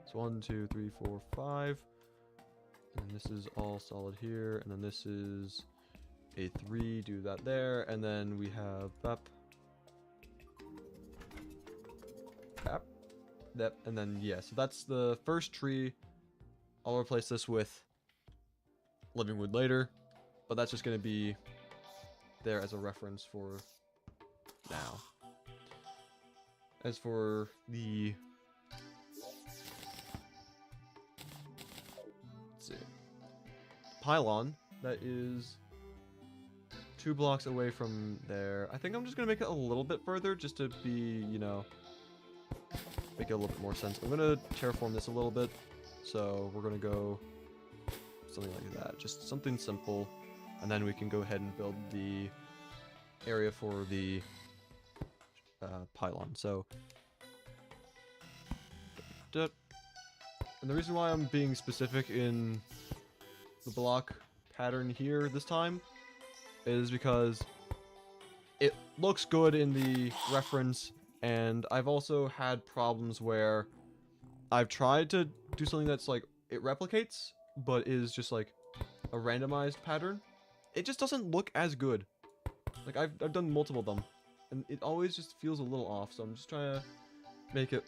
It's 1, 2, 3, 4, 5. And this is all solid here. And then this is a 3. Do that there. And then we have bap. Bap. That. And then, yeah. So that's the first tree. I'll replace this with living wood later. But that's just going to be there as a reference for now. As for the, let's see, pylon that is 2 blocks away from there, I think I'm just gonna make it a little bit further just to be, you know, make it a little bit more sense. I'm gonna terraform this a little bit, so we're gonna go something like that, just something simple. And then we can go ahead and build the area for the pylon. So, and the reason why I'm being specific in the block pattern here this time is because it looks good in the reference, and I've also had problems where I've tried to do something that's like, it replicates, but is just like a randomized pattern. It just doesn't look as good. Like, I've done multiple of them, and it always just feels a little off, so I'm just trying to make it,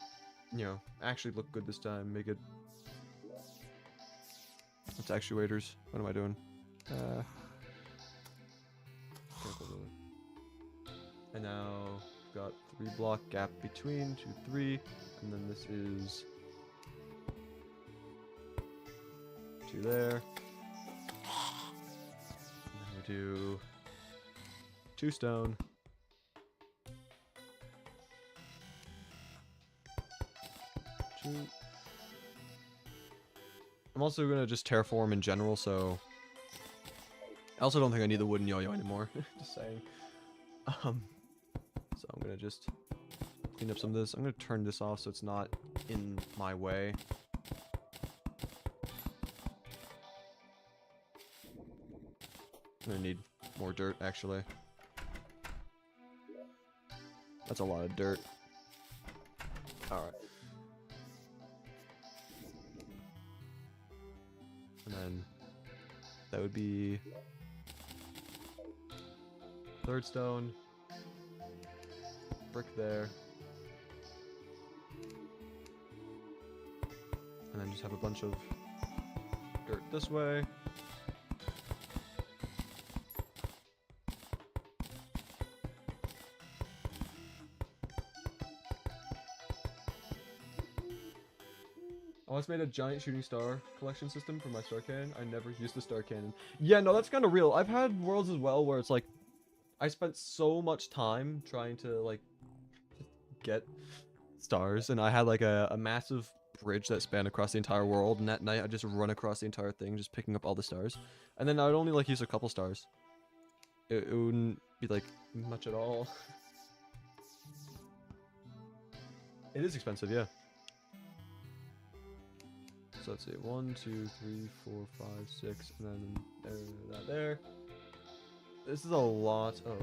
you know, actually look good this time. Make it... It's actuators. What am I doing? And now, we've got 3 block gap between, 2, 3, and then this is 2 there. Do 2 stone. 2. I'm also gonna just terraform in general, so I also don't think I need the wooden yo-yo anymore. Just saying. So I'm gonna just clean up some of this. I'm gonna turn this off so it's not in my way. I'm gonna need more dirt, actually. That's a lot of dirt. Alright. And then that would be 3rd stone. Brick there. And then just have a bunch of dirt this way. I once made a giant shooting star collection system for my star cannon. I never used the star cannon. Yeah, no, that's kind of real. I've had worlds as well where it's like, I spent so much time trying to like get stars, and I had like a massive bridge that spanned across the entire world, and at night I'd just run across the entire thing, just picking up all the stars. And then I would only like use a couple stars. It wouldn't be like much at all. It is expensive, yeah. So let's see, 1, 2, 3, 4, 5, 6, and then that there. This is a lot of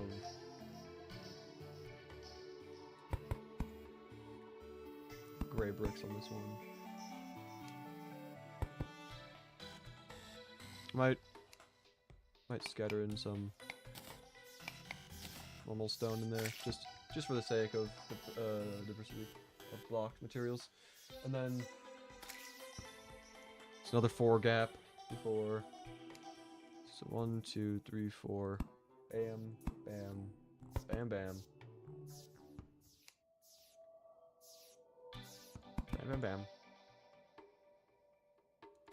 spray bricks on this one. Might scatter in some normal stone in there, just for the sake of the diversity of block materials. And then it's another 4 gap before. So 1, 2, 3, 4. Bam, bam, bam, bam. Bam, bam, bam.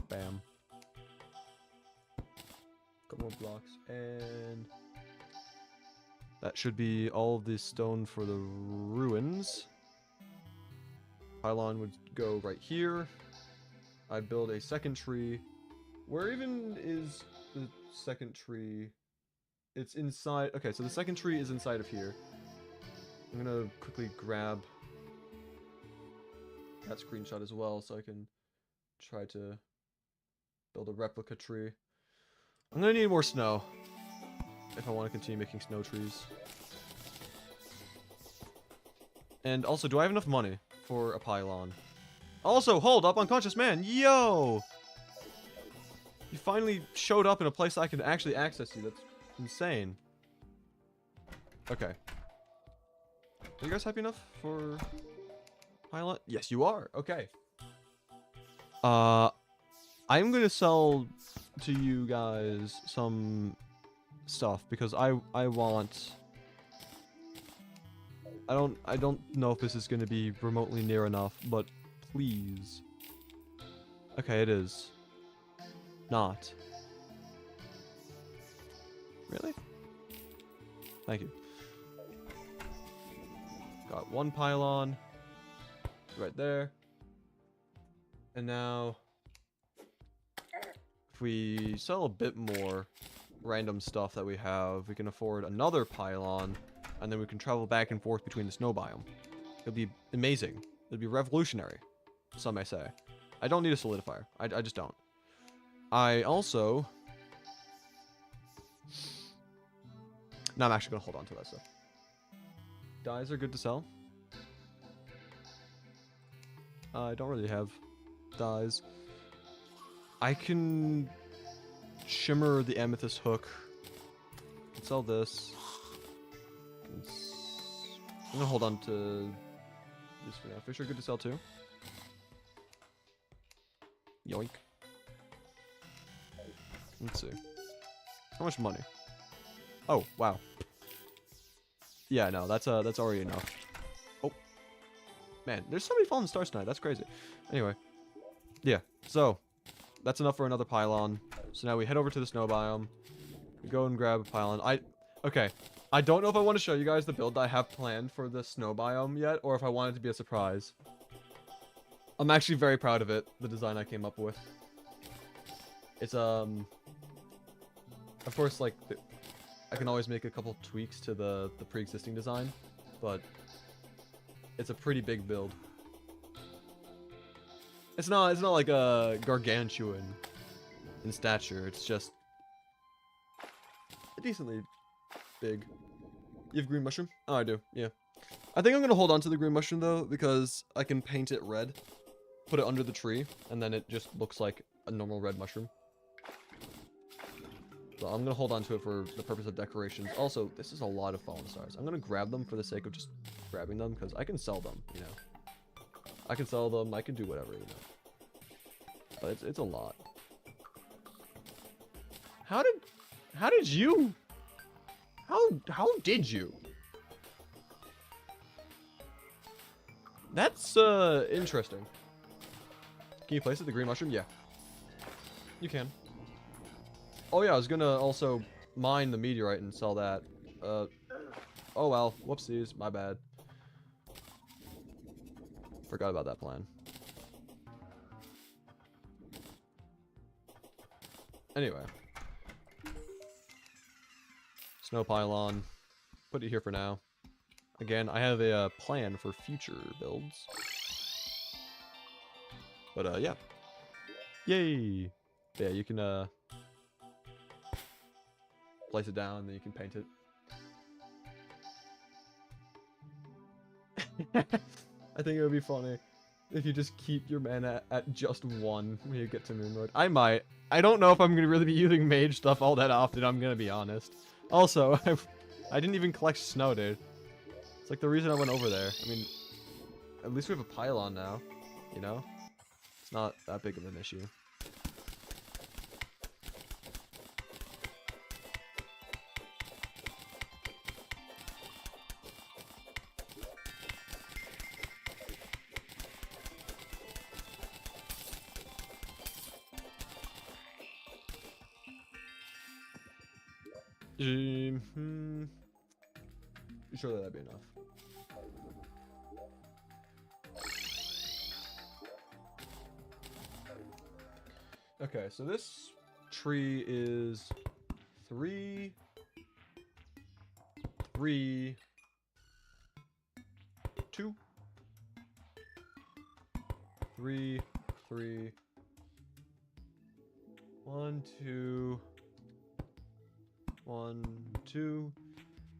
Bam. Couple more blocks, and that should be all of the stone for the ruins. Pylon would go right here. I'd build a second tree. Where even is the second tree? It's inside. Okay, so the second tree is inside of here. I'm gonna quickly grab that screenshot as well so I can try to build a replica tree. I'm gonna need more snow if I want to continue making snow trees. And also, do I have enough money for a pylon? Also, hold up, unconscious man! Yo! You finally showed up in a place I can actually access you. That's insane. Okay. Are you guys happy enough for pylon? Yes, you are. Okay. I'm gonna sell to you guys some stuff because I want. I don't know if this is gonna be remotely near enough, but please. Okay, it is. Not. Really? Thank you. Got 1 pylon right there. And now if we sell a bit more random stuff that we have, we can afford another pylon, and then we can travel back and forth between the snow biome. It'll be amazing. It'll be revolutionary, some may say. I don't need a solidifier. I just don't. I also... No, I'm actually going to hold on to that stuff. Dyes are good to sell. I don't really have dyes. I can shimmer the amethyst hook. I can sell this. I'm gonna hold on to this for now. Fish are good to sell too. Yoink. Let's see. How much money? Oh, wow. Yeah, no, that's already enough. Oh. Man, there's so many fallen stars tonight. That's crazy. Anyway. Yeah, so that's enough for another pylon. So now we head over to the snow biome. We go and grab a pylon. Okay. I don't know if I want to show you guys the build that I have planned for the snow biome yet, or if I want it to be a surprise. I'm actually very proud of it, the design I came up with. It's, of course, like, I can always make a couple tweaks to the pre-existing design, but it's a pretty big build. It's not like a gargantuan in stature, it's just decently big. You have green mushroom? Oh, I do, yeah. I think I'm gonna hold on to the green mushroom though, because I can paint it red, put it under the tree, and then it just looks like a normal red mushroom. So I'm gonna hold on to it for the purpose of decorations. Also, this is a lot of fallen stars. I'm gonna grab them for the sake of just grabbing them, because I can sell them, you know. I can sell them, I can do whatever, you know. But it's a lot. How did you... How did you? That's, interesting. Can you place it, the green mushroom? Yeah. You can. Oh yeah, I was gonna also mine the meteorite and sell that. Oh well, whoopsies, my bad. Forgot about that plan. Anyway. Snow pylon. Put it here for now. Again, I have a plan for future builds. But yeah. Yay! Yeah, you can place it down, then you can paint it. I think it would be funny If you just keep your mana at just 1 when you get to Moon Mode. I might. I don't know if I'm going to really be using mage stuff all that often, I'm going to be honest. Also, I didn't even collect snow, dude. It's like the reason I went over there. I mean, at least we have a pylon now, you know? It's not that big of an issue. Surely that'd be enough. Okay, so this tree is 3, 3, 2, 3, 3, 1, 2, 1, 2,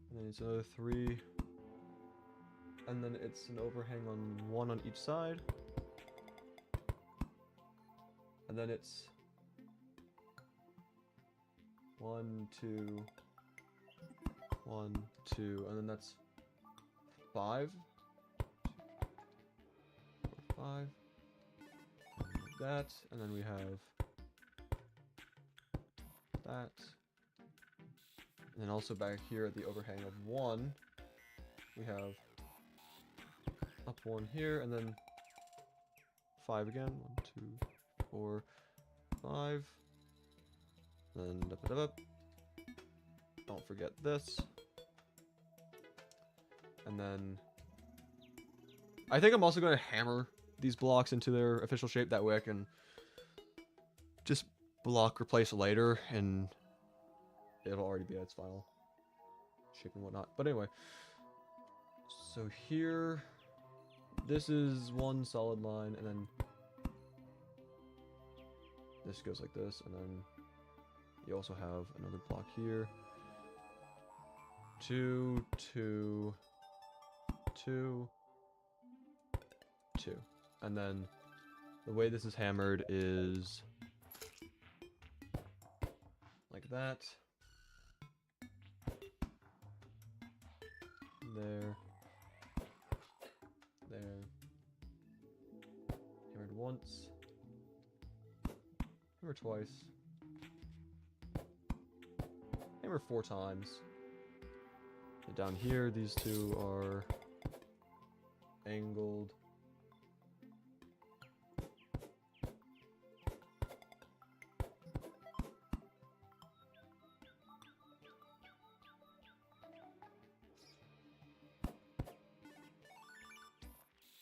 and then it's another 3, and then it's an overhang on 1 on each side, and then it's 1, 2, 1, 2, and then that's 5, 4, 5, like that, and then we have that. And then also back here at the overhang of 1, we have up 1 here, and then 5 again. 1, 2, 4, 5. Then up. Don't forget this. And then I think I'm also going to hammer these blocks into their official shape. That way I can just block replace later, and it'll already be at its final shape and whatnot. But anyway, so here, this is one solid line, and then this goes like this, and then you also have another block here. 2, 2, 2, 2. And then the way this is hammered is like that. There. There. Hammered once. Hammer twice. Hammer 4 times. And down here, these two are angled.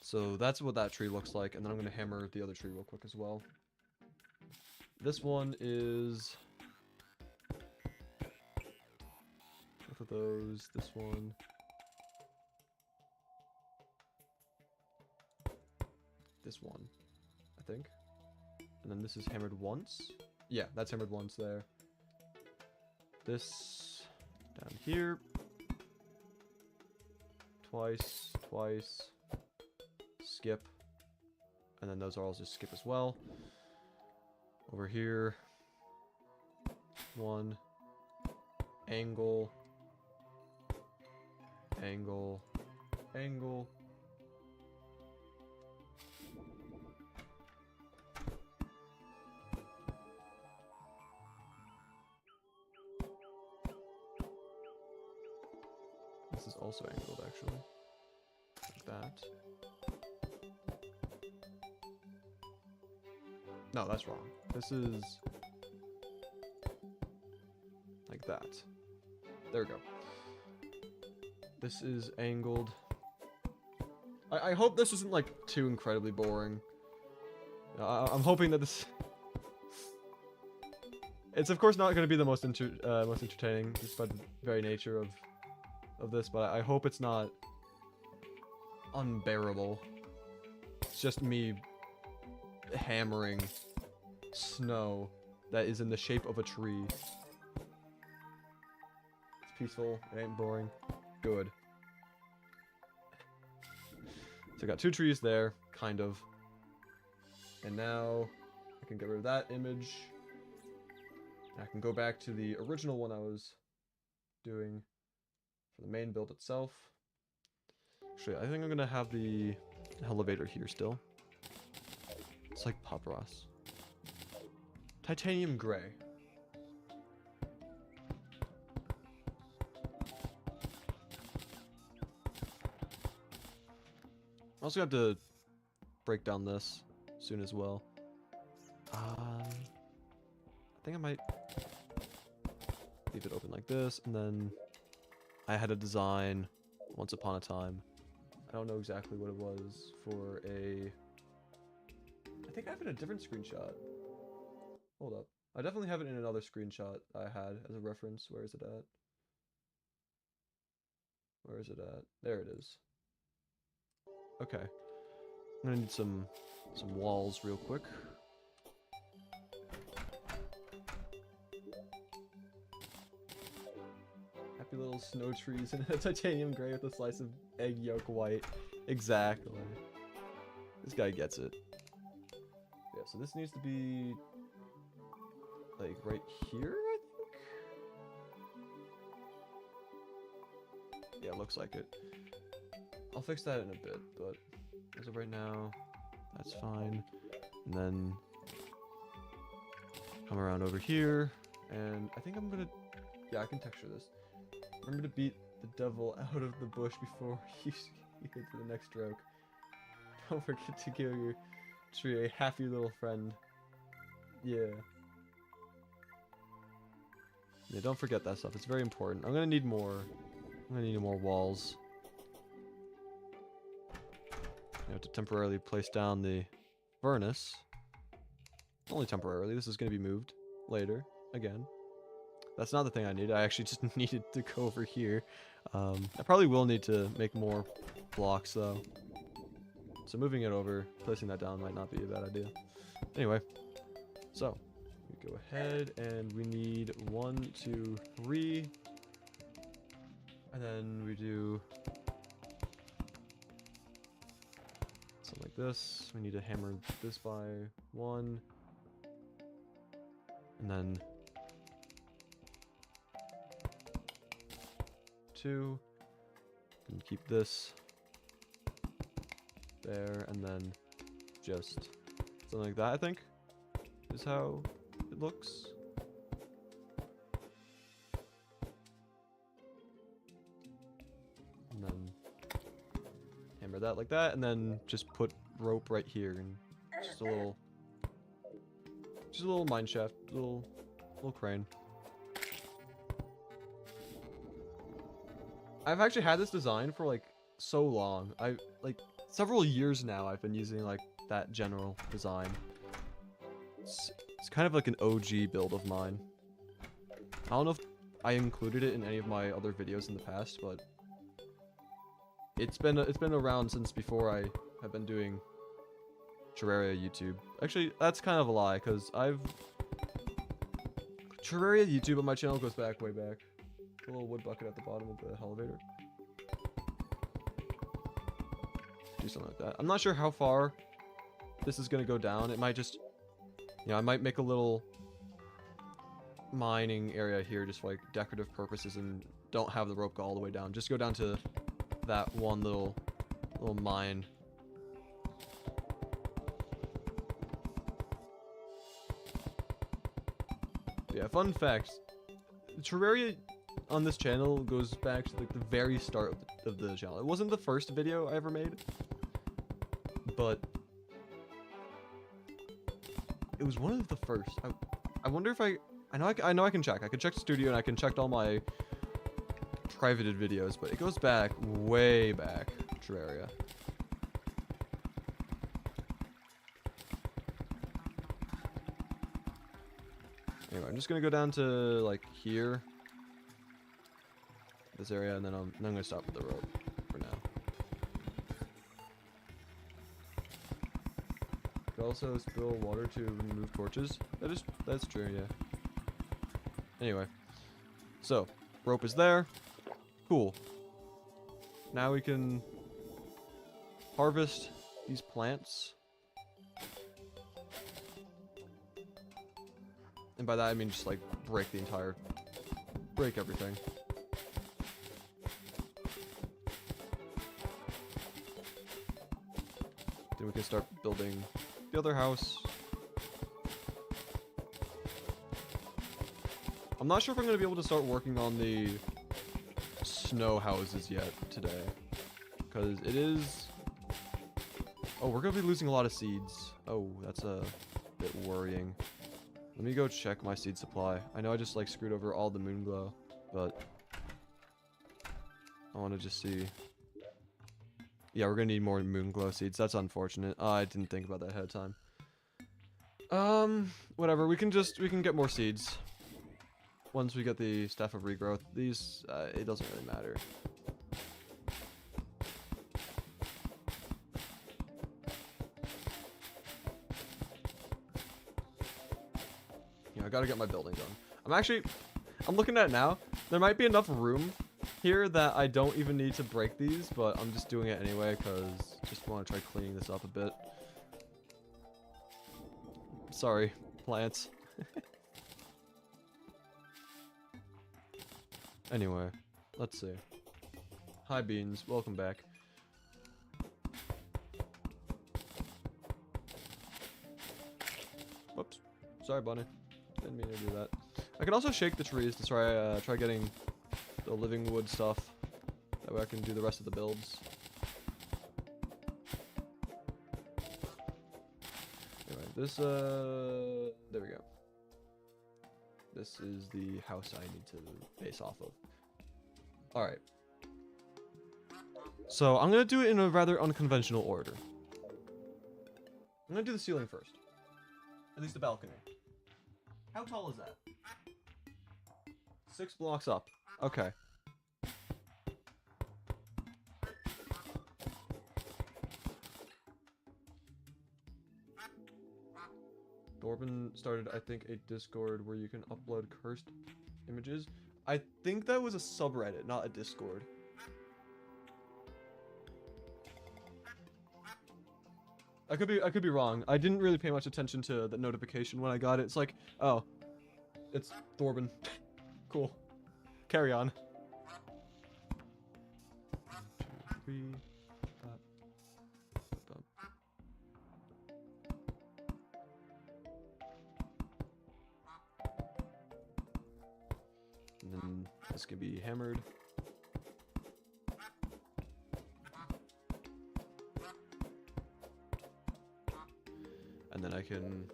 So that's what that tree looks like, and then I'm going to hammer the other tree real quick as well. This one is both of those, this one. This one, I think. And then this is hammered once. Yeah, that's hammered once there. This down here. Twice, twice. Skip, and then those are all just skip as well. Over here, 1, angle, angle, angle. This is also angled, actually, like that. No, that's wrong. This is like that. There we go. This is angled. I hope this isn't like too incredibly boring. I'm hoping that this. It's of course not going to be the most entertaining, just by the very nature of this. But I hope it's not unbearable. It's just me hammering snow that is in the shape of a tree. It's peaceful, it ain't boring. Good. So I got 2 trees there, kind of. And now I can get rid of that image. I can go back to the original one I was doing for the main build itself. Actually, I think I'm gonna have the elevator here still. It's like Pop Ross. Titanium gray. I'm also gonna have to break down this soon as well. I think I might leave it open like this, and then I had a design once upon a time. I don't know exactly what it was for a... I think I have it in a different screenshot. Hold up. I definitely have it in another screenshot I had as a reference. Where is it at? Where is it at? There it is. Okay. I'm gonna need some walls real quick. Happy little snow trees in a titanium gray with a slice of egg yolk white. Exactly. This guy gets it. Yeah, so this needs to be like right here, I think? Yeah, looks like it. I'll fix that in a bit, but as of right now, that's fine. And then come around over here, and I think I'm gonna... Yeah, I can texture this. Remember to beat the devil out of the bush before you get to the next stroke. Don't forget to give your tree a happy little friend. Yeah. Yeah, don't forget that stuff. It's very important. I'm gonna need more. I'm gonna need more walls. I have to temporarily place down the furnace. Only temporarily. This is gonna be moved later again. That's not the thing I need. I actually just needed to go over here. I probably will need to make more blocks though. So moving it over, placing that down might not be a bad idea. Anyway, so we go ahead and we need 1, 2, 3. And then we do something like this. We need to hammer this by 1. And then 2. And keep this there, and then just something like that, I think, is how it looks. And then hammer that like that, and then just put rope right here, and just a little mine shaft, little crane. I've actually had this design for like so long. Like several years now I've been using like that general design. It's kind of like an OG build of mine. I don't know if I included it in any of my other videos in the past, but it's been around since before I have been doing Terraria YouTube. Actually, that's kind of a lie, because Terraria YouTube on my channel goes back, way back. A little wood bucket at the bottom of the elevator. Do something like that. I'm not sure how far this is gonna go down. It might just, you know, I might make a little mining area here just for like decorative purposes and don't have the rope go all the way down. Just go down to that one little mine. Yeah, fun fact. Terraria on this channel goes back to like the very start of the channel. It wasn't the first video I ever made, but it was one of the first. I wonder if I know I can check. I can check the studio and I can check all my privated videos, but it goes back way back. Terraria. Anyway, I'm just gonna go down to like here, this area, and then I'm gonna stop with the rope for now. Could also spill water to remove torches. That's true, yeah. Anyway, so rope is there. Cool. Now we can harvest these plants. And by that I mean just like break everything. Then we can start building the other house. I'm not sure if I'm going to be able to start working on the snow houses yet today. Because it is... Oh, we're going to be losing a lot of seeds. Oh, that's a bit worrying. Let me go check my seed supply. I know I just like screwed over all the moon glow, but I want to just see. Yeah, we're going to need more moon glow seeds. That's unfortunate. I didn't think about that ahead of time. Whatever. We can get more seeds. Once we get the Staff of Regrowth, these, it doesn't really matter. Yeah, I gotta get my building done. I'm looking at it now. There might be enough room here that I don't even need to break these, but I'm just doing it anyway, because just want to try cleaning this up a bit. Sorry, plants. Anyway, let's see. Hi, Beans. Welcome back. Whoops. Sorry, Bunny. Didn't mean to do that. I can also shake the trees to try getting the living wood stuff. That way I can do the rest of the builds. Anyway, this, there we go. This is the house I need to base off of. Alright. So, I'm going to do it in a rather unconventional order. I'm going to do the ceiling first. At least the balcony. How tall is that? 6 blocks up. Okay. Dorban started, I think, a Discord where you can upload cursed images. I think that was a subreddit, not a Discord. I could be wrong. I didn't really pay much attention to the notification when I got it. It's like, oh, it's Dorban. Cool. Carry on. 1, 2, 3. And then this can be hammered. And then I can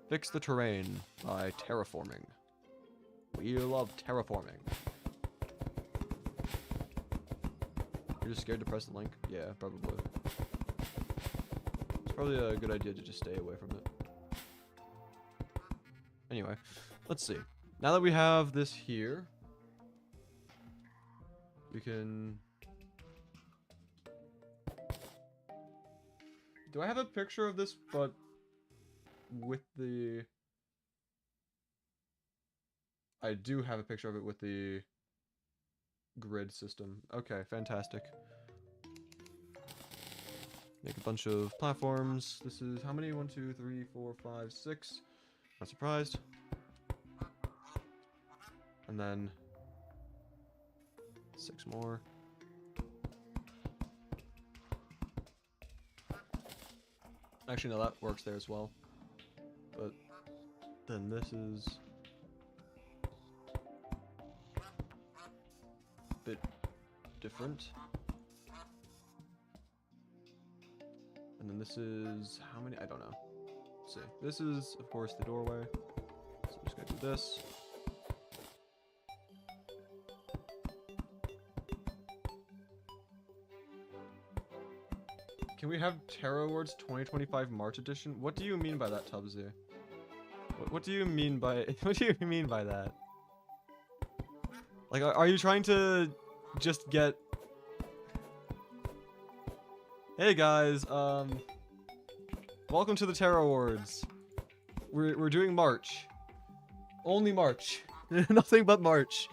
fix the terrain by terraforming. We love terraforming. You're just scared to press the link? Yeah, probably. It's probably a good idea to just stay away from it. Anyway, let's see. Now that we have this here, we can... Do I have a picture of this, but with the... I do have a picture of it with the grid system. Okay, fantastic. Make a bunch of platforms. This is how many? 1, 2, 3, 4, 5, 6. Not surprised. And then 6 more. Actually, no, that works there as well. But then this is a bit different. And then this is how many? I don't know. Let's see. This is, of course, the doorway. So I'm just gonna do this. Can we have Tarot Awards 2025 March edition? What do you mean by that, Tubbsy? What do you mean by what do you mean by that? Like, are you trying to just get? Hey guys, welcome to the Tarot Awards. We're doing March, only March, nothing but March,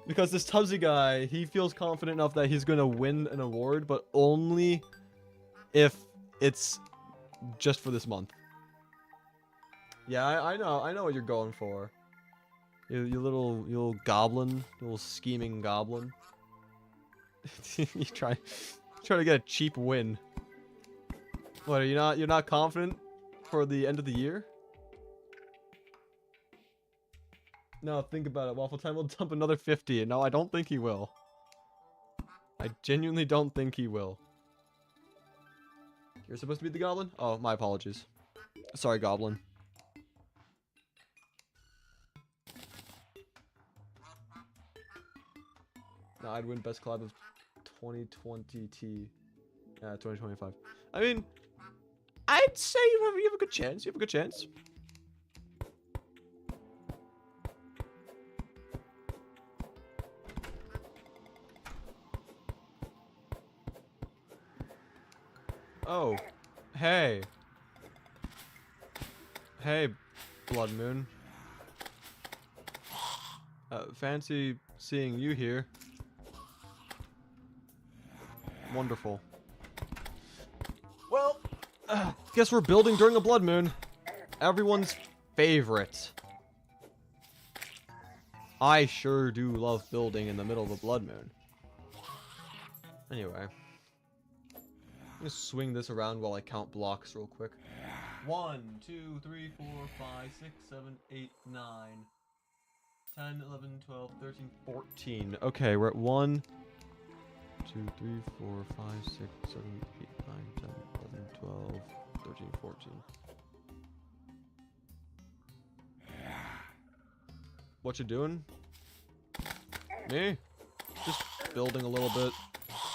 because this Tubbsy guy, he feels confident enough that he's gonna win an award, but only if it's just for this month. Yeah, I know what you're going for. You little goblin, you little scheming goblin. You try to get a cheap win. What, are you're not confident for the end of the year? No, think about it. Waffle Time will dump another 50, and no, I don't think he will. I genuinely don't think he will. You're supposed to be the goblin? Oh, my apologies. Sorry, goblin. No, I'd win best collab of 2020 T. 2025. I mean, I'd say you have a good chance. You have a good chance. Oh, hey. Hey, Blood Moon. Fancy seeing you here. Wonderful. Well, guess we're building during a blood moon. Everyone's favorite. I sure do love building in the middle of a blood moon. Anyway. I'm gonna swing this around while I count blocks real quick. 1, 2, 3, 4, 5, 6, 7, 8, 9, 10, 11, 12, 13, 14. Okay, we're at 1, 2, 3, 4, 5, 6, 7, 8, 9, 10, 11, 12, 13, 14. What you doing? Me? Just building a little bit.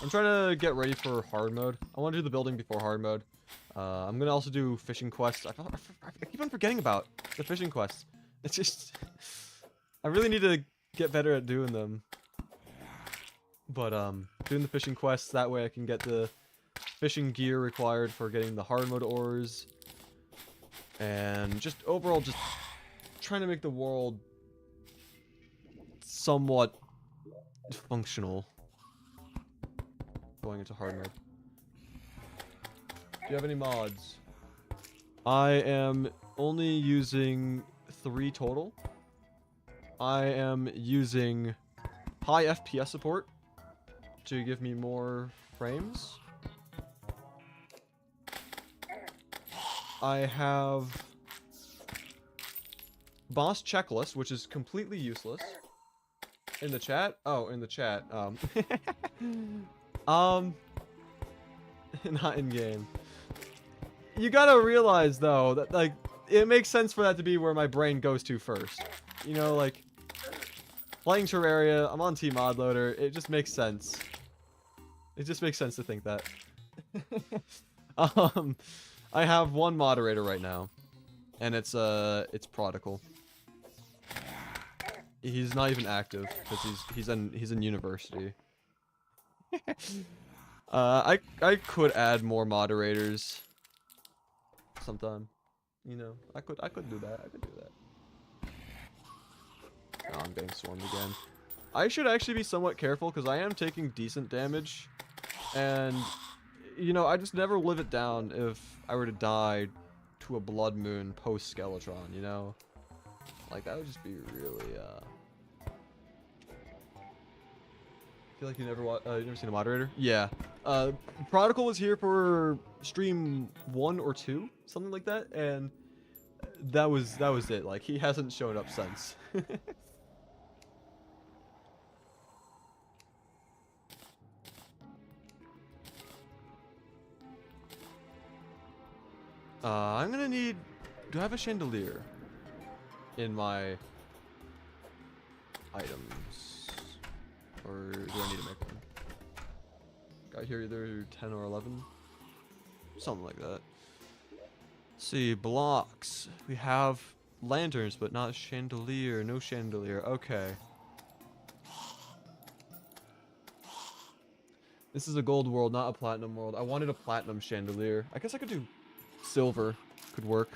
I'm trying to get ready for hard mode. I want to do the building before hard mode. I'm gonna also do fishing quests. I keep on forgetting about the fishing quests. It's just... I really need to get better at doing them. But, doing the fishing quests, that way I can get the fishing gear required for getting the hard mode ores. And just overall, just trying to make the world somewhat functional going into hard mode. Do you have any mods? I am only using 3 total. I am using high FPS support to give me more frames. I have boss checklist, which is completely useless. In the chat? Oh, in the chat. Not in game. You gotta realize though that like it makes sense for that to be where my brain goes to first. You know, like playing Terraria, I'm on Team Modloader. It just makes sense. It just makes sense to think that. I have 1 moderator right now, and it's Prodigal. He's not even active because he's in university. I could add more moderators sometime. You know, I could do that. I could do that. Oh, I'm getting swarmed again. I should actually be somewhat careful because I am taking decent damage, and you know, I just never live it down if I were to die to a blood moon post Skeletron. You know, like that would just be really I feel like you never seen a moderator? Yeah. Prodigal was here for stream 1 or 2, something like that, and that was it. Like he hasn't shown up since. I'm gonna need... Do I have a chandelier in my items? Or do I need to make one? Got here either 10 or 11? Something like that. Let's see, blocks. We have lanterns, but not chandelier. No chandelier. Okay. This is a gold world, not a platinum world. I wanted a platinum chandelier. I guess I could do silver. Could work.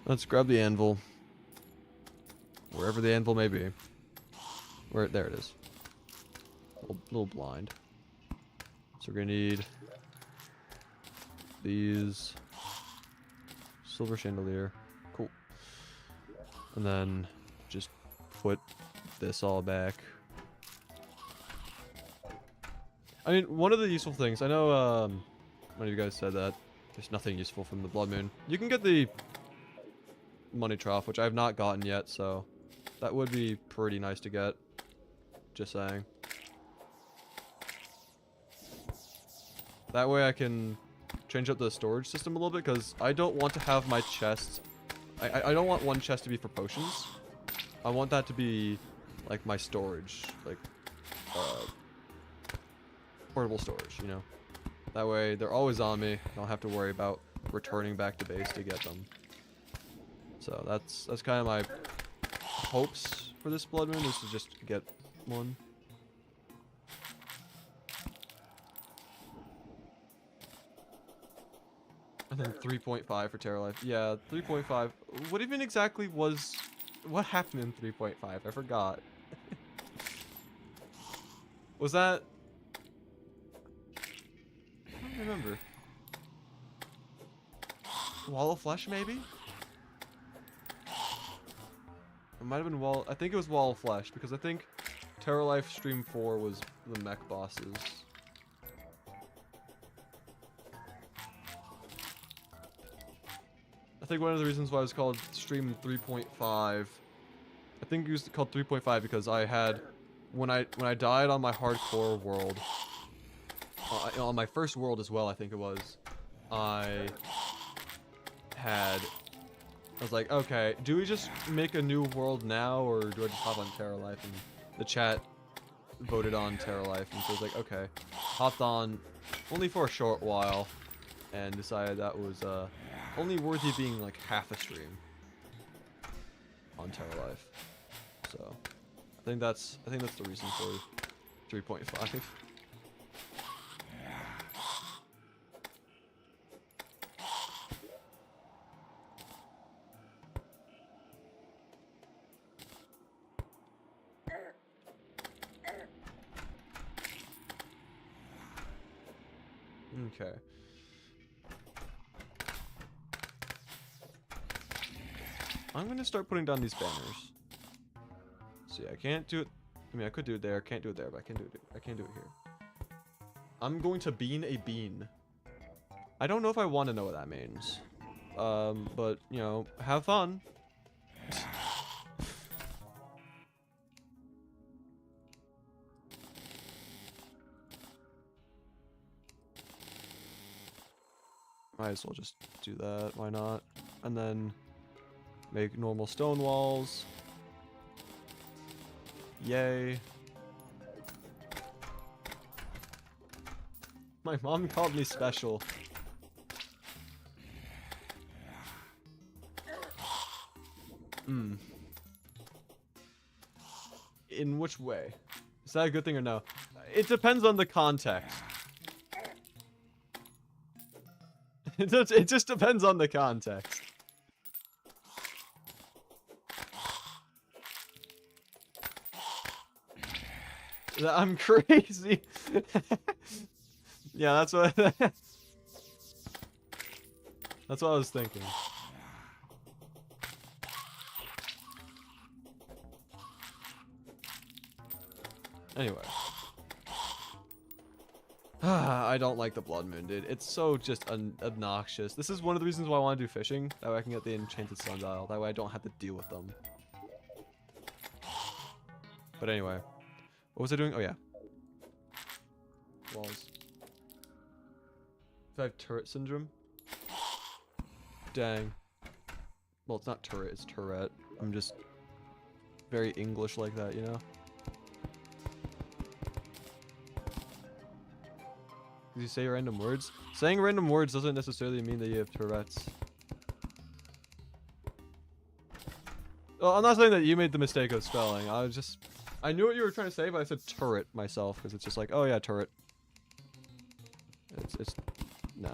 Let's grab the anvil. Wherever the anvil may be. There it is. Little blind. So we're gonna need these. Silver chandelier. Cool. And then just put this all back. I mean, one of the useful things, I know one of you guys said that there's nothing useful from the Blood Moon. You can get the money trough, which I have not gotten yet, so that would be pretty nice to get. Just saying. That way I can change up the storage system a little bit, because I don't want to have my chests... I don't want one chest to be for potions. I want that to be, like, my storage. Like, portable storage, you know? That way, they're always on me. I don't have to worry about returning back to base to get them. So, that's kind of my hopes for this Blood Moon, is to just get one. And then 3.5 for Terra Life. Yeah, 3.5. What even exactly was... What happened in 3.5? I forgot. Was that... I don't remember. Wall of Flesh, maybe? It might have been Wall... I think it was Wall of Flesh, because I think Terra Life Stream 4 was the mech bosses. I think one of the reasons why it was called Stream 3.5, I think it was called 3.5 because I had, when I died on my hardcore world, on my first world as well, I think it was, I was like, okay, do we just make a new world now, or do I just hop on Terra Life? And the chat voted on Terra Life, and so I was like, okay, hopped on only for a short while, and decided that was, only worthy of being like half a stream on Terra Life. So I think that's the reason for 3.5. Okay. I'm gonna start putting down these banners. See, I can't do it. I mean, I could do it there. Can't do it there, but I can do it. I can't do it here. I'm going to bean a bean. I don't know if I want to know what that means. But you know, have fun. Might as well just do that. Why not? And then make normal stone walls. Yay. My mom called me special. In which way? Is that a good thing or no? It depends on the context. It just depends on the context. I'm crazy. Yeah, that's what that's what I was thinking. Anyway. I don't like the Blood Moon, dude. It's so just obnoxious. This is one of the reasons why I want to do fishing. That way I can get the enchanted sundial. That way I don't have to deal with them. But anyway. What was I doing? Oh, yeah. Walls. Do I have turret syndrome? Dang. Well, it's not turret, it's turret. I'm just very English like that, you know? Did you say random words? Saying random words doesn't necessarily mean that you have Tourette's. Well, I'm not saying that you made the mistake of spelling. I knew what you were trying to say, but I said turret myself because it's just like, oh yeah, turret. It's nah.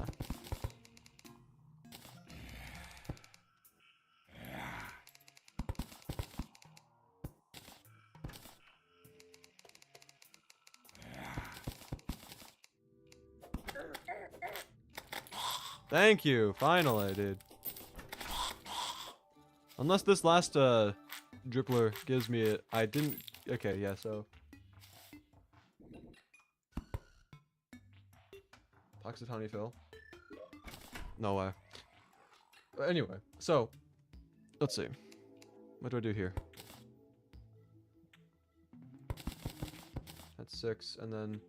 Thank you, finally, dude. Unless this last drippler gives me it. I didn't. Okay, yeah, so. Toxic honey fill. No way. Anyway, so. Let's see. What do I do here? That's 6, and then.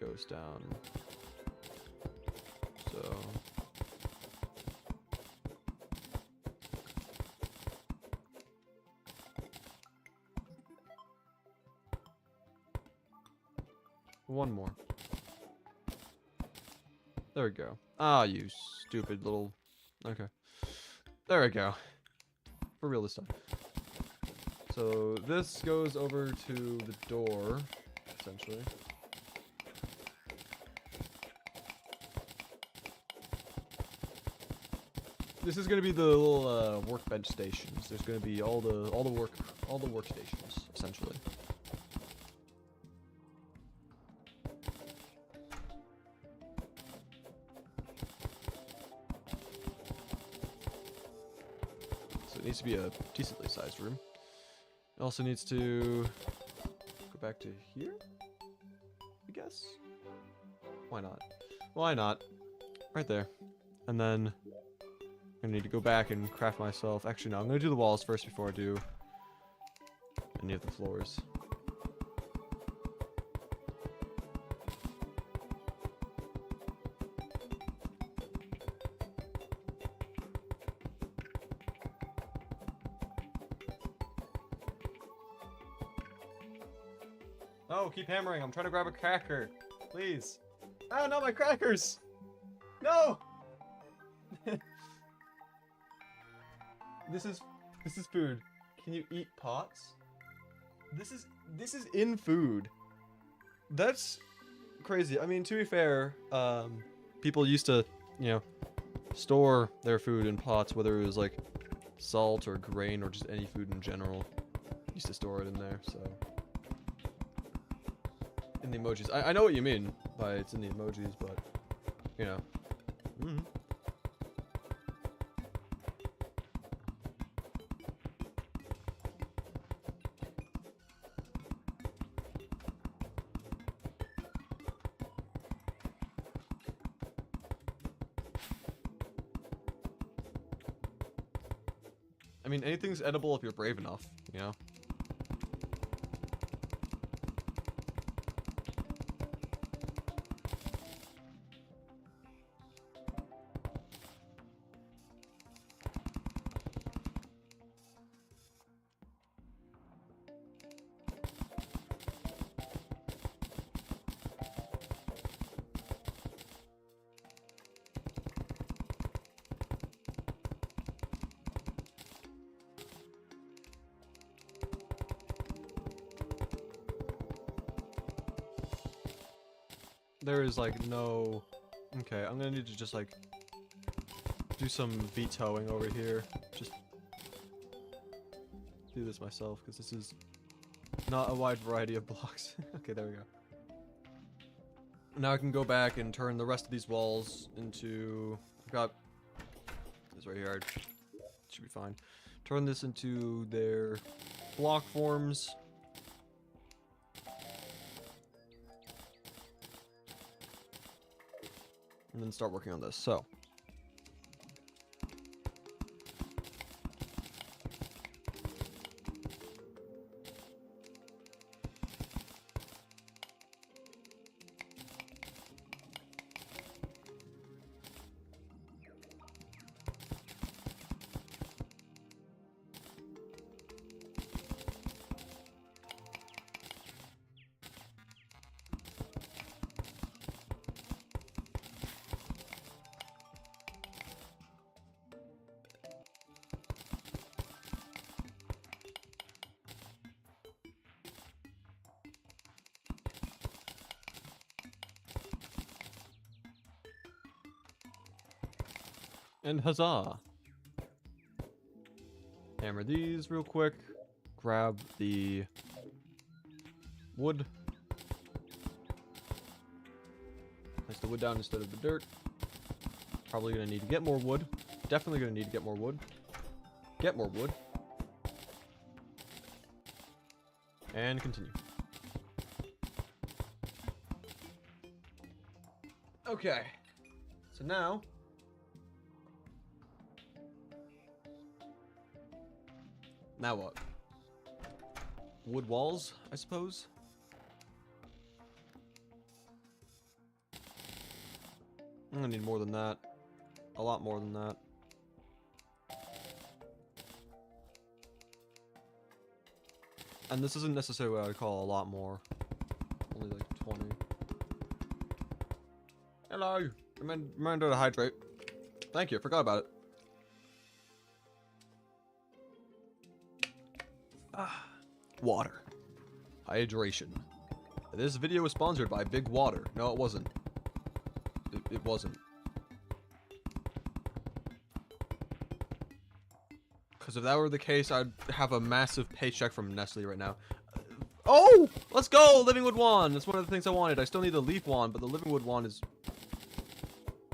Goes down. So. One more. There we go. Ah, you stupid little... Okay. There we go. For real this time. So, this goes over to the door, essentially. This is gonna be the little workbench stations. There's gonna be all the workstations, essentially. It needs to be a decently sized room. It also needs to go back to here, I guess? Why not? Why not? Right there. And then I'm gonna need to go back and craft myself. Actually, no, I'm gonna do the walls first before I do any of the floors. No, keep hammering. I'm trying to grab a cracker. Please. Oh, not my crackers! No! This is food. Can you eat pots? This is in food. That's crazy. I mean, to be fair, people used to, you know, store their food in pots, whether it was like salt or grain or just any food in general. Used to store it in there, so. In the emojis. I know what you mean by it's in the emojis, but, you know. I mean, anything's edible if you're brave enough, you know? There is like no... Okay, I'm gonna need to just like do some vetoing over here. Just do this myself because this is not a wide variety of blocks. Okay, there we go. Now I can go back and turn the rest of these walls into... I've got this right here. Should be fine. Turn this into their block forms. And then start working on this. So. And huzzah! Hammer these real quick. Grab the wood. Place the wood down instead of the dirt. Probably gonna need to get more wood. definitely gonna need to get more wood. Get more wood. And continue. Okay. So now... Now what? Wood walls, I suppose? I'm gonna need more than that. A lot more than that. And this isn't necessarily what I would call a lot more. Only like 20. Hello! Reminder to hydrate. Thank you, forgot about it. Water. Hydration. This video was sponsored by Big Water. No, it wasn't. It wasn't. Because if that were the case, I'd have a massive paycheck from Nestle right now. Oh! Let's go! Living Wood Wand! That's one of the things I wanted. I still need the Leaf Wand, but the Living Wood Wand is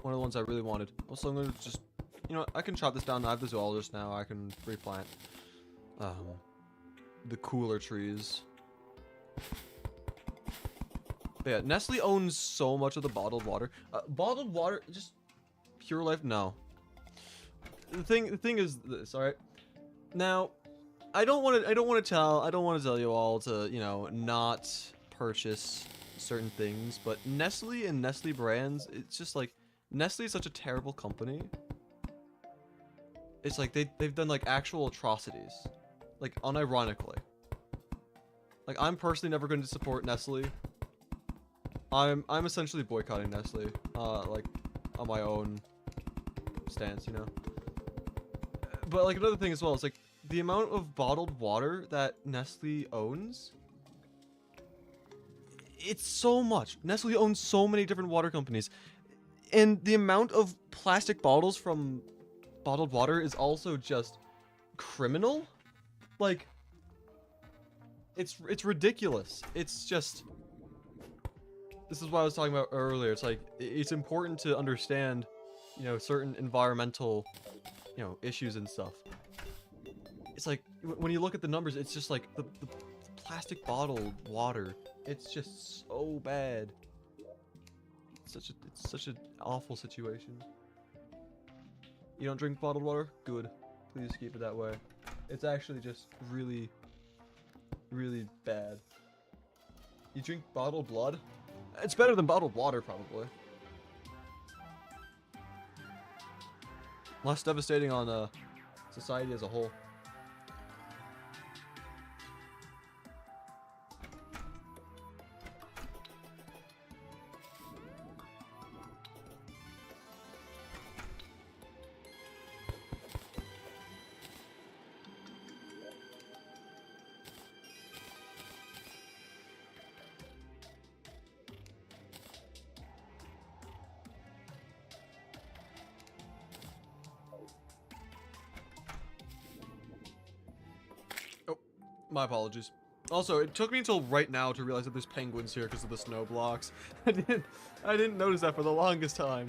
one of the ones I really wanted. Also, I'm going to just... You know what? I can chop this down. I have the zoologist now. I can replant. The cooler trees. But yeah, Nestle owns so much of the bottled water. Bottled water, just Pure Life, no. The thing is this, all right? Now, I don't want to tell you all to, you know, not purchase certain things, but Nestle and Nestle brands, it's just like Nestle is such a terrible company. It's like they've done like actual atrocities. Like, unironically. Like, I'm personally never going to support Nestle. I'm essentially boycotting Nestle. Like, on my own stance, you know? But, like, another thing as well is, like, the amount of bottled water that Nestle owns... It's so much. Nestle owns so many different water companies. And the amount of plastic bottles from bottled water is also just criminal. Like, it's ridiculous. It's just, this is what I was talking about earlier. It's like, it's important to understand, you know, certain environmental, you know, issues and stuff. It's like, when you look at the numbers, it's just like, the plastic bottled water, it's just so bad. It's such an awful situation. You don't drink bottled water? Good. Please keep it that way. It's actually just really, really bad. You drink bottled blood? It's better than bottled water, probably. Less devastating on society as a whole. My apologies. Also, it took me until right now to realize that there's penguins here because of the snow blocks. I didn't notice that for the longest time.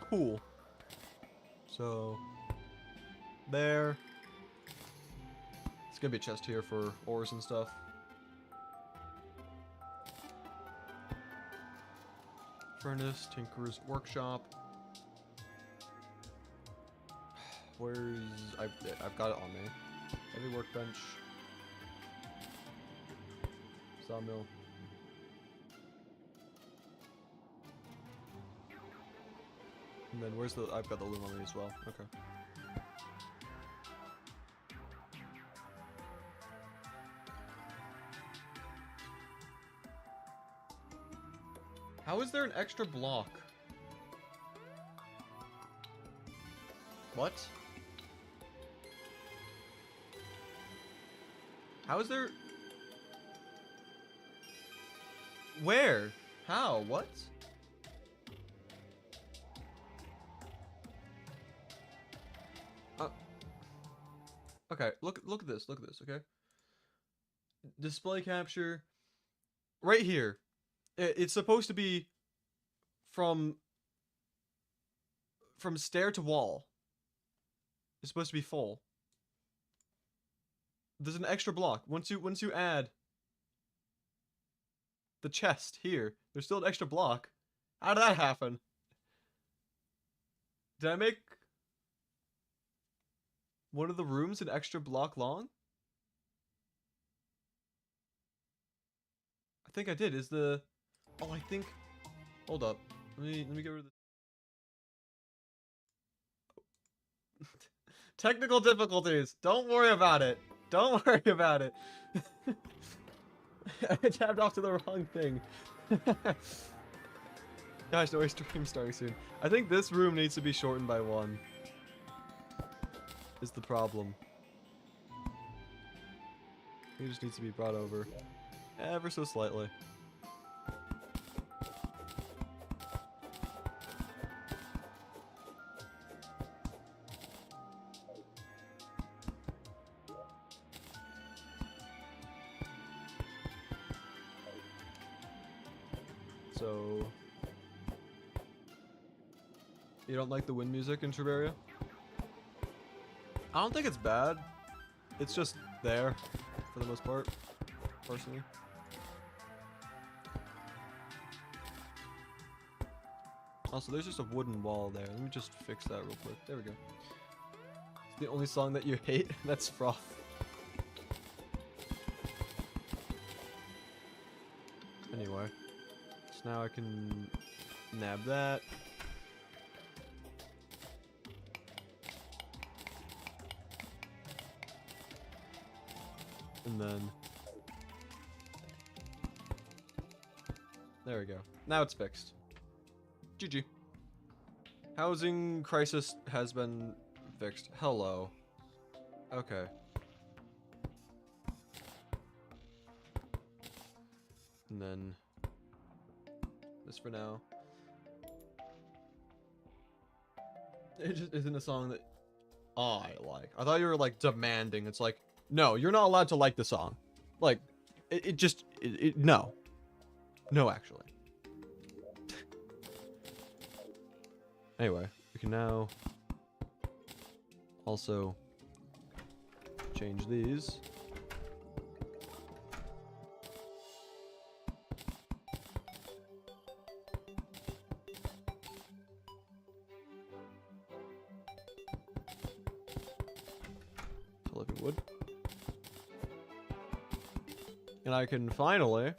Cool. So, there. It's gonna be a chest here for ores and stuff. Furnace, Tinker's Workshop. Where's... I've got it on me. Heavy workbench. Sawmill. And then where's the... I've got the loom on me as well. Okay. How is there an extra block? What? How is there... Where? How? What? Okay, look at this, okay? Display capture. Right here. It's supposed to be from from stair to wall is supposed to be full. There's an extra block. Once you add the chest here, there's still an extra block. How did that happen? Did I make one of the rooms an extra block long? I think I did. Is the... Oh, I think... Hold up. Let me get rid of the... Technical difficulties. Don't worry about it. Don't worry about it. I tapped off to the wrong thing. Gosh, no, stream starting soon. I think this room needs to be shortened by 1. Is the problem. It just needs to be brought over ever so slightly. So, you don't like the wind music in Terraria? I don't think it's bad. It's just there, for the most part, personally. Also, there's just a wooden wall there. Let me just fix that real quick. There we go. It's the only song that you hate? That's froth. Anyway. So now I can nab that. And then... There we go. Now it's fixed. GG. Housing crisis has been fixed. Hello. Okay. And then... This for now. It just isn't a song that I like. I thought you were like demanding. It's like, no, you're not allowed to like the song. Like, no. No, actually. Anyway, we can now also change these. To living wood. And I can finally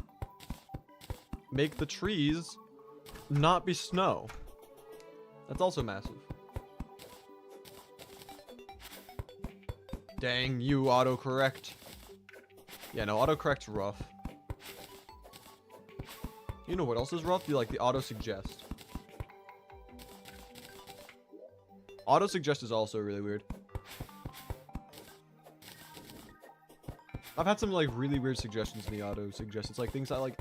make the trees not be snow. That's also massive. Dang, you autocorrect. Yeah, no, autocorrect's rough. You know what else is rough? You like the auto-suggest. Auto-suggest is also really weird. I've had some like really weird suggestions in the auto-suggest. It's like things I like...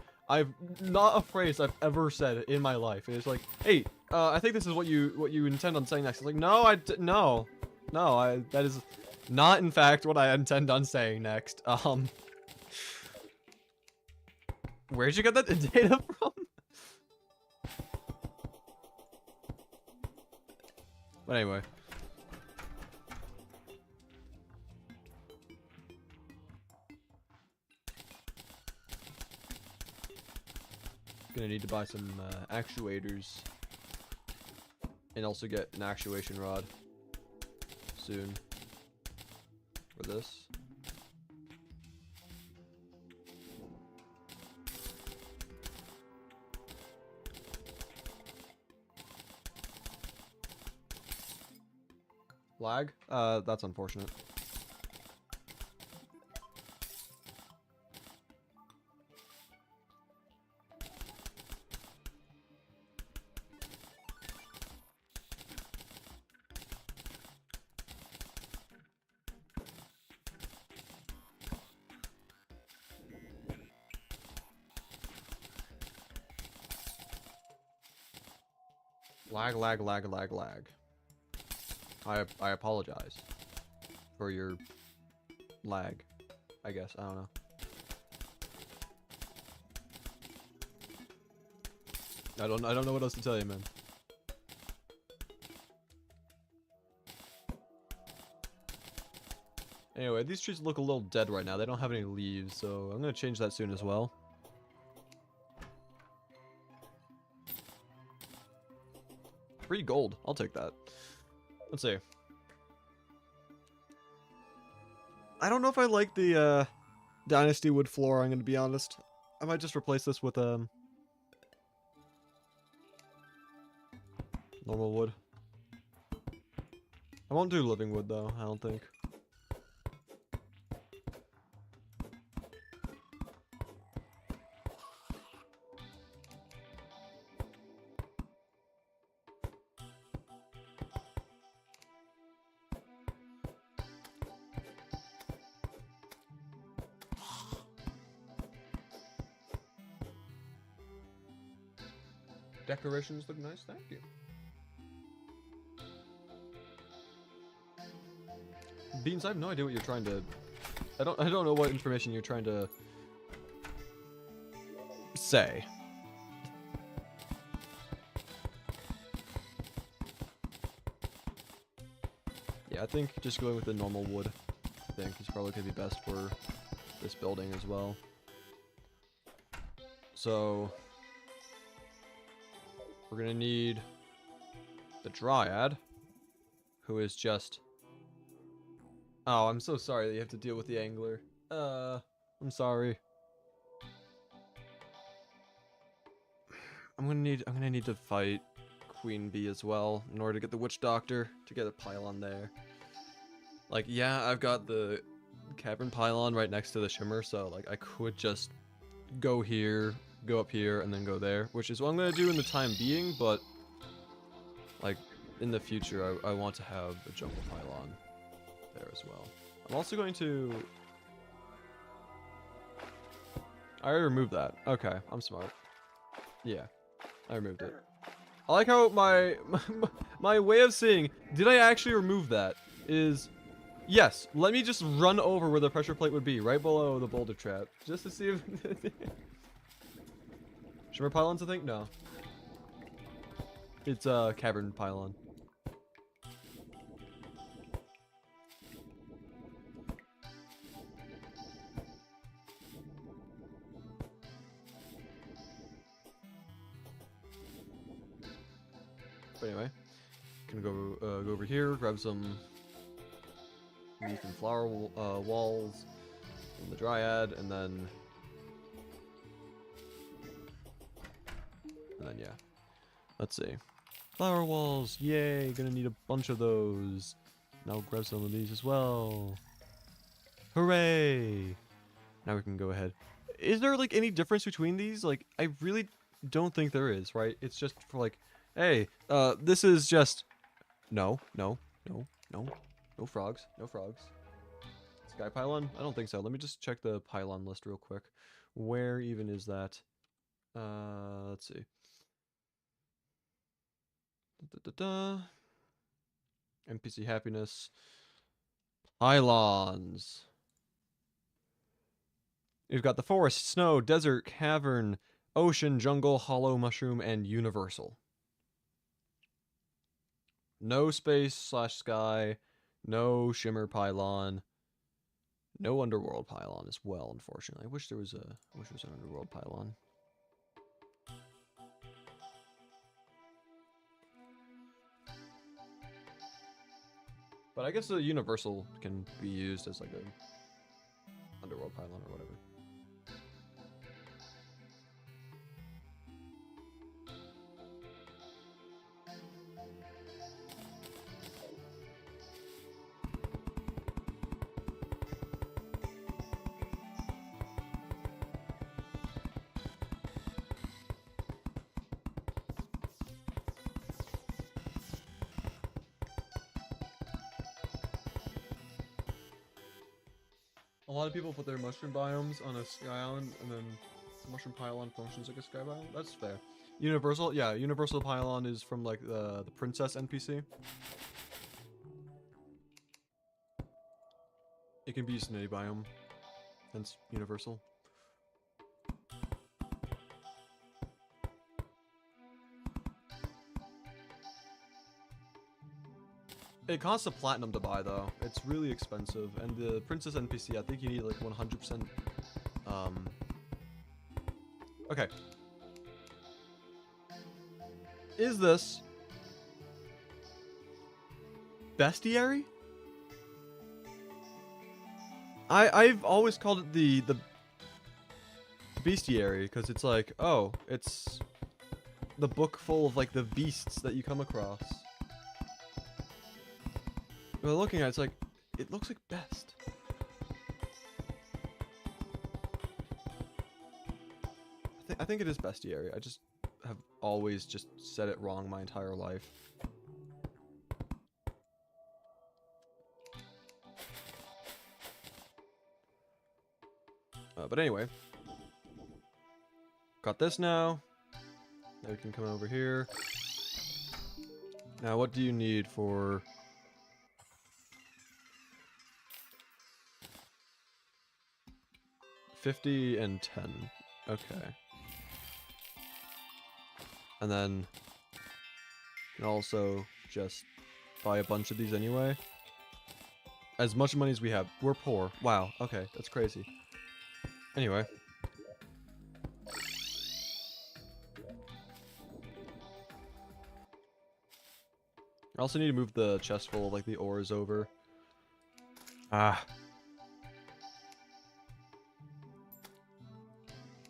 not a phrase I've ever said in my life. It's like, hey, I think this is what you intend on saying next. It's like, no, no, that is not in fact what I intend on saying next. Where'd you get that data from? But anyway. Gonna need to buy some actuators and also get an actuation rod soon for this. Lag? That's unfortunate. Lag. I apologize for your lag, I guess. I don't know. I don't know what else to tell you, man. Anyway, these trees look a little dead right now. They don't have any leaves, so I'm gonna change that soon as well. Free gold. I'll take that. Let's see. I don't know if I like the Dynasty wood floor, I'm gonna be honest. I might just replace this with normal wood. I won't do living wood though, I don't think. Decorations look nice, thank you. Beans, I have no idea what you're trying to... I don't know what information you're trying to... say. Yeah, I think just going with the normal wood, I think, is probably going to be best for this building as well. So... we're gonna need the Dryad, who is just... oh, I'm so sorry that you have to deal with the Angler. I'm sorry. I'm gonna need to fight Queen Bee as well in order to get the Witch Doctor to get a pylon there. Like, yeah, I've got the Cavern pylon right next to the Shimmer, so like I could just go here, go up here, and then go there, which is what I'm gonna do in the time being, but like in the future I want to have a jungle pylon there as well. I'm also going to... I already removed that. Okay, I'm smart. Yeah, I removed it. I like how my way of saying, did I actually remove that, is... yes, let me just run over where the pressure plate would be, right below the boulder trap, just to see if... Shimmer pylons, I think? No. It's a cavern pylon. But anyway, gonna go over here, grab some leaf and flower walls from the Dryad, and then yeah. Let's see. Flower walls, yay! Gonna need a bunch of those. Now grab some of these as well. Hooray! Now we can go ahead. Is there like any difference between these? Like, I really don't think there is, right? It's just for like, hey, this is just... no frogs, no frogs. Sky pylon? I don't think so. Let me just check the pylon list real quick. Where even is that? Let's see. NPC happiness. Pylons. We've got the forest, snow, desert, cavern, ocean, jungle, hollow, mushroom, and universal. No space / sky. No shimmer pylon. No underworld pylon as well, unfortunately. I wish there was an underworld pylon. But I guess the universal can be used as like a underworld pylon or whatever. A lot of people put their mushroom biomes on a sky island, and then the mushroom pylon functions like a sky biome. That's fair. Universal, yeah, universal pylon is from like the princess NPC. It can be used in any biome, hence universal. It costs a platinum to buy though. It's really expensive, and the princess NPC, I think you need like 100%. Okay. Is this bestiary? I've always called it the bestiary because it's like, oh, it's the book full of like the beasts that you come across. But looking at it, it's like, it looks like best. I think it is bestiary. I just have always just said it wrong my entire life. But anyway, got this now. Now we can come over here. Now, what do you need for... $50 and 10. Okay. And then you can also just buy a bunch of these anyway. As much money as we have. We're poor. Wow. Okay, that's crazy. Anyway. I also need to move the chest full of like the ores over. Ah.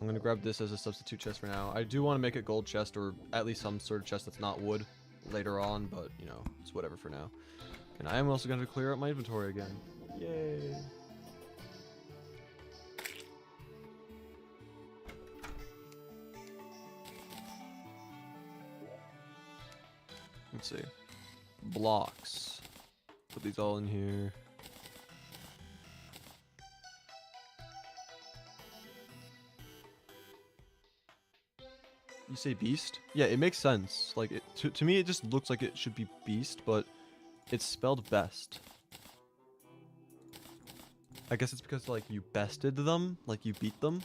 I'm gonna grab this as a substitute chest for now. I do want to make a gold chest, or at least some sort of chest that's not wood later on, but you know, it's whatever for now. And I am also gonna clear out my inventory again. Yay! Let's see. Blocks. Put these all in here. You say beast? Yeah, it makes sense. Like, to me, it just looks like it should be beast, but it's spelled best. I guess it's because, like, you bested them? Like, you beat them?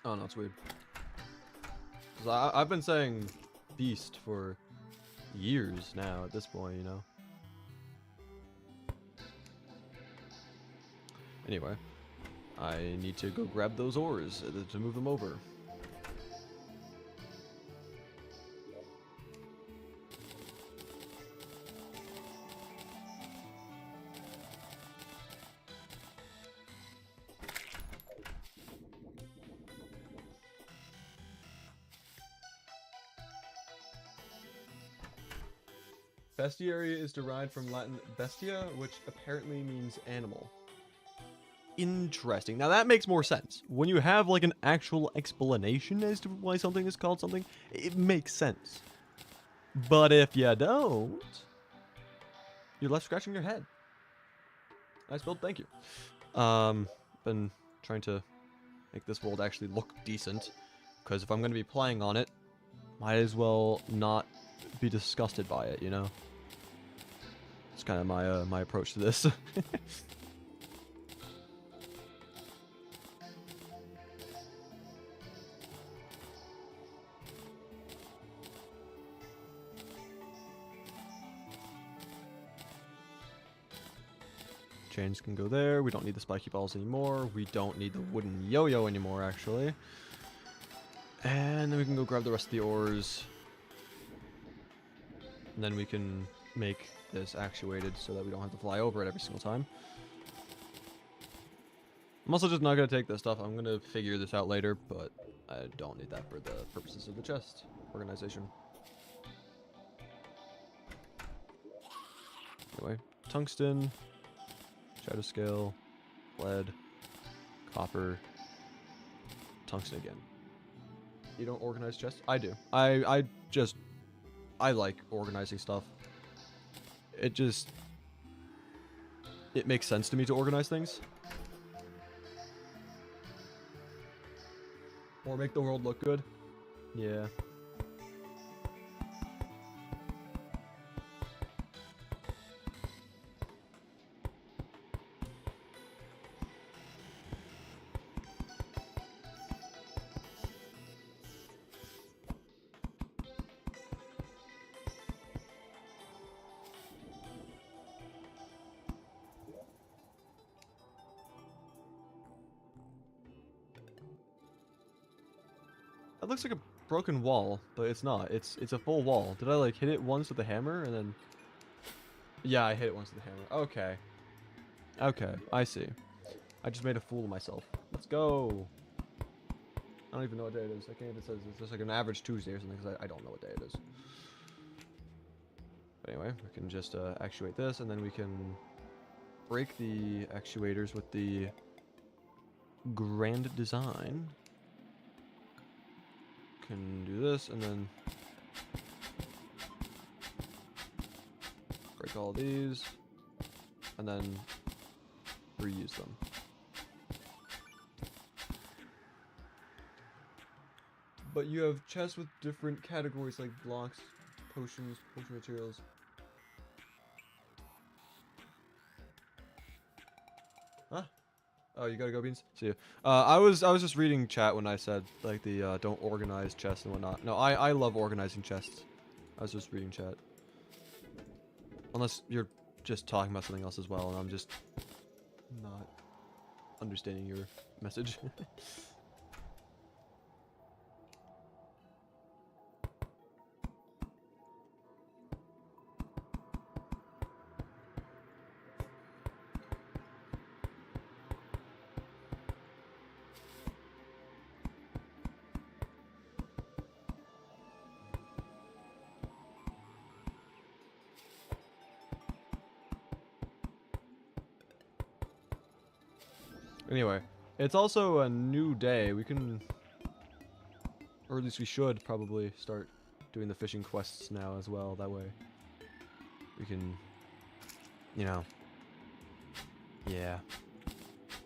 Oh, no, it's weird. 'Cause I've been saying beast for years now at this point, you know? Anyway, I need to go grab those ores to move them over. Bestiary is derived from Latin bestia, which apparently means animal. Interesting. Now that makes more sense. When you have like an actual explanation as to why something is called something, it makes sense. But if you don't, you're left scratching your head. Nice build, thank you. Been trying to make this world actually look decent, because if I'm going to be playing on it, might as well not be disgusted by it, you know? It's kind of my approach to this. Chains can go there. We don't need the spiky balls anymore. We don't need the wooden yo-yo anymore, actually. And then we can go grab the rest of the ores. And then we can make this actuated so that we don't have to fly over it every single time. I'm also just not going to take this stuff. I'm going to figure this out later, but I don't need that for the purposes of the chest organization. Anyway, tungsten, shadow scale, lead, copper, tungsten again. You don't organize chests? I do. I like organizing stuff. It makes sense to me to organize things. Or make the world look good. Yeah. That looks like a broken wall, but it's not. It's a full wall. Did I like hit it once with a hammer and then? Yeah, I hit it once with a hammer. Okay. Okay, I see. I just made a fool of myself. Let's go. I don't even know what day it is. I can't even say it's just like an average Tuesday or something because I don't know what day it is. But anyway, we can just actuate this and then we can break the actuators with the grand design. Can do this and then break all these and then reuse them. But you have chests with different categories like blocks, potions, potion materials. Huh? Oh, you gotta go, Beans. See ya. I was just reading chat when I said like the don't organize chests and whatnot. No, I love organizing chests. I was just reading chat. Unless you're just talking about something else as well, and I'm just not understanding your message. Anyway, it's also a new day. We can, or at least we should probably start doing the fishing quests now as well. That way we can, you know, yeah,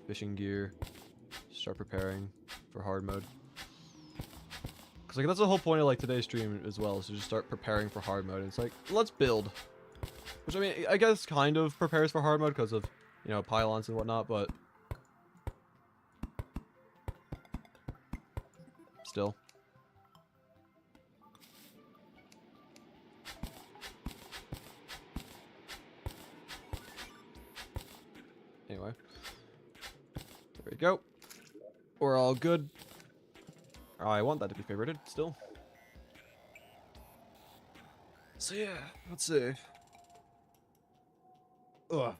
fishing gear, start preparing for hard mode. Cause like that's the whole point of like today's stream as well, is to just start preparing for hard mode. And it's like, let's build. Which I mean, I guess kind of prepares for hard mode because of, you know, pylons and whatnot, but still. Anyway. There we go. We're all good. Oh, I want that to be favorited still. So yeah, let's see. Ugh.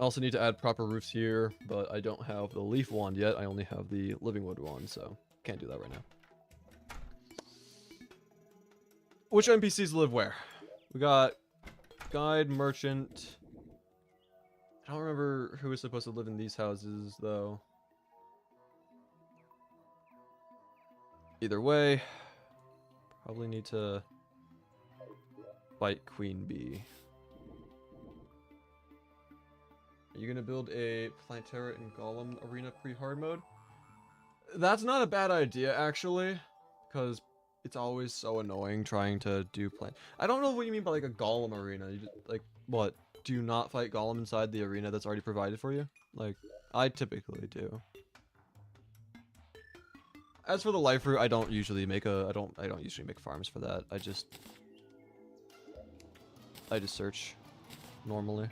I also need to add proper roofs here, but I don't have the leaf wand yet. I only have the living wood wand, so can't do that right now. Which NPCs live where? We got guide, merchant. I don't remember who is supposed to live in these houses, though. Either way, probably need to fight Queen Bee. Are you gonna build a Plantera and Golem arena pre-hard mode? That's not a bad idea, actually, because it's always so annoying trying to do I don't know what you mean by like a Golem arena. You just, like, what? Do you not fight Golem inside the arena that's already provided for you? Like, I typically do. As for the life route, I don't usually make I don't usually make farms for that. I just search normally.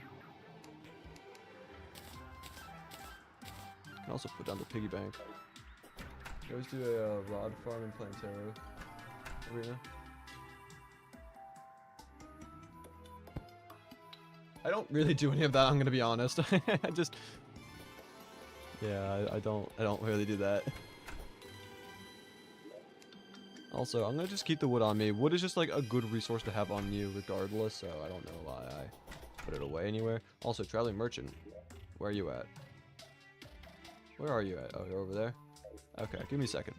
I can also put down the piggy bank. You always do a rod farm in Plantera arena. I don't really do any of that, I'm gonna be honest. I just, yeah, I don't really do that. Also, I'm gonna just keep the wood on me. Wood is just like a good resource to have on you regardless, so I don't know why I put it away anywhere. Also, traveling merchant, where are you at? Where are you at? Oh, you're over there? Okay, give me a second.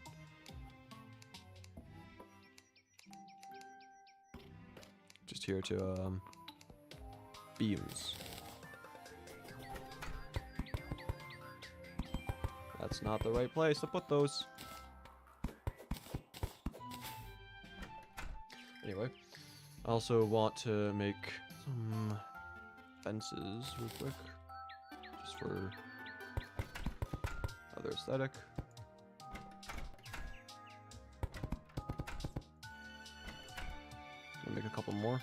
Just here to, beams. That's not the right place to put those. Anyway, I also want to make some fences real quick, just for other aesthetic. Gonna make a couple more.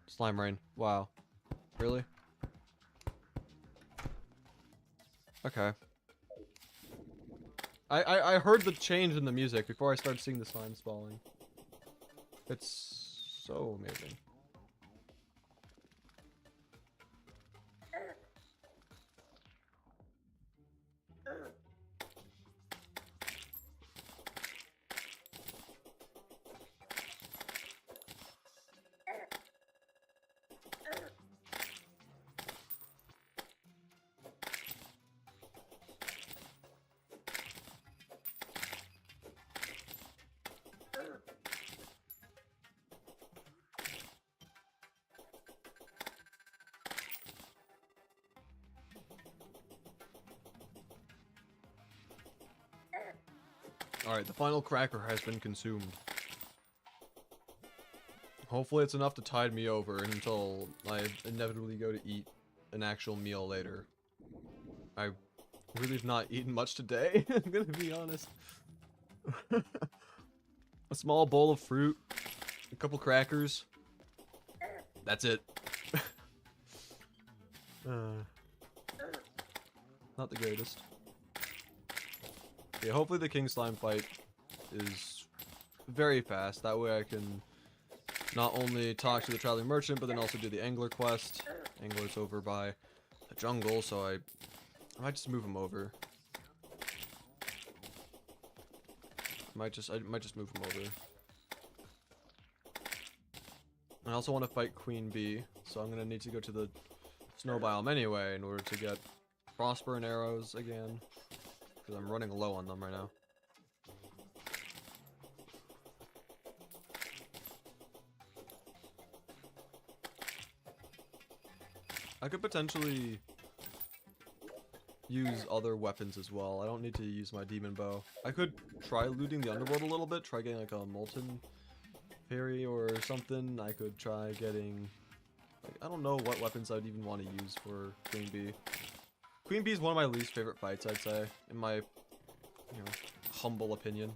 Slime rain. Wow. Really? Okay. I heard the change in the music before I started seeing the slime spawning. It's so amazing. Alright, the final cracker has been consumed. Hopefully it's enough to tide me over until I inevitably go to eat an actual meal later. I really have not eaten much today, I'm gonna be honest. A small bowl of fruit, a couple crackers. That's it. Not the greatest. Yeah, hopefully the King Slime fight is very fast. That way I can not only talk to the traveling merchant, but then also do the angler quest. Angler's over by the jungle, so I might just move him over. I might just move him over. I also want to fight Queen Bee, so I'm gonna need to go to the snow biome anyway in order to get Frostburn arrows again. Because I'm running low on them right now. I could potentially use other weapons as well. I don't need to use my demon bow. I could try looting the underworld a little bit. Try getting like a molten fairy or something. I could try getting... like, I don't know what weapons I'd even want to use for Queen Bee. Queen Bee is one of my least favorite fights, I'd say, in my, humble opinion.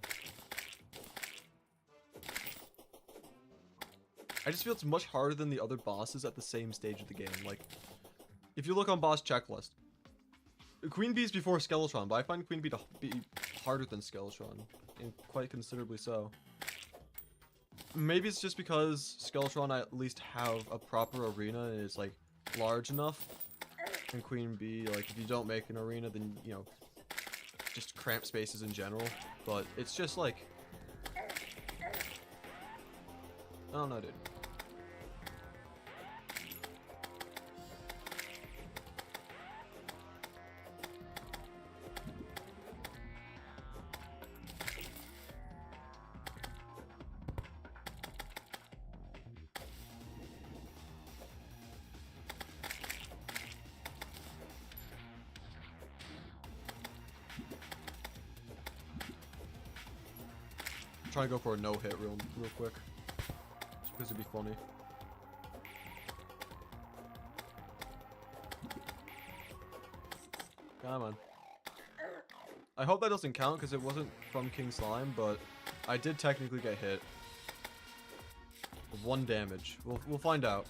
I just feel it's much harder than the other bosses at the same stage of the game. Like, if you look on boss checklist, Queen Bee's before Skeletron, but I find Queen Bee to be harder than Skeletron, and quite considerably so. Maybe it's just because Skeletron I at least have a proper arena and it's, like, large enough. And Queen Bee, like, if you don't make an arena, then, just cramped spaces in general. But it's just, like... I don't know, dude. Try to go for a no-hit real quick. Just because it'd be funny. Come on. I hope that doesn't count because it wasn't from King Slime, but I did technically get hit. With 1 damage. We'll find out.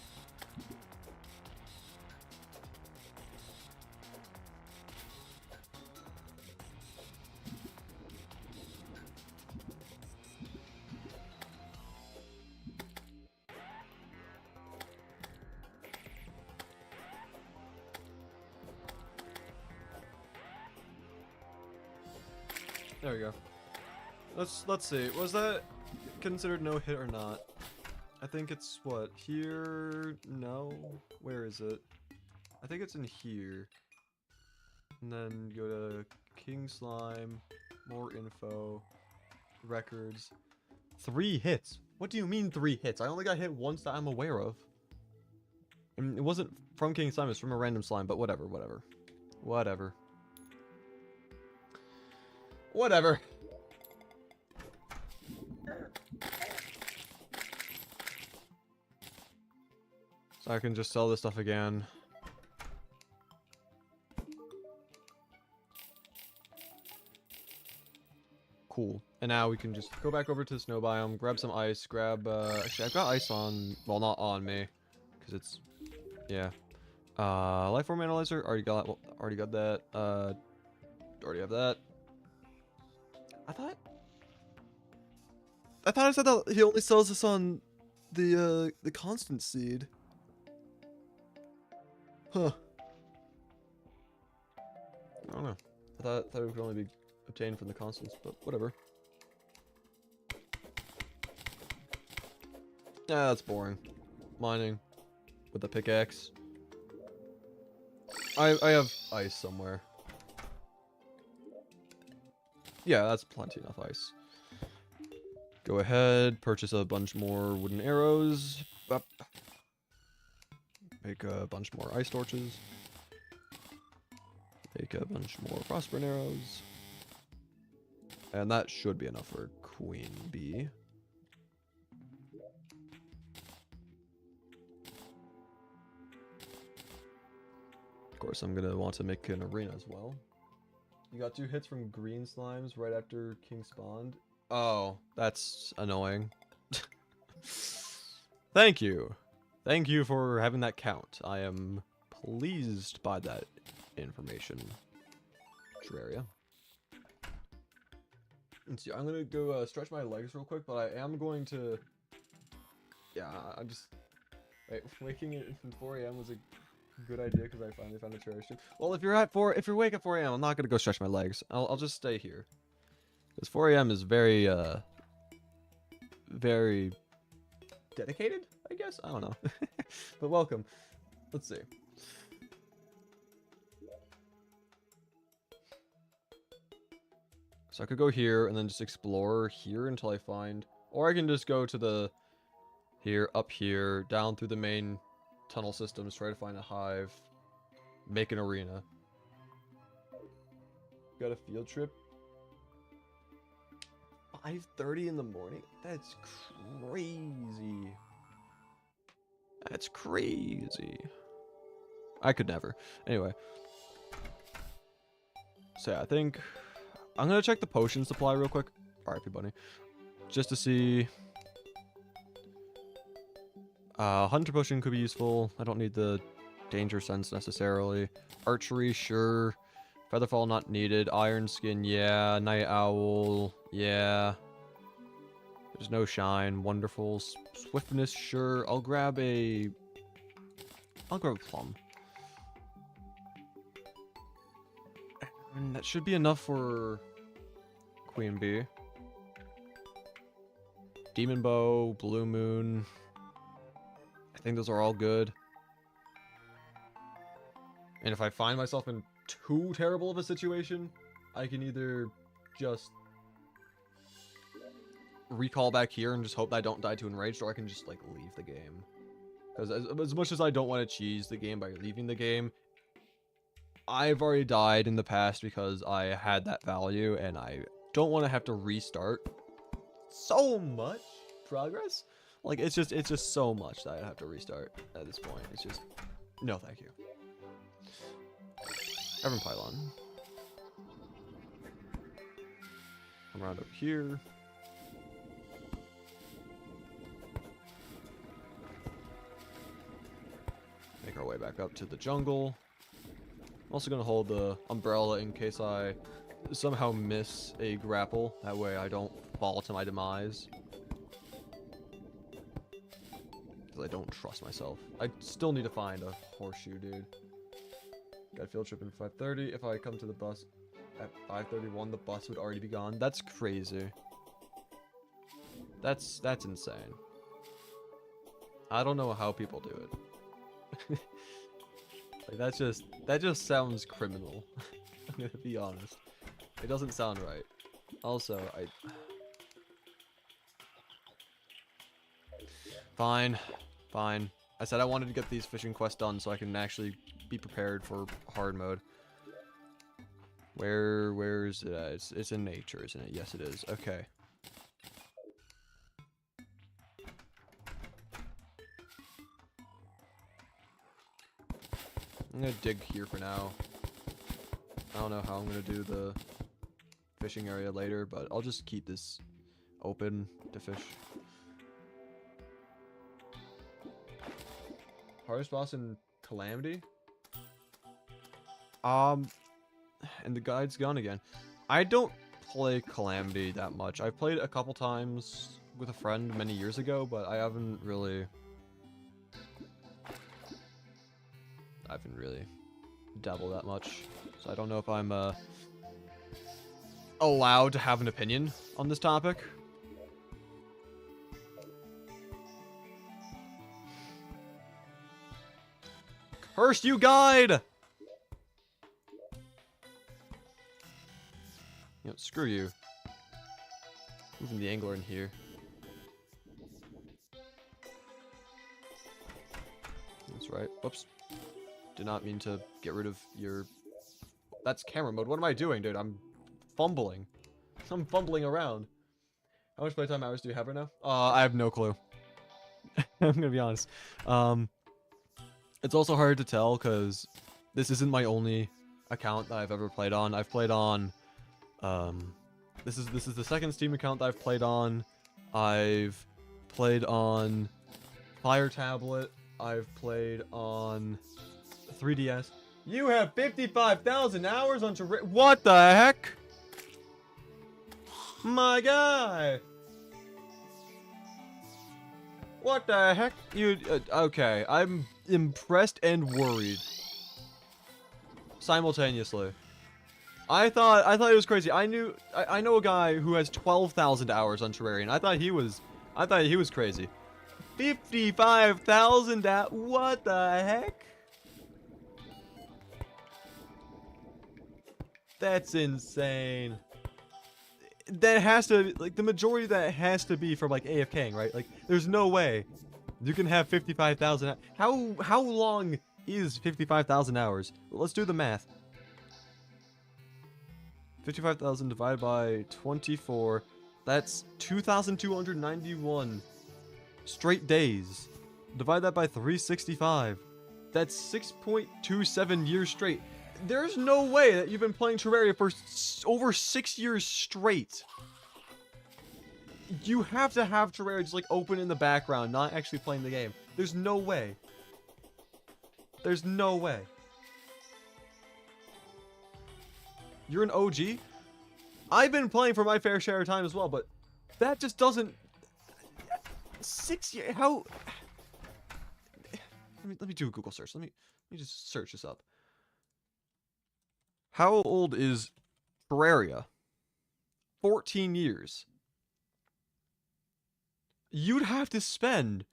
There we go. Let's see. Was that considered no hit or not? I think it's what here. No, where is it? I think it's in here. And then go to King Slime, more info, records. 3 hits. What do you mean 3 hits? I only got hit once that I'm aware of. I mean, it wasn't from King Slime. It's from a random slime. But whatever. Whatever. So I can just sell this stuff again. Cool. And now we can just go back over to the snow biome, grab some ice, actually I've got ice on, well, not on me, because it's, yeah. Life form analyzer, already got that. have that. I thought I said that he only sells this on the constant seed. Huh. I don't know. I thought it could only be obtained from the constants, but whatever. Yeah, that's boring. Mining with a pickaxe. I have ice somewhere. Yeah, that's plenty enough ice. Go ahead, purchase a bunch more wooden arrows. Make a bunch more ice torches. Make a bunch more phosphorus arrows. And that should be enough for Queen Bee. Of course, I'm gonna want to make an arena as well. You got 2 hits from green slimes right after King spawned. Oh, that's annoying. Thank you. Thank you for having that count. I am pleased by that information. Terraria. Let's see, I'm gonna go stretch my legs real quick, but I am going to... Yeah, I'm just... Wait, waking it from 4 AM was a good idea because I finally found a terraria stream. Well, if you're awake at 4 AM, I'm not gonna go stretch my legs. I'll just stay here. Because 4 AM is very, very dedicated, I guess? I don't know. But welcome. Let's see. So I could go here and then just explore here until I find... Or I can just go to the... Here, up here, down through the main tunnel systems, try to find a hive, make an arena. Got a field trip. 5:30 in the morning? That's crazy. That's crazy. I could never. Anyway. So yeah, I think... I'm gonna check the potion supply real quick. RIP Bunny. Just to see... Hunter potion could be useful. I don't need the danger sense necessarily. Archery, sure. Featherfall, not needed. Iron skin, yeah. Night owl, yeah. There's no shine. Wonderful. Swiftness, sure. I'll grab a plum. And that should be enough for Queen Bee. Demon bow, blue moon. I think those are all good. And if I find myself in too terrible of a situation, I can either just recall back here and just hope that I don't die too enraged, or I can just, like, leave the game. Because as much as I don't want to cheese the game by leaving the game, I've already died in the past because I had that value, and I don't want to have to restart so much progress. Like, it's just so much that I have to restart at this point. It's just, no thank you. Everin Pylon. Come around up here. Make our way back up to the jungle. I'm also going to hold the umbrella in case I somehow miss a grapple. That way I don't fall to my demise. Because I don't trust myself. I still need to find a horseshoe, dude. Got a field trip in 5:30. If I come to the bus at 5:31, the bus would already be gone. That's crazy. That's insane. I don't know how people do it. Like, that just sounds criminal. I'm gonna be honest. It doesn't sound right. Also, Fine. Fine. I said I wanted to get these fishing quests done so I can actually be prepared for hard mode. Where is it at? It's in nature, isn't it? Yes, it is. Okay. I'm gonna dig here for now. I don't know how I'm gonna do the fishing area later, but I'll just keep this open to fish. Hardest boss in Calamity? And the guide's gone again. I don't play Calamity that much. I've played a couple times with a friend many years ago, but I haven't really dabbled that much. So I don't know if I'm allowed to have an opinion on this topic. Curse you, guide! You know, screw you. Moving the angler in here. That's right. Whoops. Did not mean to get rid of your... That's camera mode. What am I doing, dude? I'm fumbling. I'm fumbling around. How much playtime hours do you have right now? I have no clue. I'm gonna be honest. It's also hard to tell because this isn't my only account that I've ever played on. I've played on... This is the second Steam account that I've played on. I've played on Fire Tablet. I've played on 3DS. You have 55,000 hours on Terraria. What the heck? My guy. What the heck? You okay? I'm impressed and worried simultaneously. I thought it was crazy. I know a guy who has 12,000 hours on Terraria, and I thought he was crazy. 55,000 hours. What the heck? That's insane. That has to, like, the majority of that has to be from, like, AFKing, right? Like, there's no way you can have 55,000. How long is 55,000 hours? Let's do the math. 55,000 divided by 24. That's 2,291 straight days. Divide that by 365. That's 6.27 years straight. There's no way that you've been playing Terraria for over 6 years straight. You have to have Terraria just like open in the background, not actually playing the game. There's no way. There's no way. You're an OG? I've been playing for my fair share of time as well, but that just doesn't... 6 years... How... Let me do a Google search. Let me just search this up. How old is Terraria? 14 years. You'd have to spend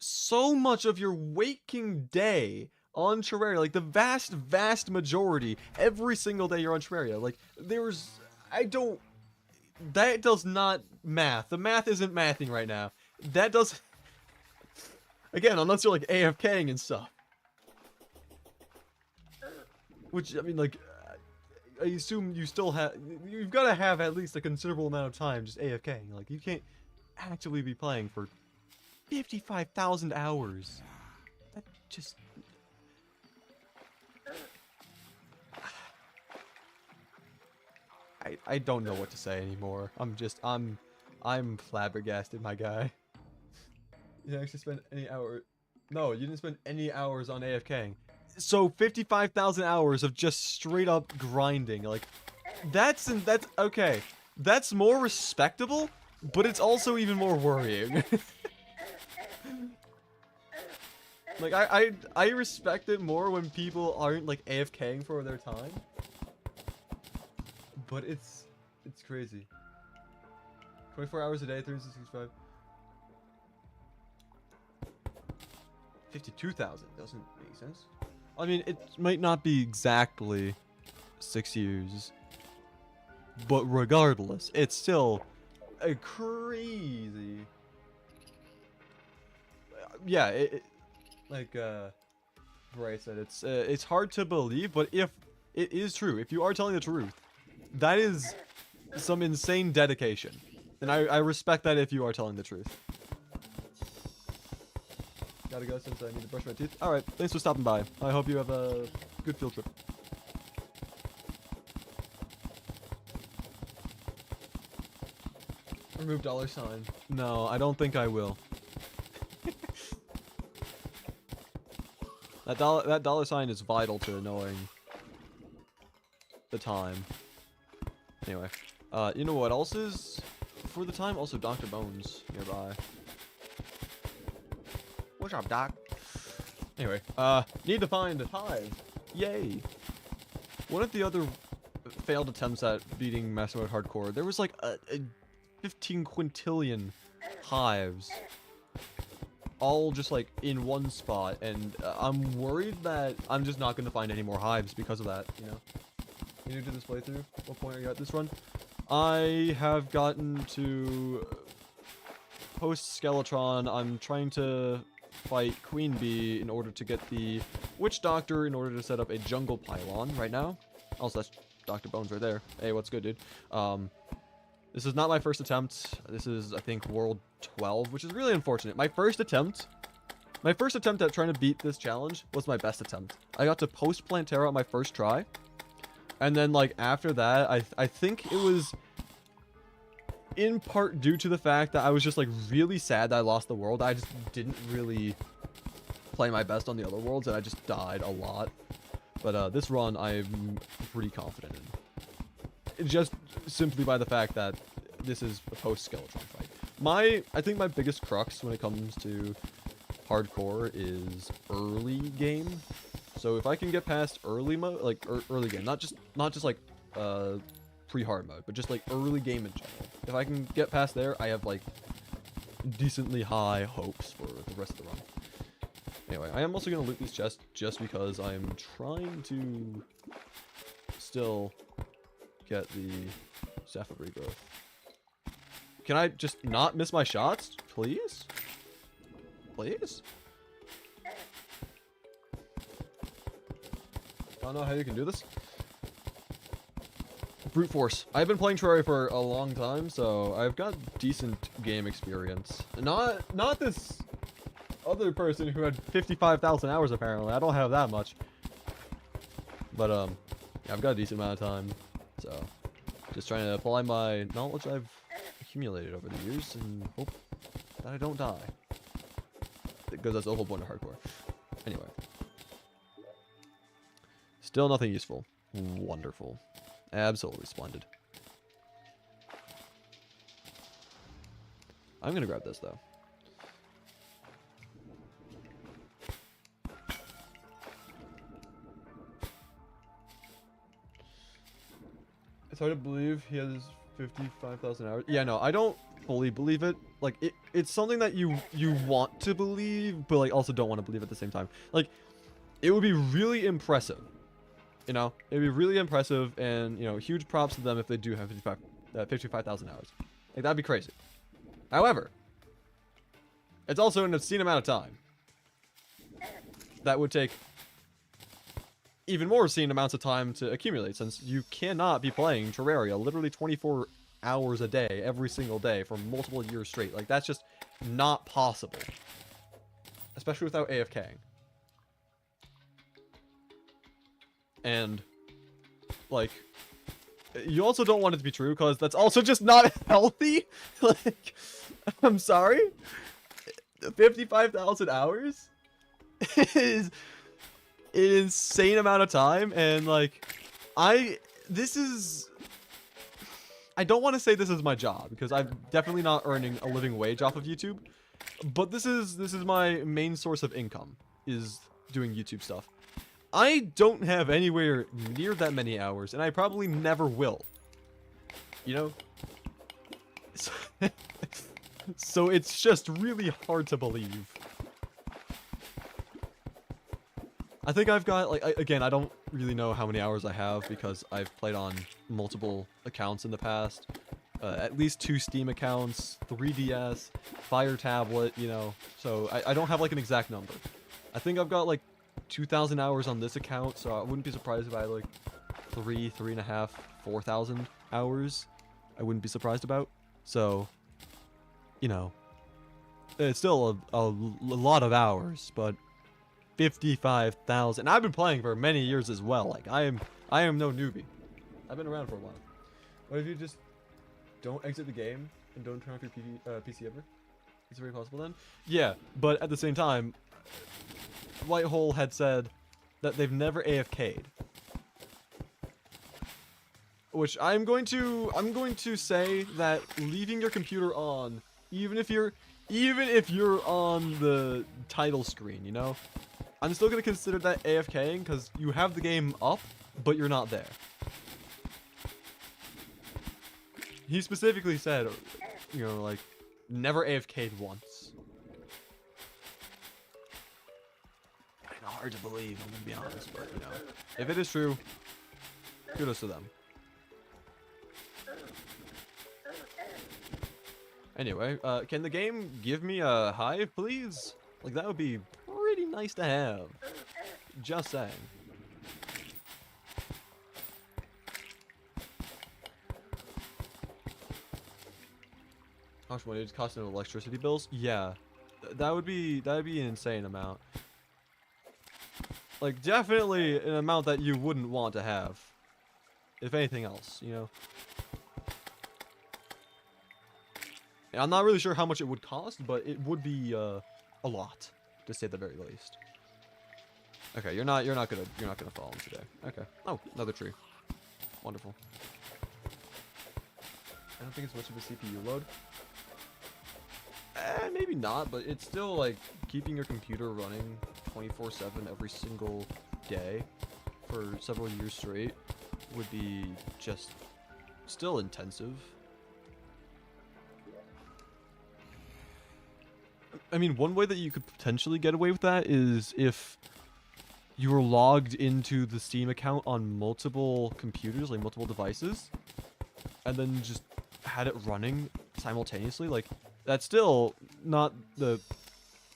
so much of your waking day on Terraria, like the vast majority, every single day you're on Terraria. Like, that does not math. The math isn't mathing right now. That does, again, unless you're like AFKing and stuff. Which, I mean, like, I assume you still have, you've got to have at least a considerable amount of time just AFKing. Like, you can't actually be playing for 55,000 hours. That just... I don't know what to say anymore. I'm flabbergasted, my guy. You didn't actually spend any hour... No, you didn't spend any hours on AFKing. So 55,000 hours of just straight up grinding. Like, that's okay. That's more respectable, but it's also even more worrying. Like, I respect it more when people aren't like AFKing for their time. But it's crazy. 24 hours a day, 365. 52,000 doesn't make sense. I mean, it might not be exactly 6 years, but regardless, it's still a crazy. Yeah, like Bray said, it's hard to believe, but if it is true, if you are telling the truth, that is some insane dedication, and I respect that if you are telling the truth. Gotta go since I need to brush my teeth. Alright, thanks for stopping by. I hope you have a good field trip. Remove $sign. No, I don't think I will. That dollar sign is vital to knowing the time. Anyway, you know what else is for the time? Also, Dr. Bones nearby. What's up, Doc? Anyway, need to find a hive. Yay! One of the other failed attempts at beating Master Mode Hardcore, there was like a 15 quintillion hives. All just like in one spot, and I'm worried that I'm just not going to find any more hives because of that, you know? You new to this playthrough? What point are you at this run? I have gotten to post-Skeletron. I'm trying to fight Queen Bee in order to get the Witch Doctor in order to set up a jungle pylon right now. Also, that's Dr. Bones right there. Hey, what's good, dude? This is not my first attempt. This is, I think, World 12, which is really unfortunate. My first attempt at trying to beat this challenge was my best attempt. I got to post Plantera on my first try. And then, like, after that, I think it was in part due to the fact that I was just, like, really sad that I lost the world. I just didn't really play my best on the other worlds, and I just died a lot. But this run, I'm pretty confident in. Just simply by the fact that this is a post-Skeletron fight. I think my biggest crux when it comes to hardcore is early game. So if I can get past early mode, like early game, not just like pre-hard mode, but just like early game in general. If I can get past there, I have like decently high hopes for the rest of the run. Anyway, I am also gonna loot these chests just because I'm trying to still get the Sapphire regrowth. Can I just not miss my shots, please? Please? I don't know how you can do this. Brute force. I've been playing Terraria for a long time, so I've got decent game experience. Not this other person who had 55,000 hours apparently. I don't have that much. But yeah, I've got a decent amount of time. So just trying to apply my knowledge I've accumulated over the years and hope that I don't die. Because that's the whole point of hardcore. Anyway. Still nothing useful. Wonderful. Absolutely splendid. I'm gonna grab this though. It's hard to believe he has 55,000 hours. Yeah, no, I don't fully believe it. Like, it's something that you want to believe, but like also don't want to believe at the same time. Like, it would be really impressive. You know, it'd be really impressive, and, you know, huge props to them if they do have 55,000 hours. Like, that'd be crazy. However, it's also an obscene amount of time. That would take even more obscene amounts of time to accumulate, since you cannot be playing Terraria literally 24 hours a day, every single day, for multiple years straight. Like, that's just not possible. Especially without AFKing. And, like, you also don't want it to be true, because that's also just not healthy. Like, I'm sorry. 55,000 hours is an insane amount of time, and, like, I don't want to say this is my job, because I'm definitely not earning a living wage off of YouTube, but this is my main source of income, is doing YouTube stuff. I don't have anywhere near that many hours, and I probably never will. You know? So it's just really hard to believe. I think I've got, like, again, I don't really know how many hours I have because I've played on multiple accounts in the past. At least 2 Steam accounts, 3DS, Fire Tablet, you know. So I don't have, like, an exact number. I think I've got, like, 2,000 hours on this account, so I wouldn't be surprised if I had, like, 3.5, 4,000 hours. I wouldn't be surprised about. So, you know, it's still a lot of hours, but 55,000. I've been playing for many years as well. Like, I am no newbie. I've been around for a while. What if you just don't exit the game and don't turn off your PC ever? Is it very possible then? Yeah, but at the same time, Whitehole had said that they've never AFK'd. which I'm going to say that leaving your computer on, even if you're on the title screen, you know, I'm still gonna consider that AFKing because you have the game up, but you're not there. He specifically said, you know, like, never AFK'd once. Kind of hard to believe, I'm gonna be honest, but you know, if it is true, kudos to them. Anyway, can the game give me a hive, please? Like, that would be pretty nice to have. Just saying. How much money does it cost in electricity bills? Yeah, that would be an insane amount. Like, definitely an amount that you wouldn't want to have, if anything else, you know. And I'm not really sure how much it would cost, but it would be a lot, to say the very least. Okay, you're not gonna fall in today. Okay. Oh, another tree. Wonderful. I don't think it's much of a CPU load. Maybe not, but it's still like keeping your computer running 24/7 every single day for several years straight would be just still intensive. I mean, one way that you could potentially get away with that is if you were logged into the Steam account on multiple computers, like multiple devices, and then just had it running simultaneously. Like, that's still not the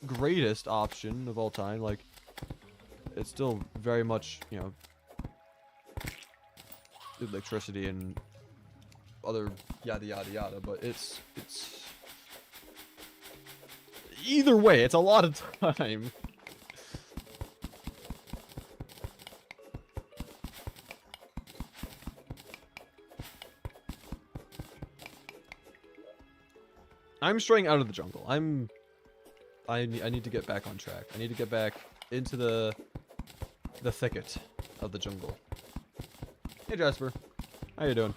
greatest option of all time. Like, it's still very much, you know, electricity and other yada yada yada, but it's either way, it's a lot of time. I'm straying out of the jungle. I need to get back on track. I need to get back into the thicket of the jungle. Hey Jasper, how you doing?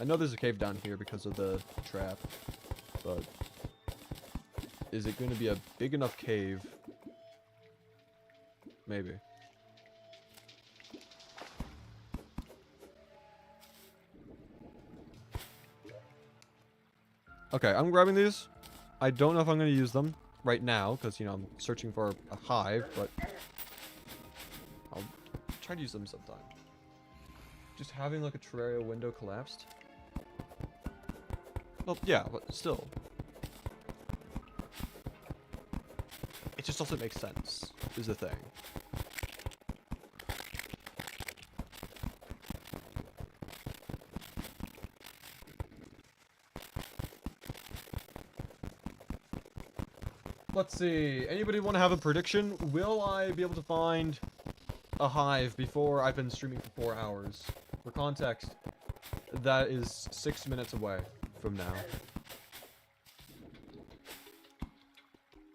I know there's a cave down here because of the trap, but is it going to be a big enough cave? Maybe. Okay, I'm grabbing these. I don't know if I'm going to use them right now because, you know, I'm searching for a hive, but I'll try to use them sometime. Just having like a Terraria window collapsed. Well, yeah, but still. It just doesn't make sense, is the thing. Let's see. Anybody want to have a prediction? Will I be able to find a hive before I've been streaming for 4 hours? For context, that is 6 minutes away from now.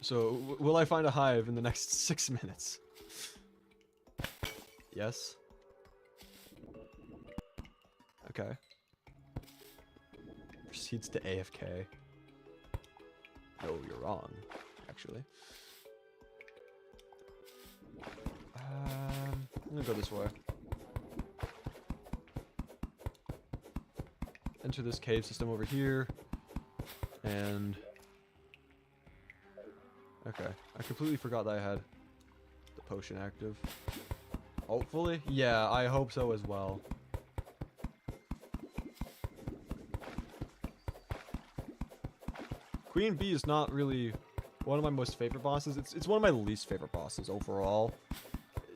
So, will I find a hive in the next 6 minutes? Yes. Okay. Proceeds to AFK. No, you're wrong, actually. I'm gonna go this way. Enter this cave system over here. And... okay, I completely forgot that I had the potion active. Hopefully? Yeah, I hope so as well. Queen Bee is not really one of my most favorite bosses. It's one of my least favorite bosses overall.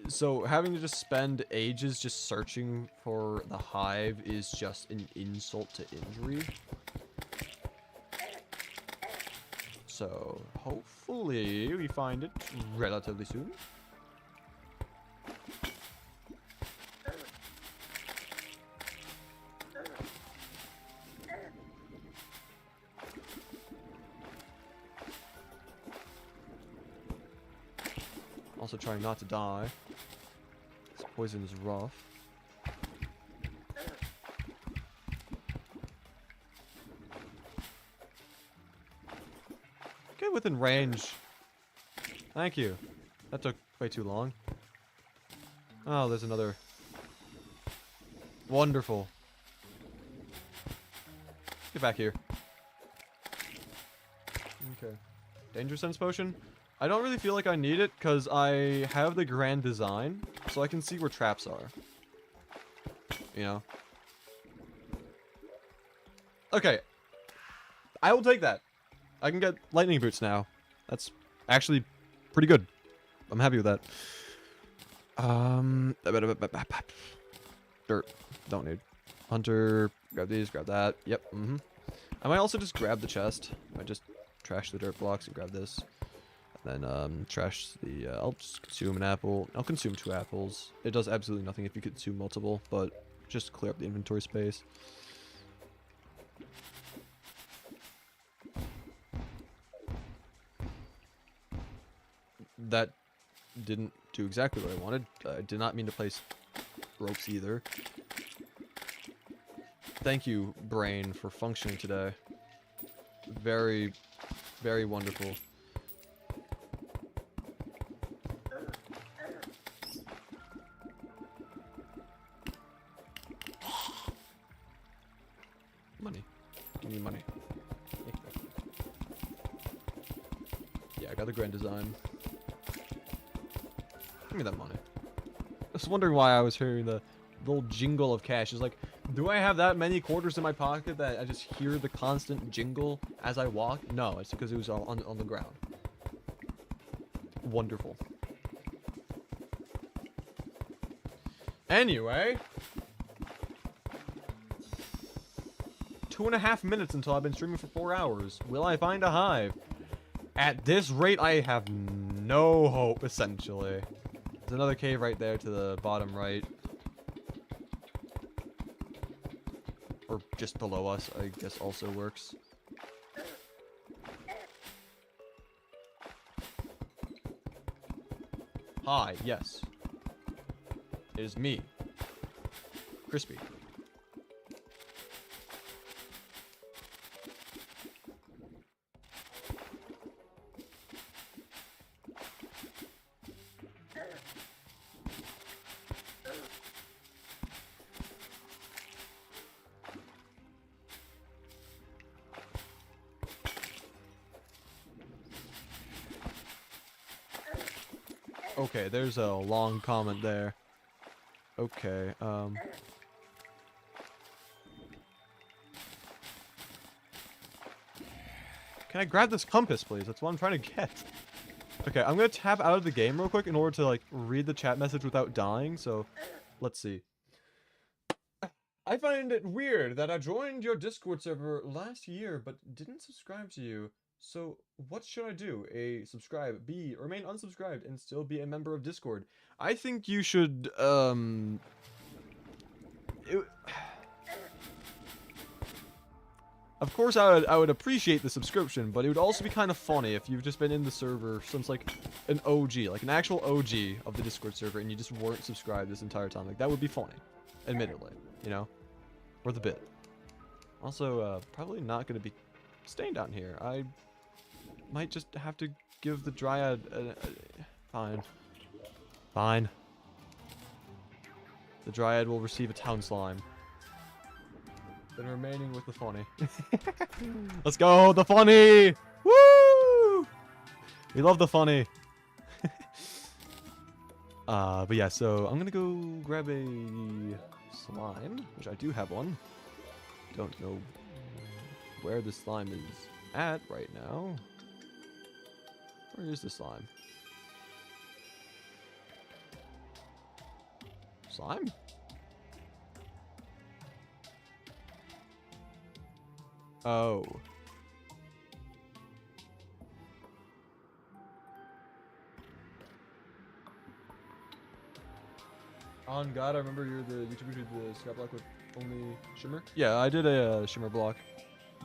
So having to just spend ages just searching for the hive is just an insult to injury. So hopefully we find it relatively soon. Also trying not to die. This poison is rough. Get within range. Thank you. That took way too long. Oh, there's another. Wonderful. Get back here. Okay. Danger sense potion. I don't really feel like I need it because I have the grand design, so I can see where traps are. You know? Okay. I will take that. I can get lightning boots now. That's actually pretty good. I'm happy with that. Dirt. Don't need. Hunter. Grab these, grab that. Yep. I might also just grab the chest. I just trash the dirt blocks and grab this. And then trash the... I'll just consume an apple. I'll consume 2 apples. It does absolutely nothing if you consume multiple, but just clear up the inventory space. That didn't do exactly what I wanted. I did not mean to place ropes either. Thank you, brain, for functioning today. Very, very wonderful. Money. Give me money. Yeah, I got the grand design. Give me that money. I was wondering why I was hearing the little jingle of cash. It's like, do I have that many quarters in my pocket that I just hear the constant jingle as I walk? No, it's because it was on the ground. Wonderful. Anyway. 2.5 minutes until I've been streaming for 4 hours. Will I find a hive? At this rate, I have no hope, essentially. There's another cave right there to the bottom right. Or just below us, I guess also works. Hi, yes. It is me. Crispy. Okay, there's a long comment there. Okay, can I grab this compass, please? That's what I'm trying to get. Okay, I'm gonna tap out of the game real quick in order to, like, read the chat message without dying, so let's see. I find it weird that I joined your Discord server last year, but didn't subscribe to you. So, what should I do? A, subscribe. B, remain unsubscribed and still be a member of Discord. I think you should, Of course, I would appreciate the subscription, but it would also be kind of funny if you've just been in the server since, like, an OG, like an actual OG of the Discord server, and you just weren't subscribed this entire time. Like, that would be funny, admittedly, you know? Worth a bit. Also, probably not going to be staying down here. I might just have to give the Dryad fine. Fine. The Dryad will receive a town slime. Then remaining with the funny. Let's go, the funny! Woo! We love the funny. But yeah, so I'm gonna go grab a slime, which I do have one. Don't know where the slime is at right now. Where is the slime? Slime? Oh. On God, I remember you're the YouTuber who did the Scrap Block with only Shimmer? Yeah, I did a Shimmer Block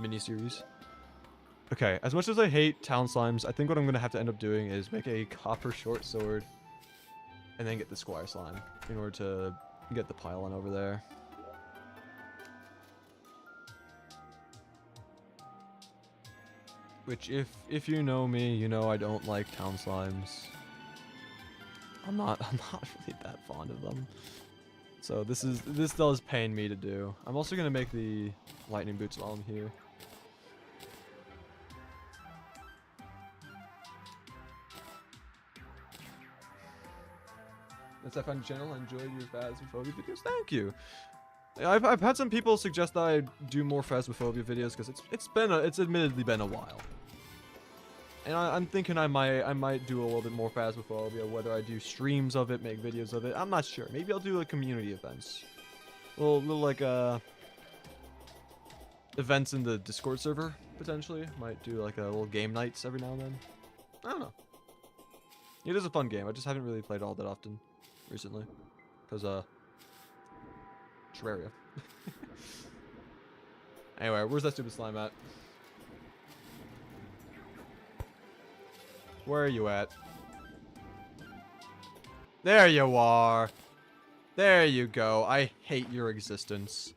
mini-series. Okay, as much as I hate town slimes, I think what I'm going to have to end up doing is make a copper short sword and then get the Squire Slime in order to get the pylon over there. Which, if you know me, you know I don't like town slimes. I'm not really that fond of them. So this does pain me to do. I'm also gonna make the lightning boots while I'm here. That's I find the channel. I enjoy your Phasmophobia videos. Thank you. I've had some people suggest that I do more Phasmophobia videos because it's admittedly been a while. And I'm thinking I might do a little bit more Phasmophobia, whether I do streams of it, make videos of it. I'm not sure. Maybe I'll do like community events. Little like events in the Discord server, potentially. Might do like a little game nights every now and then. I don't know. It is a fun game. I just haven't really played all that often recently. Because Terraria. Anyway, where's that stupid slime at? Where are you at? There you are. There you go. I hate your existence.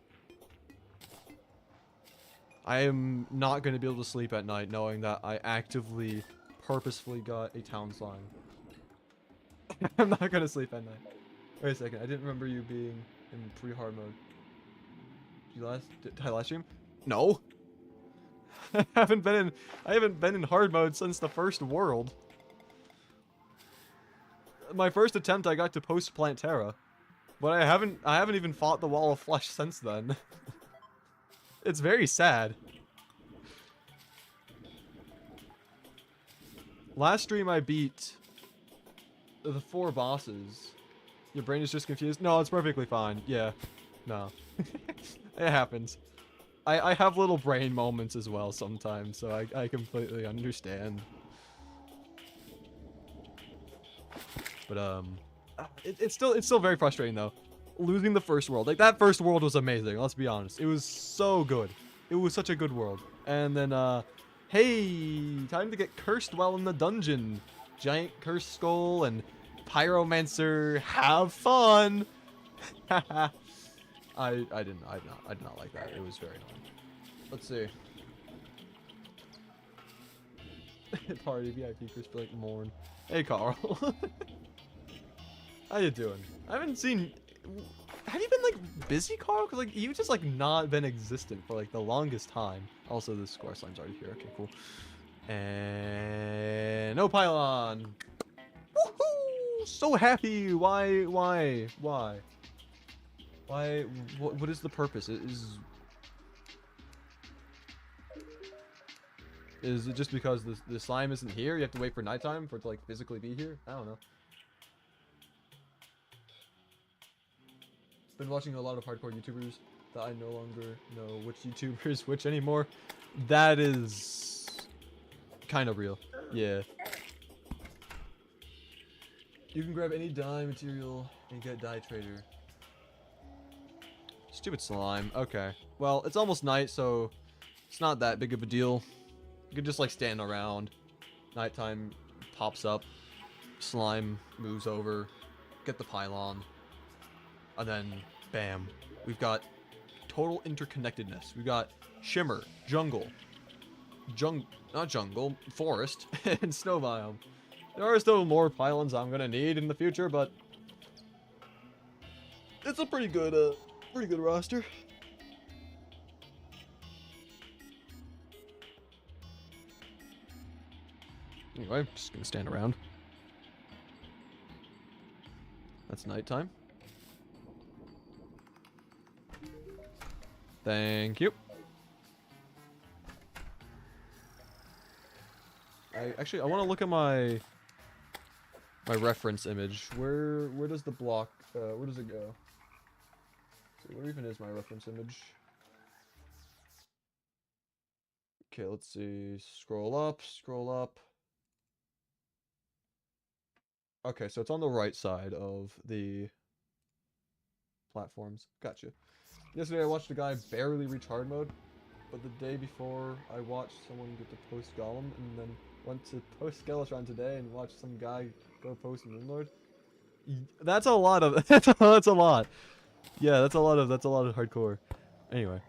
I am not going to be able to sleep at night knowing that I actively, purposefully got a town slime. I'm not going to sleep at night. Wait a second. I didn't remember you being in pre-hard mode. Did I last stream? No. I haven't been in hard mode since the first world. My first attempt I got to post Plantera, but I haven't even fought the Wall of Flesh since then. It's very sad. Last stream I beat the 4 bosses. Your brain is just confused? No, it's perfectly fine. Yeah. No. It happens. I have little brain moments as well sometimes, so I completely understand. But it's still very frustrating though. Losing the first world. Like that first world was amazing, let's be honest. It was so good. It was such a good world. And then hey, time to get cursed while in the dungeon. Giant cursed skull and pyromancer. Have fun. I did not like that. It was very annoying. Let's see. Party VIP Crispylink Morn. Hey Carl. How you doing? I haven't seen. Have you been like busy, Carl? Cause like you've just like not been existent for like the longest time. Also, the Square Slime's already here. Okay, cool. And no pylon. Woohoo! So happy. Why? What is the purpose? Is it just because the slime isn't here? You have to wait for nighttime for it to like physically be here? I don't know. Been watching a lot of hardcore YouTubers that I no longer know which YouTuber is which anymore. That is kind of real. Yeah. You can grab any dye material and get dye trader. Stupid slime. Okay. Well, it's almost night, so it's not that big of a deal. You can just like stand around. Nighttime pops up. Slime moves over. Get the pylon. And then, bam. We've got total interconnectedness. We've got shimmer, jungle, not jungle, forest, and snow biome. There are still more pylons I'm gonna need in the future, but it's a pretty good roster. Anyway, I'm just gonna stand around. That's nighttime. Thank you. I want to look at my reference image. Where does the block where does it go? So where even is my reference image? Okay, let's see. Scroll up. Okay, so it's on the right side of the platforms. Gotcha. Yesterday I watched a guy barely reach hard mode, but the day before I watched someone get to post Golem, and then went to post Skeletron today and watched some guy go post Moonlord. That's a lot of that's a lot. Yeah, that's a lot of hardcore. Anyway,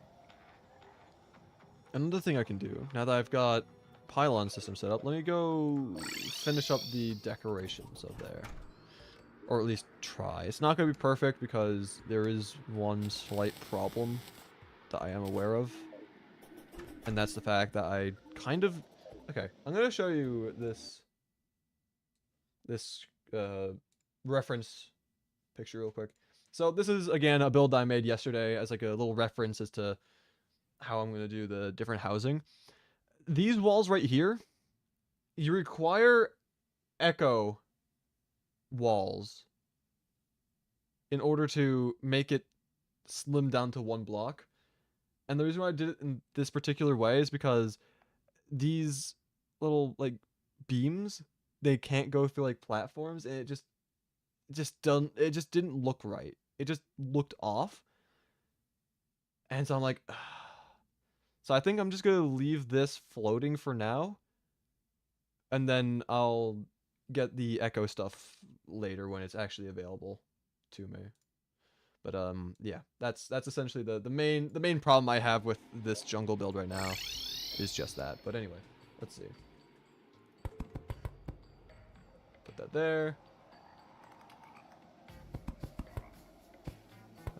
another thing I can do now that I've got pylon system set up, let me go finish up the decorations of there. Or at least try. It's not going to be perfect because there is one slight problem that I am aware of. And that's the fact that I kind of... Okay, I'm going to show you this reference picture real quick. So this is, again, a build that I made yesterday as like a little reference as to how I'm going to do the different housing. These walls right here, you require echo walls in order to make it slim down to one block. And the reason why I did it in this particular way is because these little like beams, they can't go through like platforms, and it just didn't look right. It just looked off. And so I'm like, so I think I'm just gonna leave this floating for now, and then I'll get the echo stuff later when it's actually available to me. But yeah, that's essentially the main problem I have with this jungle build right now is just that. But anyway, let's see. Put that there.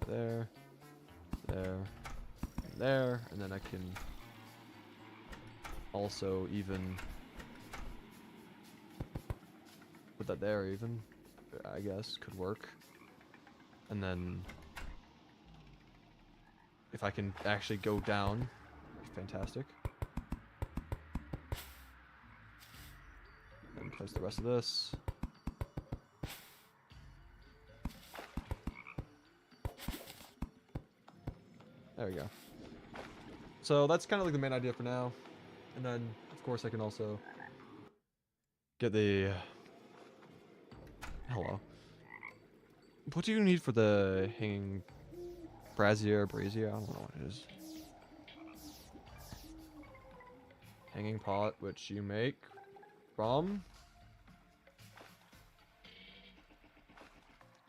There. There. And there. And then I can also even put that there even. I guess could work. And then if I can actually go down, fantastic. And place the rest of this. There we go. So that's kind of like the main idea for now. And then, of course, I can also get the... Hello. What do you need for the hanging brazier? I don't know what it is. Hanging pot, which you make from...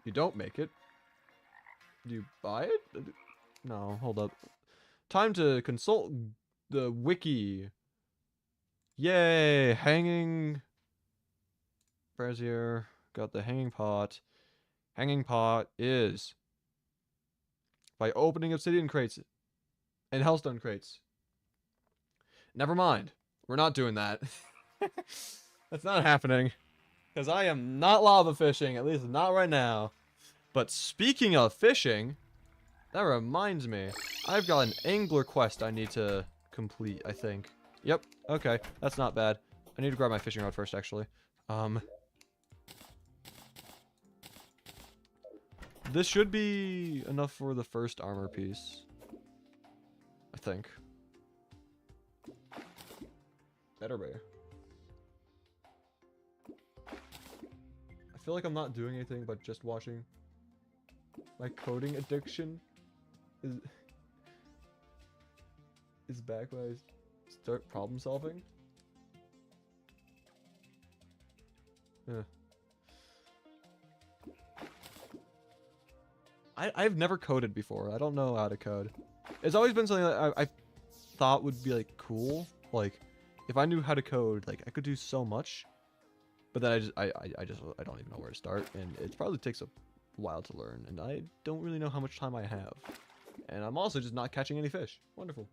You don't make it. Do you buy it? No, hold up. Time to consult the wiki. Yay! Hanging brazier. Got the hanging pot. Hanging pot is by opening obsidian crates and hellstone crates. Never mind. We're not doing that. That's not happening. Because I am not lava fishing, at least not right now. But speaking of fishing, that reminds me. I've got an angler quest I need to complete, I think. Yep, okay. That's not bad. I need to grab my fishing rod first, actually. This should be enough for the first armor piece. I think. Better be. I feel like I'm not doing anything but just watching. My coding addiction is back when I start problem solving. Yeah. I've never coded before. I don't know how to code. It's always been something that I thought would be like cool. Like if I knew how to code, like I could do so much. But then I don't even know where to start, and it probably takes a while to learn, and I don't really know how much time I have. And I'm also just not catching any fish. Wonderful.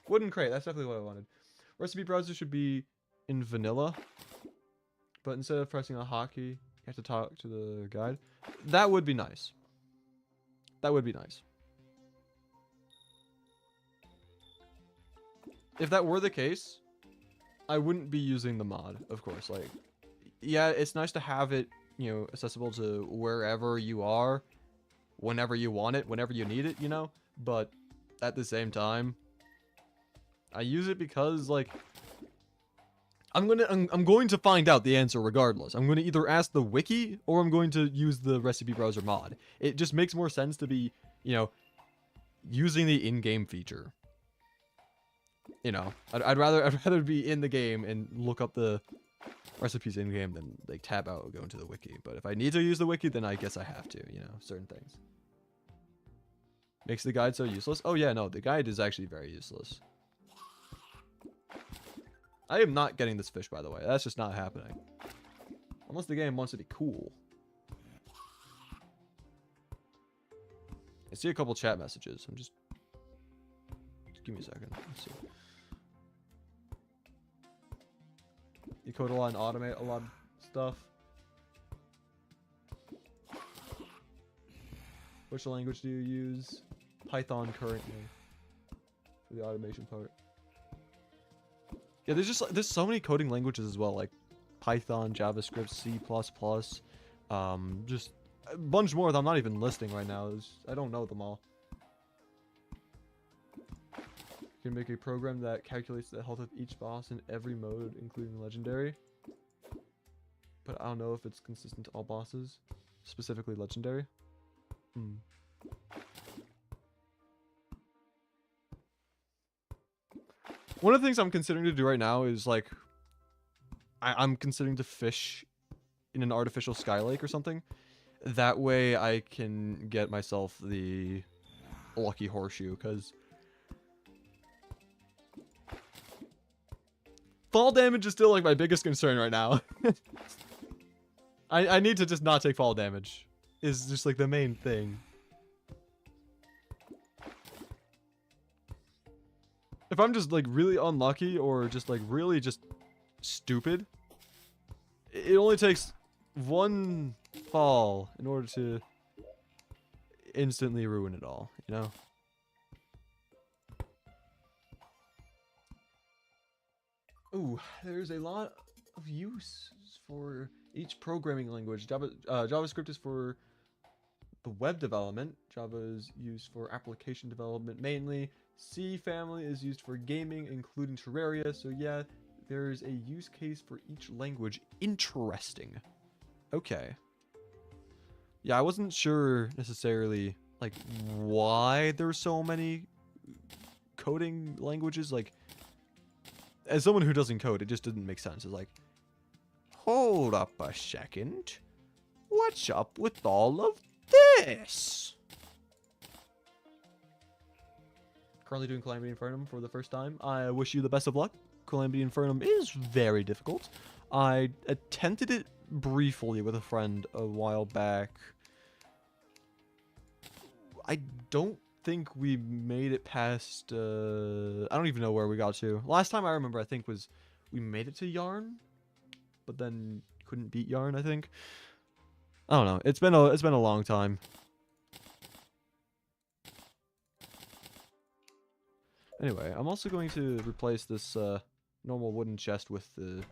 Wooden crate, that's definitely what I wanted. Recipe browser should be in vanilla. But instead of pressing a hotkey, you have to talk to the guide. That would be nice. That would be nice. If that were the case, I wouldn't be using the mod, of course. Like, yeah, it's nice to have it, you know, accessible to wherever you are, whenever you want it, whenever you need it, you know? But at the same time, I use it because, like, I'm going to find out the answer regardless. I'm going to either ask the wiki or I'm going to use the recipe browser mod. It just makes more sense to be, you know, using the in-game feature. you know, I'd rather be in the game and look up the recipes in game than like tab out and go into the wiki. But if I need to use the wiki, then I guess I have to, you know, certain things. Makes the guide so useless. Oh yeah, no, the guide is actually very useless. I am not getting this fish, by the way. That's just not happening. Unless the game wants to be cool. I see a couple chat messages. Just give me a second. Let's see. You code a lot and automate a lot of stuff. Which language do you use? Python currently for the automation part. Yeah, there's so many coding languages as well, like Python, JavaScript, C++, just a bunch more that I'm not even listing right now. I don't know them all. You can make a program that calculates the health of each boss in every mode, including legendary. But I don't know if it's consistent to all bosses, specifically legendary. One of the things I'm considering to do right now is like, I'm considering to fish in an artificial sky lake or something. That way I can get myself the lucky horseshoe, because fall damage is still like my biggest concern right now. I need to just not take fall damage is just like the main thing. If I'm just like really unlucky or just like really just stupid, it only takes one fall in order to instantly ruin it all, you know? Ooh, there's a lot of use for each programming language. JavaScript is for the web development. Java is used for application development mainly. C family is used for gaming, including Terraria. So yeah, there's a use case for each language. Interesting. Okay. Yeah, I wasn't sure necessarily like why there's so many coding languages. Like, as someone who doesn't code, it just didn't make sense. It's like, hold up a second. What's up with all of this? Currently doing Calamity Infernum for the first time. I wish you the best of luck. Calamity Infernum is very difficult. I attempted it briefly with a friend a while back. I don't think we made it past, I don't even know where we got to. Last time I remember, I think, was we made it to Yarn, but then couldn't beat Yarn, I think. I don't know. It's been a long time. Anyway, I'm also going to replace this normal wooden chest with the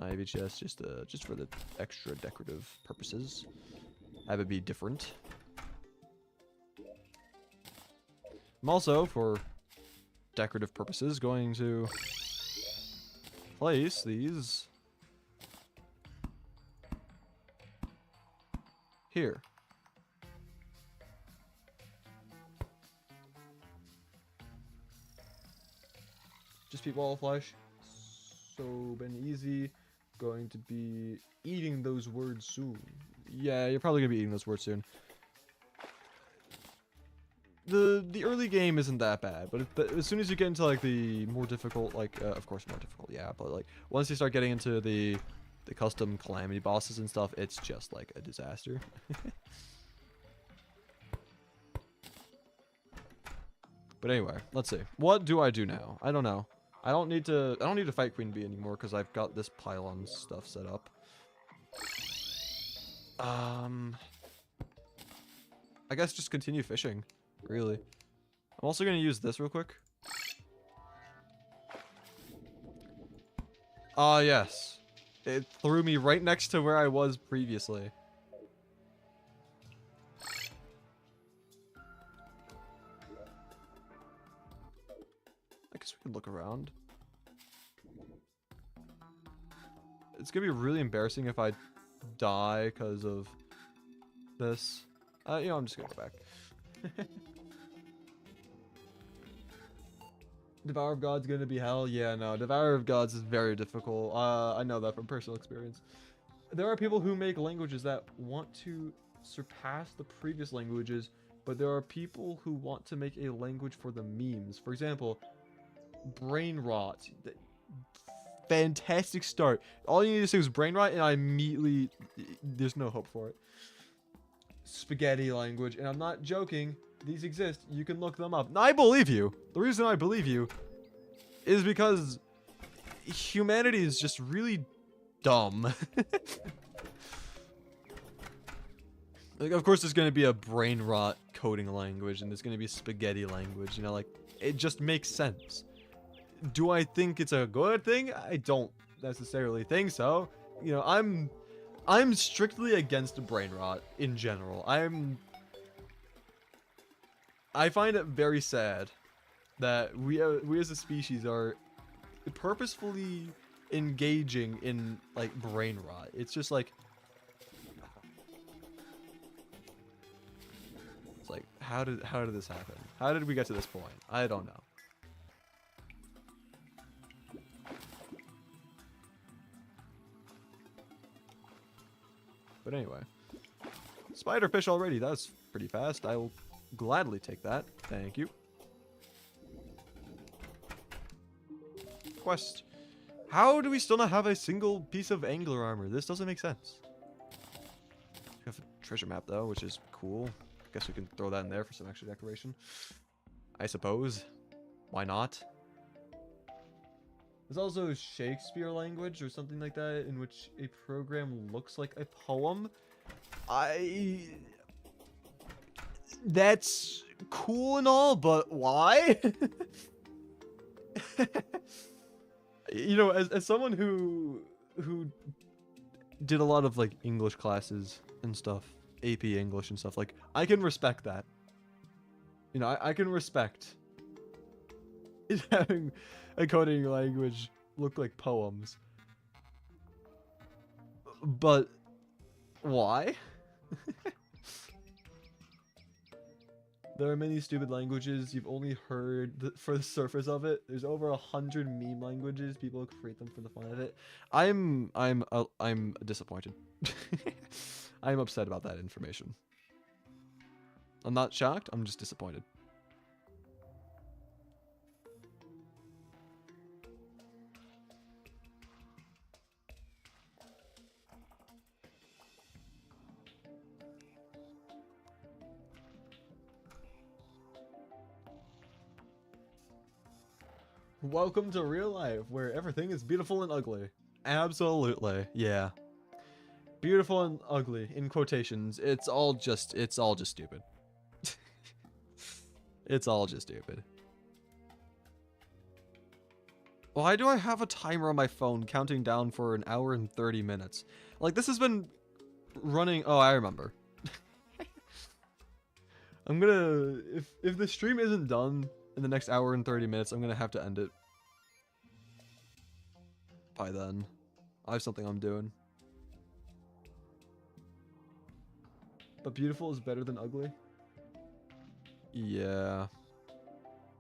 ivy chest, just for the extra decorative purposes. Have it be different. I'm also, for decorative purposes, going to place these here. Just peat wall of flesh. So been easy. Going to be eating those words soon. Yeah, you're probably gonna be eating those words soon. The early game isn't that bad, but as soon as you get into like the more difficult, like of course more difficult, yeah, but like once you start getting into the custom calamity bosses and stuff, it's just like a disaster. But anyway, let's see. What do I do now? I don't know. I don't need to fight Queen Bee anymore because I've got this pylon stuff set up. I guess just continue fishing, really. I'm also going to use this real quick. Ah, yes. It threw me right next to where I was previously. I guess we could look around. It's going to be really embarrassing if I die because of this. You know, I'm just going to go back. Devour of Gods gonna be hell? Yeah, no. Devour of Gods is very difficult. I know that from personal experience. There are people who make languages that want to surpass the previous languages, but there are people who want to make a language for the memes. For example, brain rot. Fantastic start. All you need to say was brain rot, and I immediately... There's no hope for it. Spaghetti language, and I'm not joking. These exist. You can look them up. Now, I believe you. The reason I believe you is because humanity is just really dumb. Like, of course, there's going to be a brain rot coding language, and there's going to be a spaghetti language. You know, like, it just makes sense. Do I think it's a good thing? I don't necessarily think so. You know, I'm strictly against brain rot in general. I find it very sad that we as a species are purposefully engaging in like brain rot. It's just like, it's like, how did this happen? How did we get to this point? I don't know. But anyway, spiderfish already. That's pretty fast. I will gladly take that. Thank you. Quest. How do we still not have a single piece of angler armor? This doesn't make sense. We have a treasure map though, which is cool. Guess we can throw that in there for some extra decoration. I suppose. Why not? There's also Shakespeare language or something like that in which a program looks like a poem. That's cool and all, but why? You know, as someone who did a lot of like English classes and stuff, AP English and stuff, like I can respect that. You know, I can respect it having a coding language look like poems. But why? There are many stupid languages you've only heard for the surface of it. There's over 100 meme languages. People create them for the fun of it. I'm disappointed. I'm upset about that information. I'm not shocked. I'm just disappointed. Welcome to real life, where everything is beautiful and ugly. Absolutely, yeah. Beautiful and ugly, in quotations. It's all just stupid. It's all just stupid. Why do I have a timer on my phone counting down for 1 hour and 30 minutes? Like, this has been running... Oh, I remember. I'm gonna... If the stream isn't done in the next hour and 30 minutes, I'm gonna have to end it. By then. I have something I'm doing. But beautiful is better than ugly? Yeah.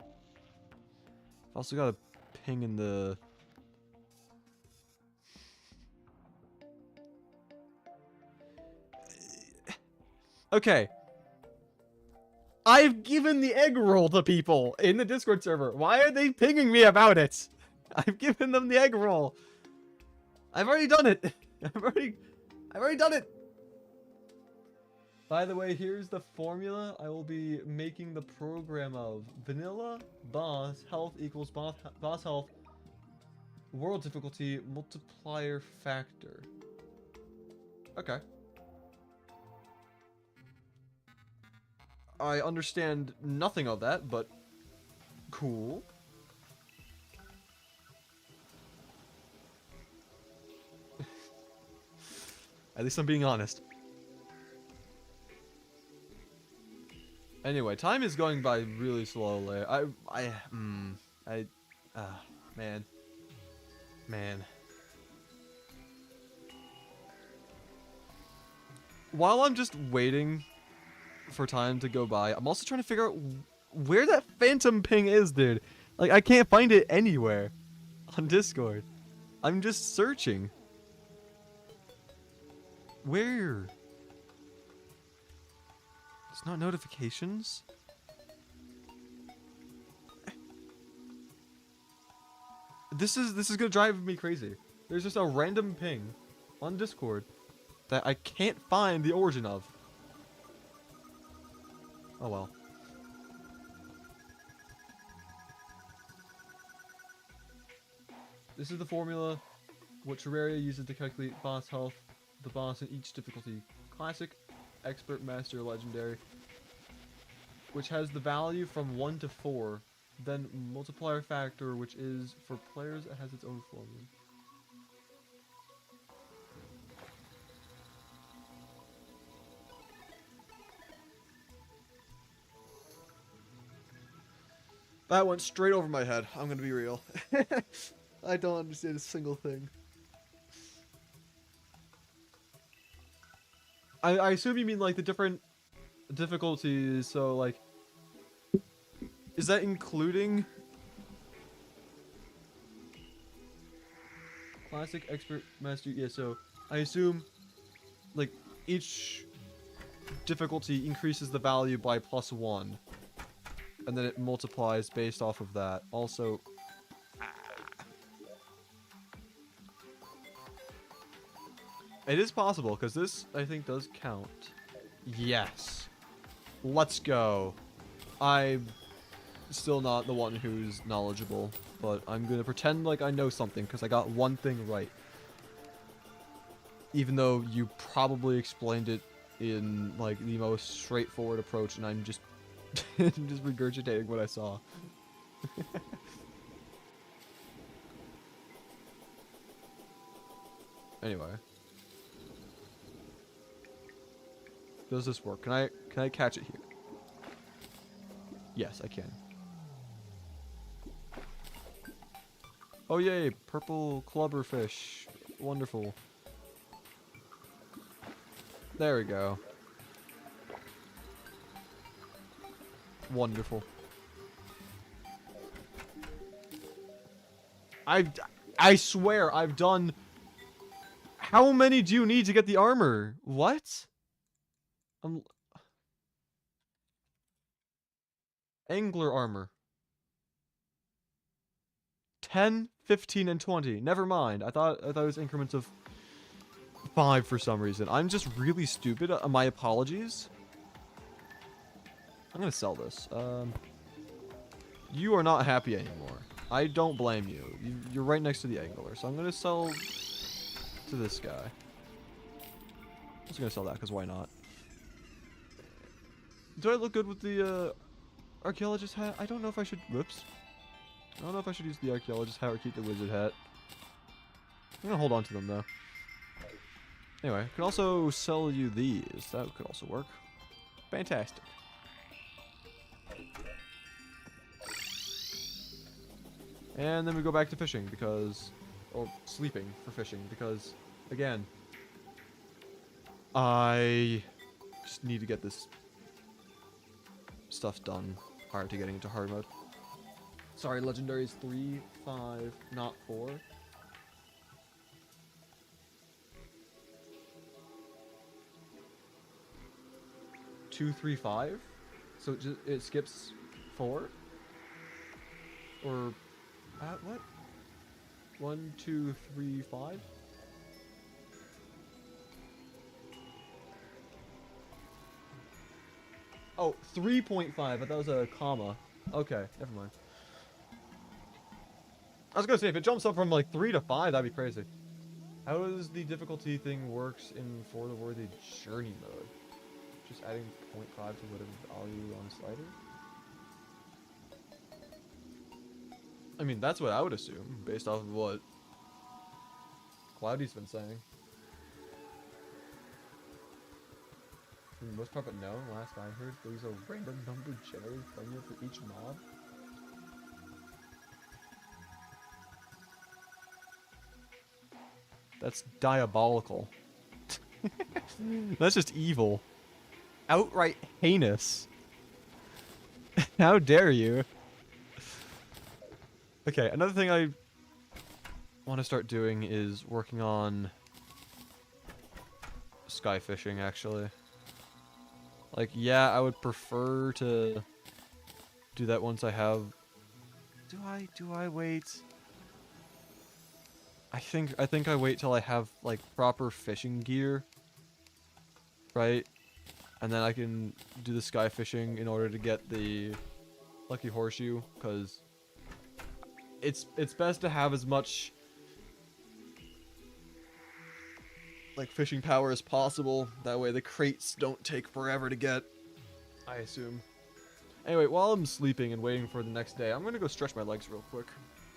I've also got a ping in the... Okay. I've given the egg roll to people in the Discord server. Why are they pinging me about it? I've given them the egg roll. I've already done it. I've already done it. By the way, here's the formula I will be making the program of. Vanilla boss health equals boss health world difficulty multiplier factor. Okay. I understand nothing of that, but cool. At least I'm being honest. Anyway, time is going by really slowly. Man. While I'm just waiting for time to go by, I'm also trying to figure out where that phantom ping is, dude. Like, I can't find it anywhere on Discord. I'm just searching. Where? It's not notifications? This is gonna drive me crazy. There's just a random ping on Discord that I can't find the origin of. Oh well. This is the formula what Terraria uses to calculate boss health, the boss in each difficulty. Classic, Expert, Master, Legendary. Which has the value from 1 to 4. Then multiplier factor, which is for players, it has its own formula. That went straight over my head. I'm gonna be real. I don't understand a single thing. I assume you mean like the different difficulties, so like... Is that including... Classic, Expert, Master, yeah, so I assume like each difficulty increases the value by +1. And then it multiplies based off of that. Also... It is possible, because this, I think, does count. Yes. Let's go. I'm still not the one who's knowledgeable, but I'm going to pretend like I know something, because I got one thing right. Even though you probably explained it in, like, the most straightforward approach, and I'm just... just regurgitating what I saw. Anyway. Does this work? Can I catch it here? Yes, I can. Oh yay, purple clubberfish. Wonderful. There we go. Wonderful. I swear I've done... How many do you need to get the armor? What? Angler armor. 10, 15, and 20. Never mind. I thought it was increments of 5 for some reason. I'm just really stupid. My apologies. I'm gonna sell this. You are not happy anymore. I don't blame you. You're right next to the angler, so I'm gonna sell to this guy. I'm just gonna sell that because why not? Do I look good with the archaeologist hat? I don't know if I should. Whoops. I don't know if I should use the archaeologist hat or keep the wizard hat. I'm gonna hold on to them though. Anyway, I can also sell you these. That could also work. Fantastic. And then we go back to fishing because... Or sleeping for fishing because, again, I just need to get this stuff done prior to getting into hard mode. Sorry, legendary is 3, 5, not 4. Two, 3, 5? So it skips 4? Or... what? 1, 2, 3, 5? Oh, 3.5. I thought it was a comma. Okay, never mind. I was gonna say, if it jumps up from like 3 to 5, that'd be crazy. How does the difficulty thing works in For the Worthy Journey mode? Just adding 0.5 to whatever value on slider? I mean, that's what I would assume, based off of what Cloudy's been saying. For the most part, but no, last I heard, there's a random number generated from you for each mob. That's diabolical. That's just evil. Outright heinous. How dare you? Okay, another thing I want to start doing is working on sky fishing, actually. Like, yeah, I would prefer to do that once I have... Do I wait? I think I wait till I have, like, proper fishing gear. Right? And then I can do the sky fishing in order to get the lucky horseshoe, because it's best to have as much like fishing power as possible. That way the crates don't take forever to get, I assume. Anyway, while I'm sleeping and waiting for the next day, I'm gonna go stretch my legs real quick.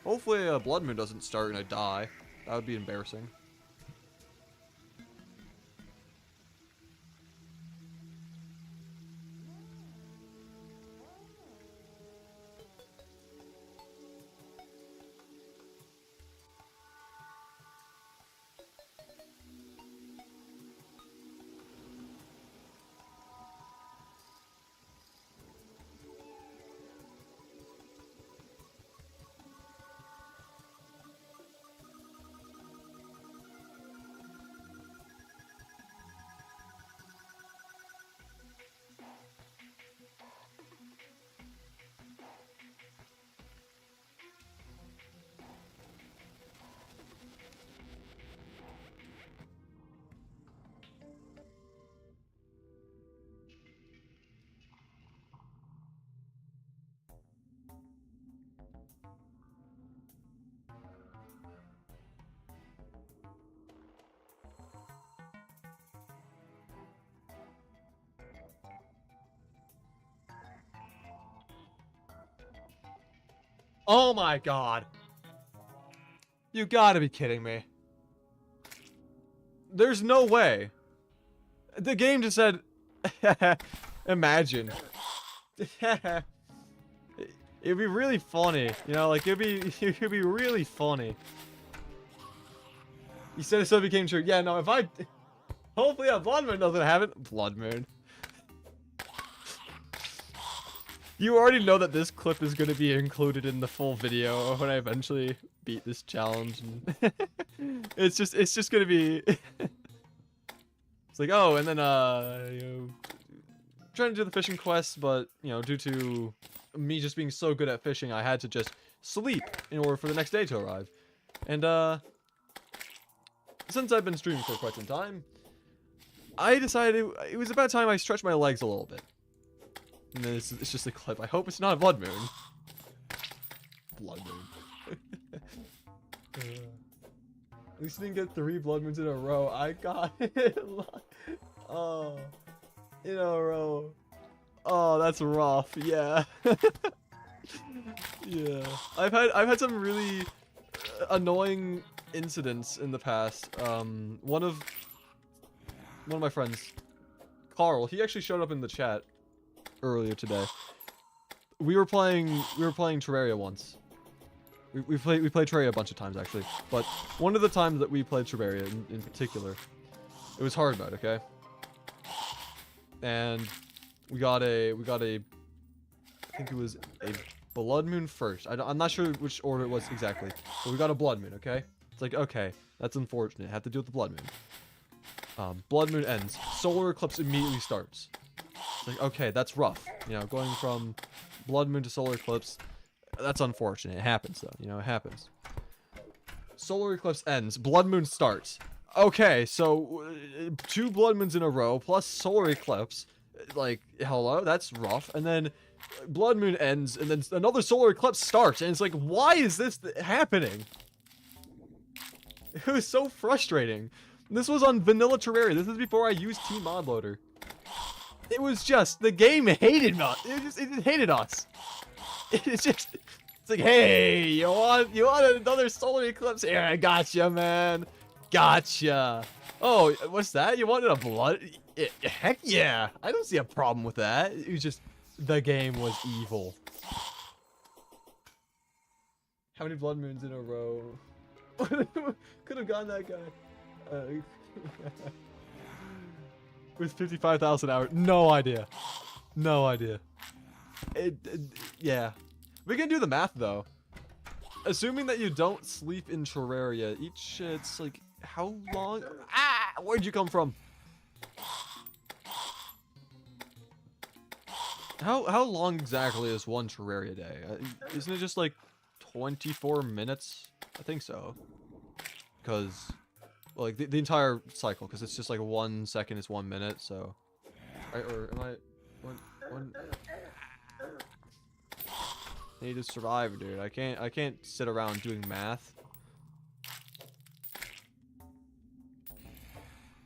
Hopefully a blood moon doesn't start and I die. That would be embarrassing. Oh my god. You gotta be kidding me. There's no way. The game just said, imagine. It'd be really funny, you know, like it'd be really funny. You said it so it became true. Yeah, no, if I, hopefully a blood moon doesn't have it. Blood moon. You already know that this clip is going to be included in the full video when I eventually beat this challenge. And it's just going to be... It's like, oh, and then, you know, trying to do the fishing quest, but, you know, due to me just being so good at fishing, I had to just sleep in order for the next day to arrive. And, since I've been streaming for quite some time, I decided it was about time I stretched my legs a little bit. And then it's just a clip. I hope it's not a blood moon. Blood moon. At least I didn't get 3 blood moons in a row. I got it. Oh, in a row. Oh, that's rough. Yeah. Yeah. I've had some really annoying incidents in the past. One of my friends, Carl, he actually showed up in the chat earlier today. We were playing Terraria once. We played Terraria a bunch of times actually, but one of the times that we played Terraria in particular, it was hard mode, okay? And we got a I think it was a blood moon first. I'm not sure which order it was exactly, but we got a blood moon, okay? It's like, okay, that's unfortunate. Have to deal with the blood moon. Blood moon ends. Solar eclipse immediately starts. It's like, okay, that's rough. You know, going from blood moon to solar eclipse, that's unfortunate. It happens, though. You know, it happens. Solar eclipse ends. Blood moon starts. Okay, so 2 blood moons in a row plus solar eclipse. Like, hello, that's rough. And then blood moon ends, and then another solar eclipse starts. And it's like, why is this happening? It was so frustrating. This was on vanilla Terraria. This is before I used Team Mod Loader. It was just, the game hated us. It just hated us. It's like, hey, you want another solar eclipse? Here, I gotcha, man. Gotcha. Oh, what's that? You wanted a blood? Heck yeah. I don't see a problem with that. It was just, the game was evil. How many blood moons in a row? Could have gotten that guy. With 55,000 hours. No idea. No idea. Yeah. We can do the math, though. assuming that you don't sleep in Terraria, it's like, how long? Ah, where'd you come from? How long exactly is one Terraria day? Isn't it just like 24 minutes? I think so. Because, like, the entire cycle, because it's just like 1 second is 1 minute, so. Or am I. One. I need to survive, dude. I can't sit around doing math.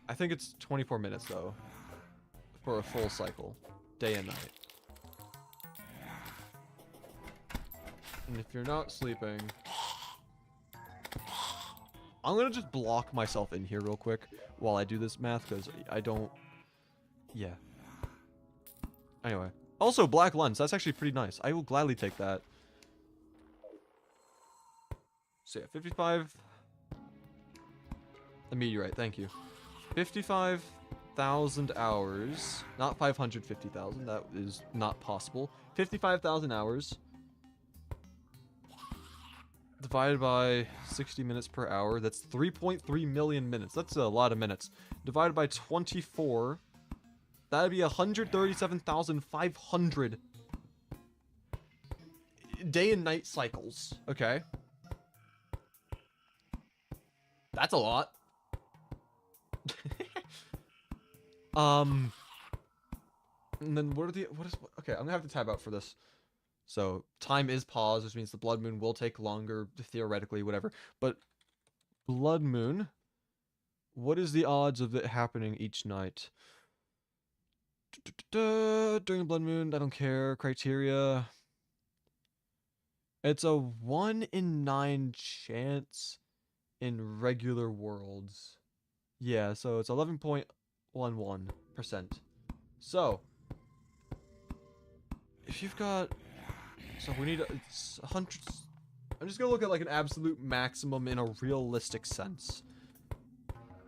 I think it's 24 minutes, though. For a full cycle. Day and night. And if you're not sleeping... I'm gonna just block myself in here real quick while I do this math, because I don't... Yeah. Anyway. Also, black lens. That's actually pretty nice. I will gladly take that. So yeah, 55... A meteorite, thank you. 55,000 hours. Not 550,000. That is not possible. 55,000 hours. Divided by 60 minutes per hour. That's 3.3 million minutes. That's a lot of minutes. Divided by 24. That'd be 137,500 day and night cycles. Okay. That's a lot. And then okay, I'm gonna have to tab out for this. So, time is paused, which means the blood moon will take longer, theoretically, whatever. But, blood moon, what is the odds of it happening each night? During blood moon, I don't care. Criteria. It's a 1 in 9 chance in regular worlds. Yeah, so it's 11.11%. So, if you've got... So we need 100... I'm just gonna look at like an absolute maximum in a realistic sense.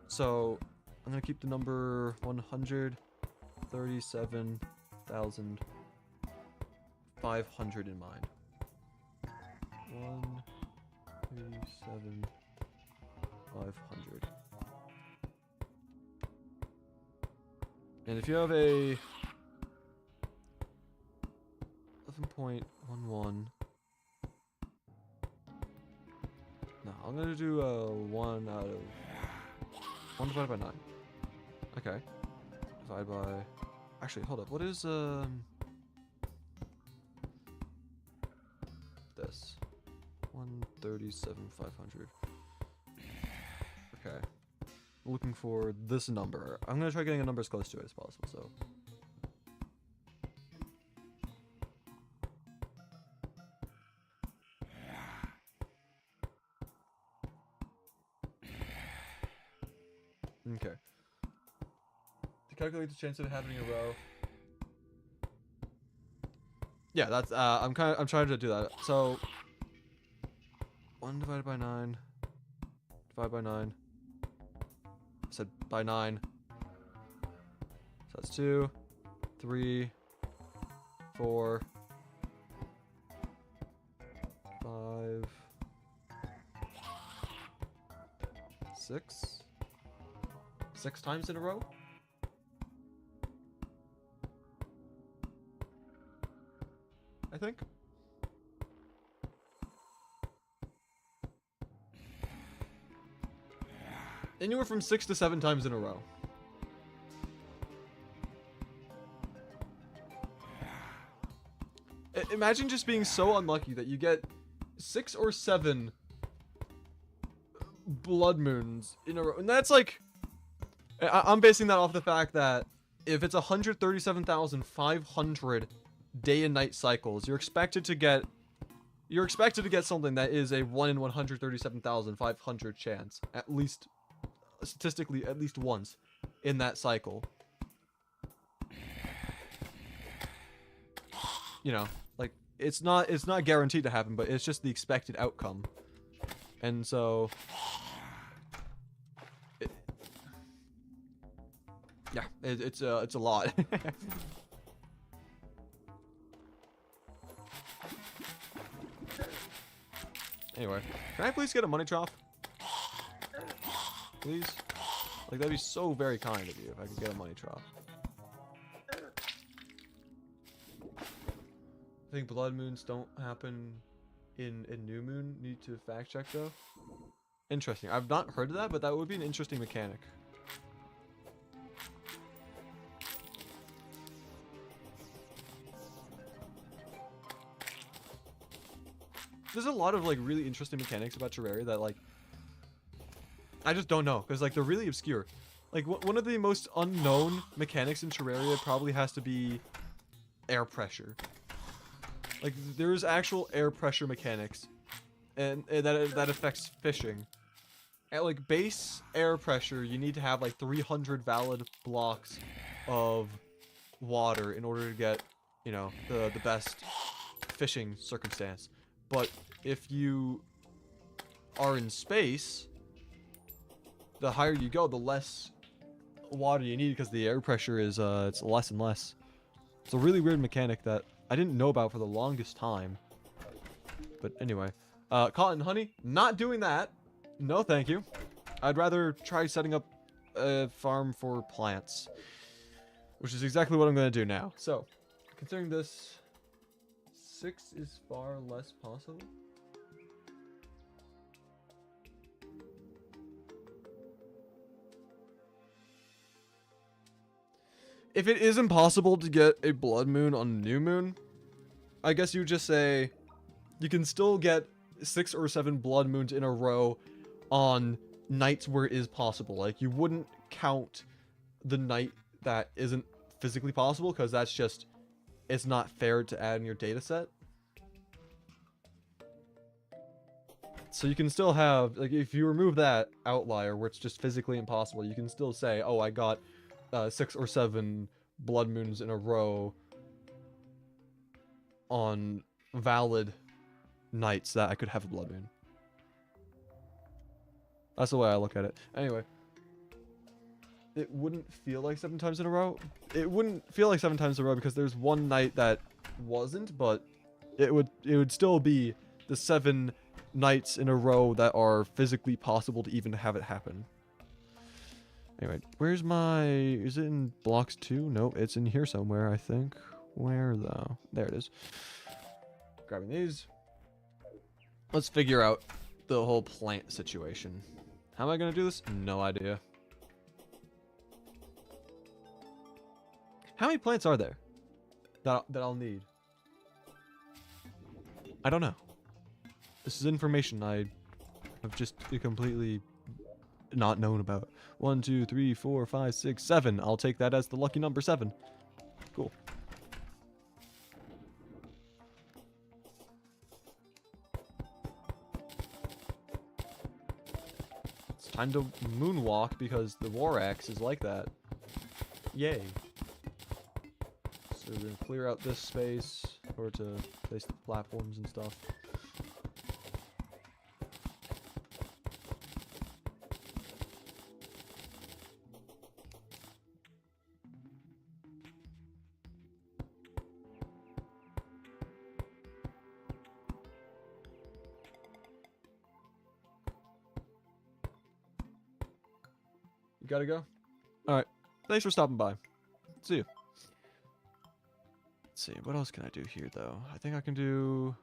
So, I'm gonna keep the number 137,500 in mind. 137,500. And if you have a 11.11, no, I'm gonna do a 1 out of 1 divided by 9. Okay, divided by. Actually, hold up. What is this? 137,500. Okay. Looking for this number. I'm gonna try getting a number as close to it as possible, so. Okay. To calculate the chance of it happening in a row. Yeah, that's I'm trying to do that. So 1 divided by 9. Divided by 9. I said by 9. So that's 2, 3, 4, 5, 6. 6 times in a row? I think. Anywhere from 6 to 7 times in a row. Imagine just being so unlucky that you get 6 or 7 blood moons in a row. And that's like... I'm basing that off the fact that if it's 137,500 day and night cycles, you're expected to get something that is a 1 in 137,500 chance, at least statistically, at least once in that cycle. You know, like it's not guaranteed to happen, but it's just the expected outcome. And so yeah, it's a lot. Anyway, can I please get a money trough? Please? Like, that'd be so very kind of you if I could get a money trough. I think blood moons don't happen in a new moon. Need to fact check though. Interesting. I've not heard of that, but that would be an interesting mechanic. There's a lot of like really interesting mechanics about Terraria that like I just don't know because like they're really obscure. Like one of the most unknown mechanics in Terraria probably has to be air pressure. Like there's actual air pressure mechanics, and that affects fishing. At like base air pressure, you need to have like 300 valid blocks of water in order to get, you know, the best fishing circumstance. But if you are in space, the higher you go, the less water you need because the air pressure is it's less and less. It's a really weird mechanic that I didn't know about for the longest time. But anyway, cotton honey, not doing that. No, thank you. I'd rather try setting up a farm for plants, which is exactly what I'm going to do now. So, considering this, 6 is far less possible. If it is impossible to get a blood moon on new moon, I guess you would just say you can still get 6 or 7 blood moons in a row on nights where it is possible. Like, you wouldn't count the night that isn't physically possible because that's just, it's not fair to add in your data set. So you can still have, like, if you remove that outlier where it's just physically impossible, you can still say, oh, I got 6 or 7 blood moons in a row on valid nights that I could have a blood moon. That's the way I look at it. Anyway, it wouldn't feel like 7 times in a row. It wouldn't feel like 7 times in a row because there's one night that wasn't, but it would still be the 7 nights in a row that are physically possible to even have it happen. Anyway, where's my... Is it in blocks 2? Nope, it's in here somewhere, I think. Where, though? There it is. Grabbing these. Let's figure out the whole plant situation. How am I going to do this? No idea. How many plants are there that I'll need? I don't know. This is information I've just completely not known about. 1, 2, 3, 4, 5, 6, 7. I'll take that as the lucky number 7. Cool. It's time to moonwalk because the war axe is like that. Yay. So we're gonna clear out this space in order to place the platforms and stuff. Gotta go? Alright. Thanks for stopping by. See you. Let's see. What else can I do here, though? I think I can do...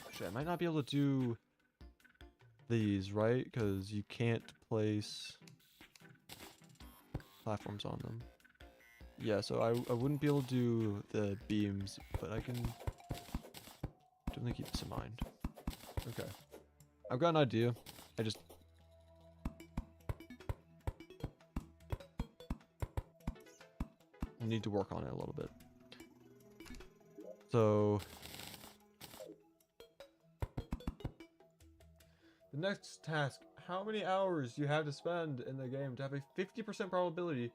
Actually, I might not be able to do these, right? Because you can't place platforms on them. Yeah, so I wouldn't be able to do the beams, but I can definitely keep this in mind. Okay. I've got an idea. I just... need to work on it a little bit. So the next task, how many hours you have to spend in the game to have a 50% probability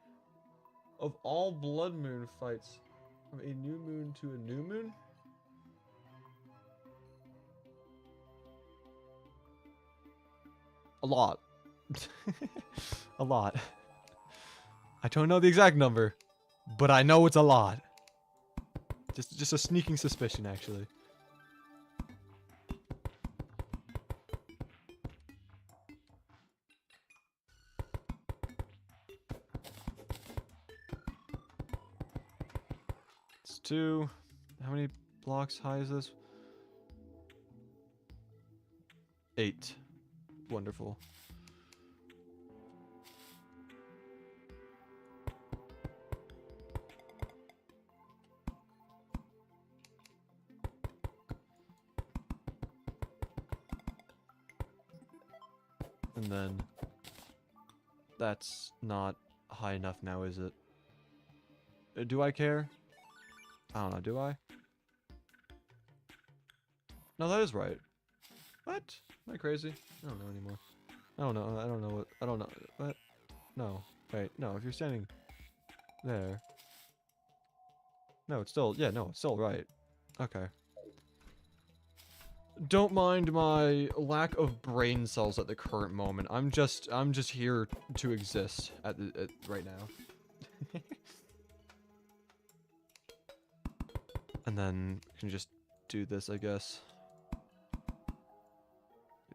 of all blood moon fights from a new moon to a new moon? A lot. A lot. I don't know the exact number, but I know it's a lot. Just a sneaking suspicion, actually. 2. How many blocks high is this? 8. Wonderful. And then that's not high enough now, is it? Do I care? I don't know, do I? No, that is right. What? Am I crazy? I don't know anymore. I don't know. I don't know what. I don't know. What? No. Wait. No. If you're standing there. No, it's still. Yeah. No, it's still right. Okay. Don't mind my lack of brain cells at the current moment. I'm just here to exist at right now. And then we can just do this, I guess.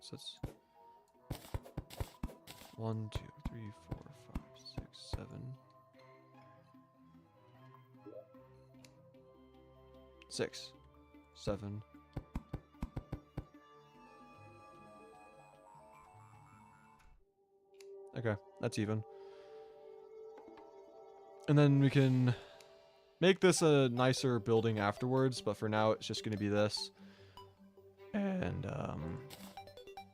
So it's 1, 2, 3, 4, 5, 6, 7. 6, 7. Okay, that's even. And then we can make this a nicer building afterwards, but for now it's just going to be this. And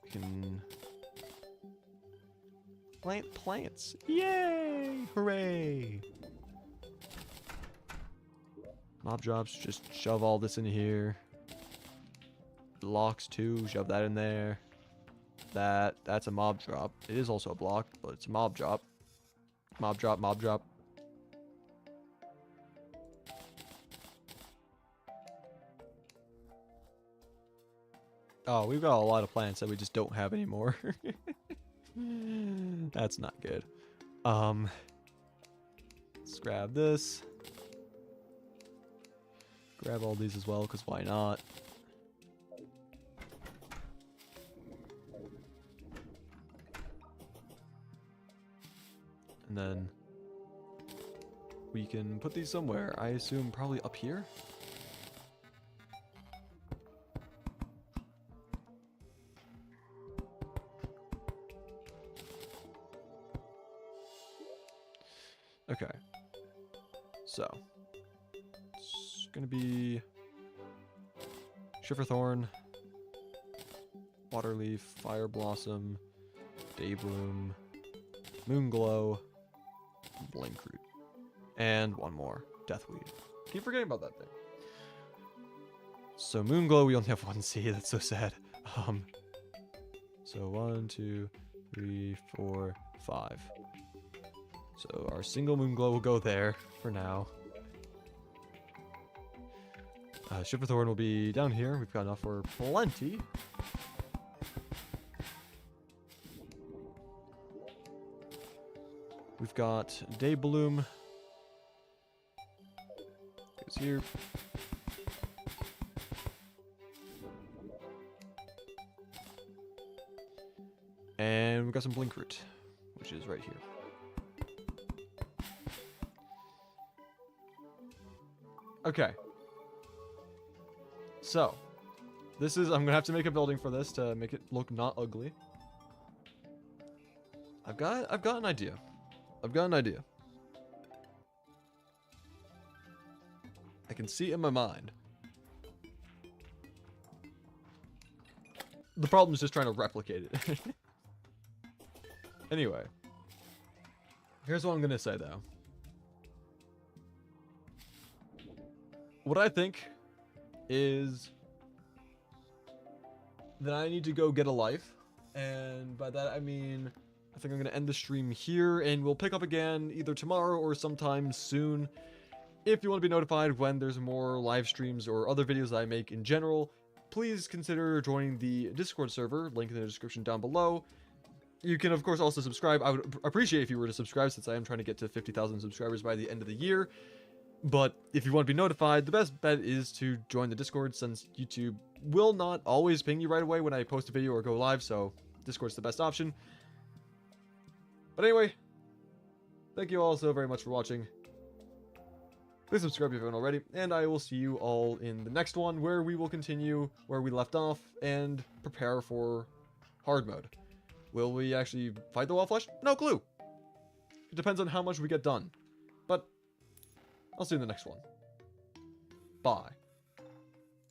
we can plant plants. Yay! Hooray! Mob drops, just shove all this in here. Blocks too, shove that in there. That's a mob drop. It is also a block, but it's a mob drop. Mob drop, mob drop. Oh, we've got a lot of plants that we just don't have anymore. That's not good. Let's grab this. Grab all these as well, because why not? And then we can put these somewhere. I assume probably up here? Okay. So it's gonna be Shiverthorn, Waterleaf, Fire Blossom, Daybloom, Moonglow, Blinkroot, and one more, Deathweed. Keep forgetting about that thing. So Moonglow, we only have one seed. That's so sad. So 1, 2, 3, 4, 5. So our single Moonglow will go there for now. Shiverthorn will be down here. We've got enough for plenty. We've got Daybloom. Goes here. And we've got some Blinkroot, which is right here. Okay. So, this is, I'm gonna have to make a building for this to make it look not ugly. I've got an idea. I've got an idea. I can see it in my mind. The problem is just trying to replicate it. Anyway. Here's what I'm gonna say though. What I think is that I need to go get a life. And by that I mean, I think I'm going to end the stream here and we'll pick up again either tomorrow or sometime soon. If you want to be notified when there's more live streams or other videos that I make in general, please consider joining the Discord server, link in the description down below. You can of course also subscribe. I would appreciate if you were to subscribe since I am trying to get to 50,000 subscribers by the end of the year. But if you want to be notified, the best bet is to join the Discord since YouTube will not always ping you right away when I post a video or go live, so Discord's the best option. But anyway, thank you all so very much for watching. Please subscribe if you haven't already, and I will see you all in the next one, where we will continue where we left off and prepare for hard mode. Will we actually fight the Wildflesh? No clue. It depends on how much we get done. But I'll see you in the next one. Bye.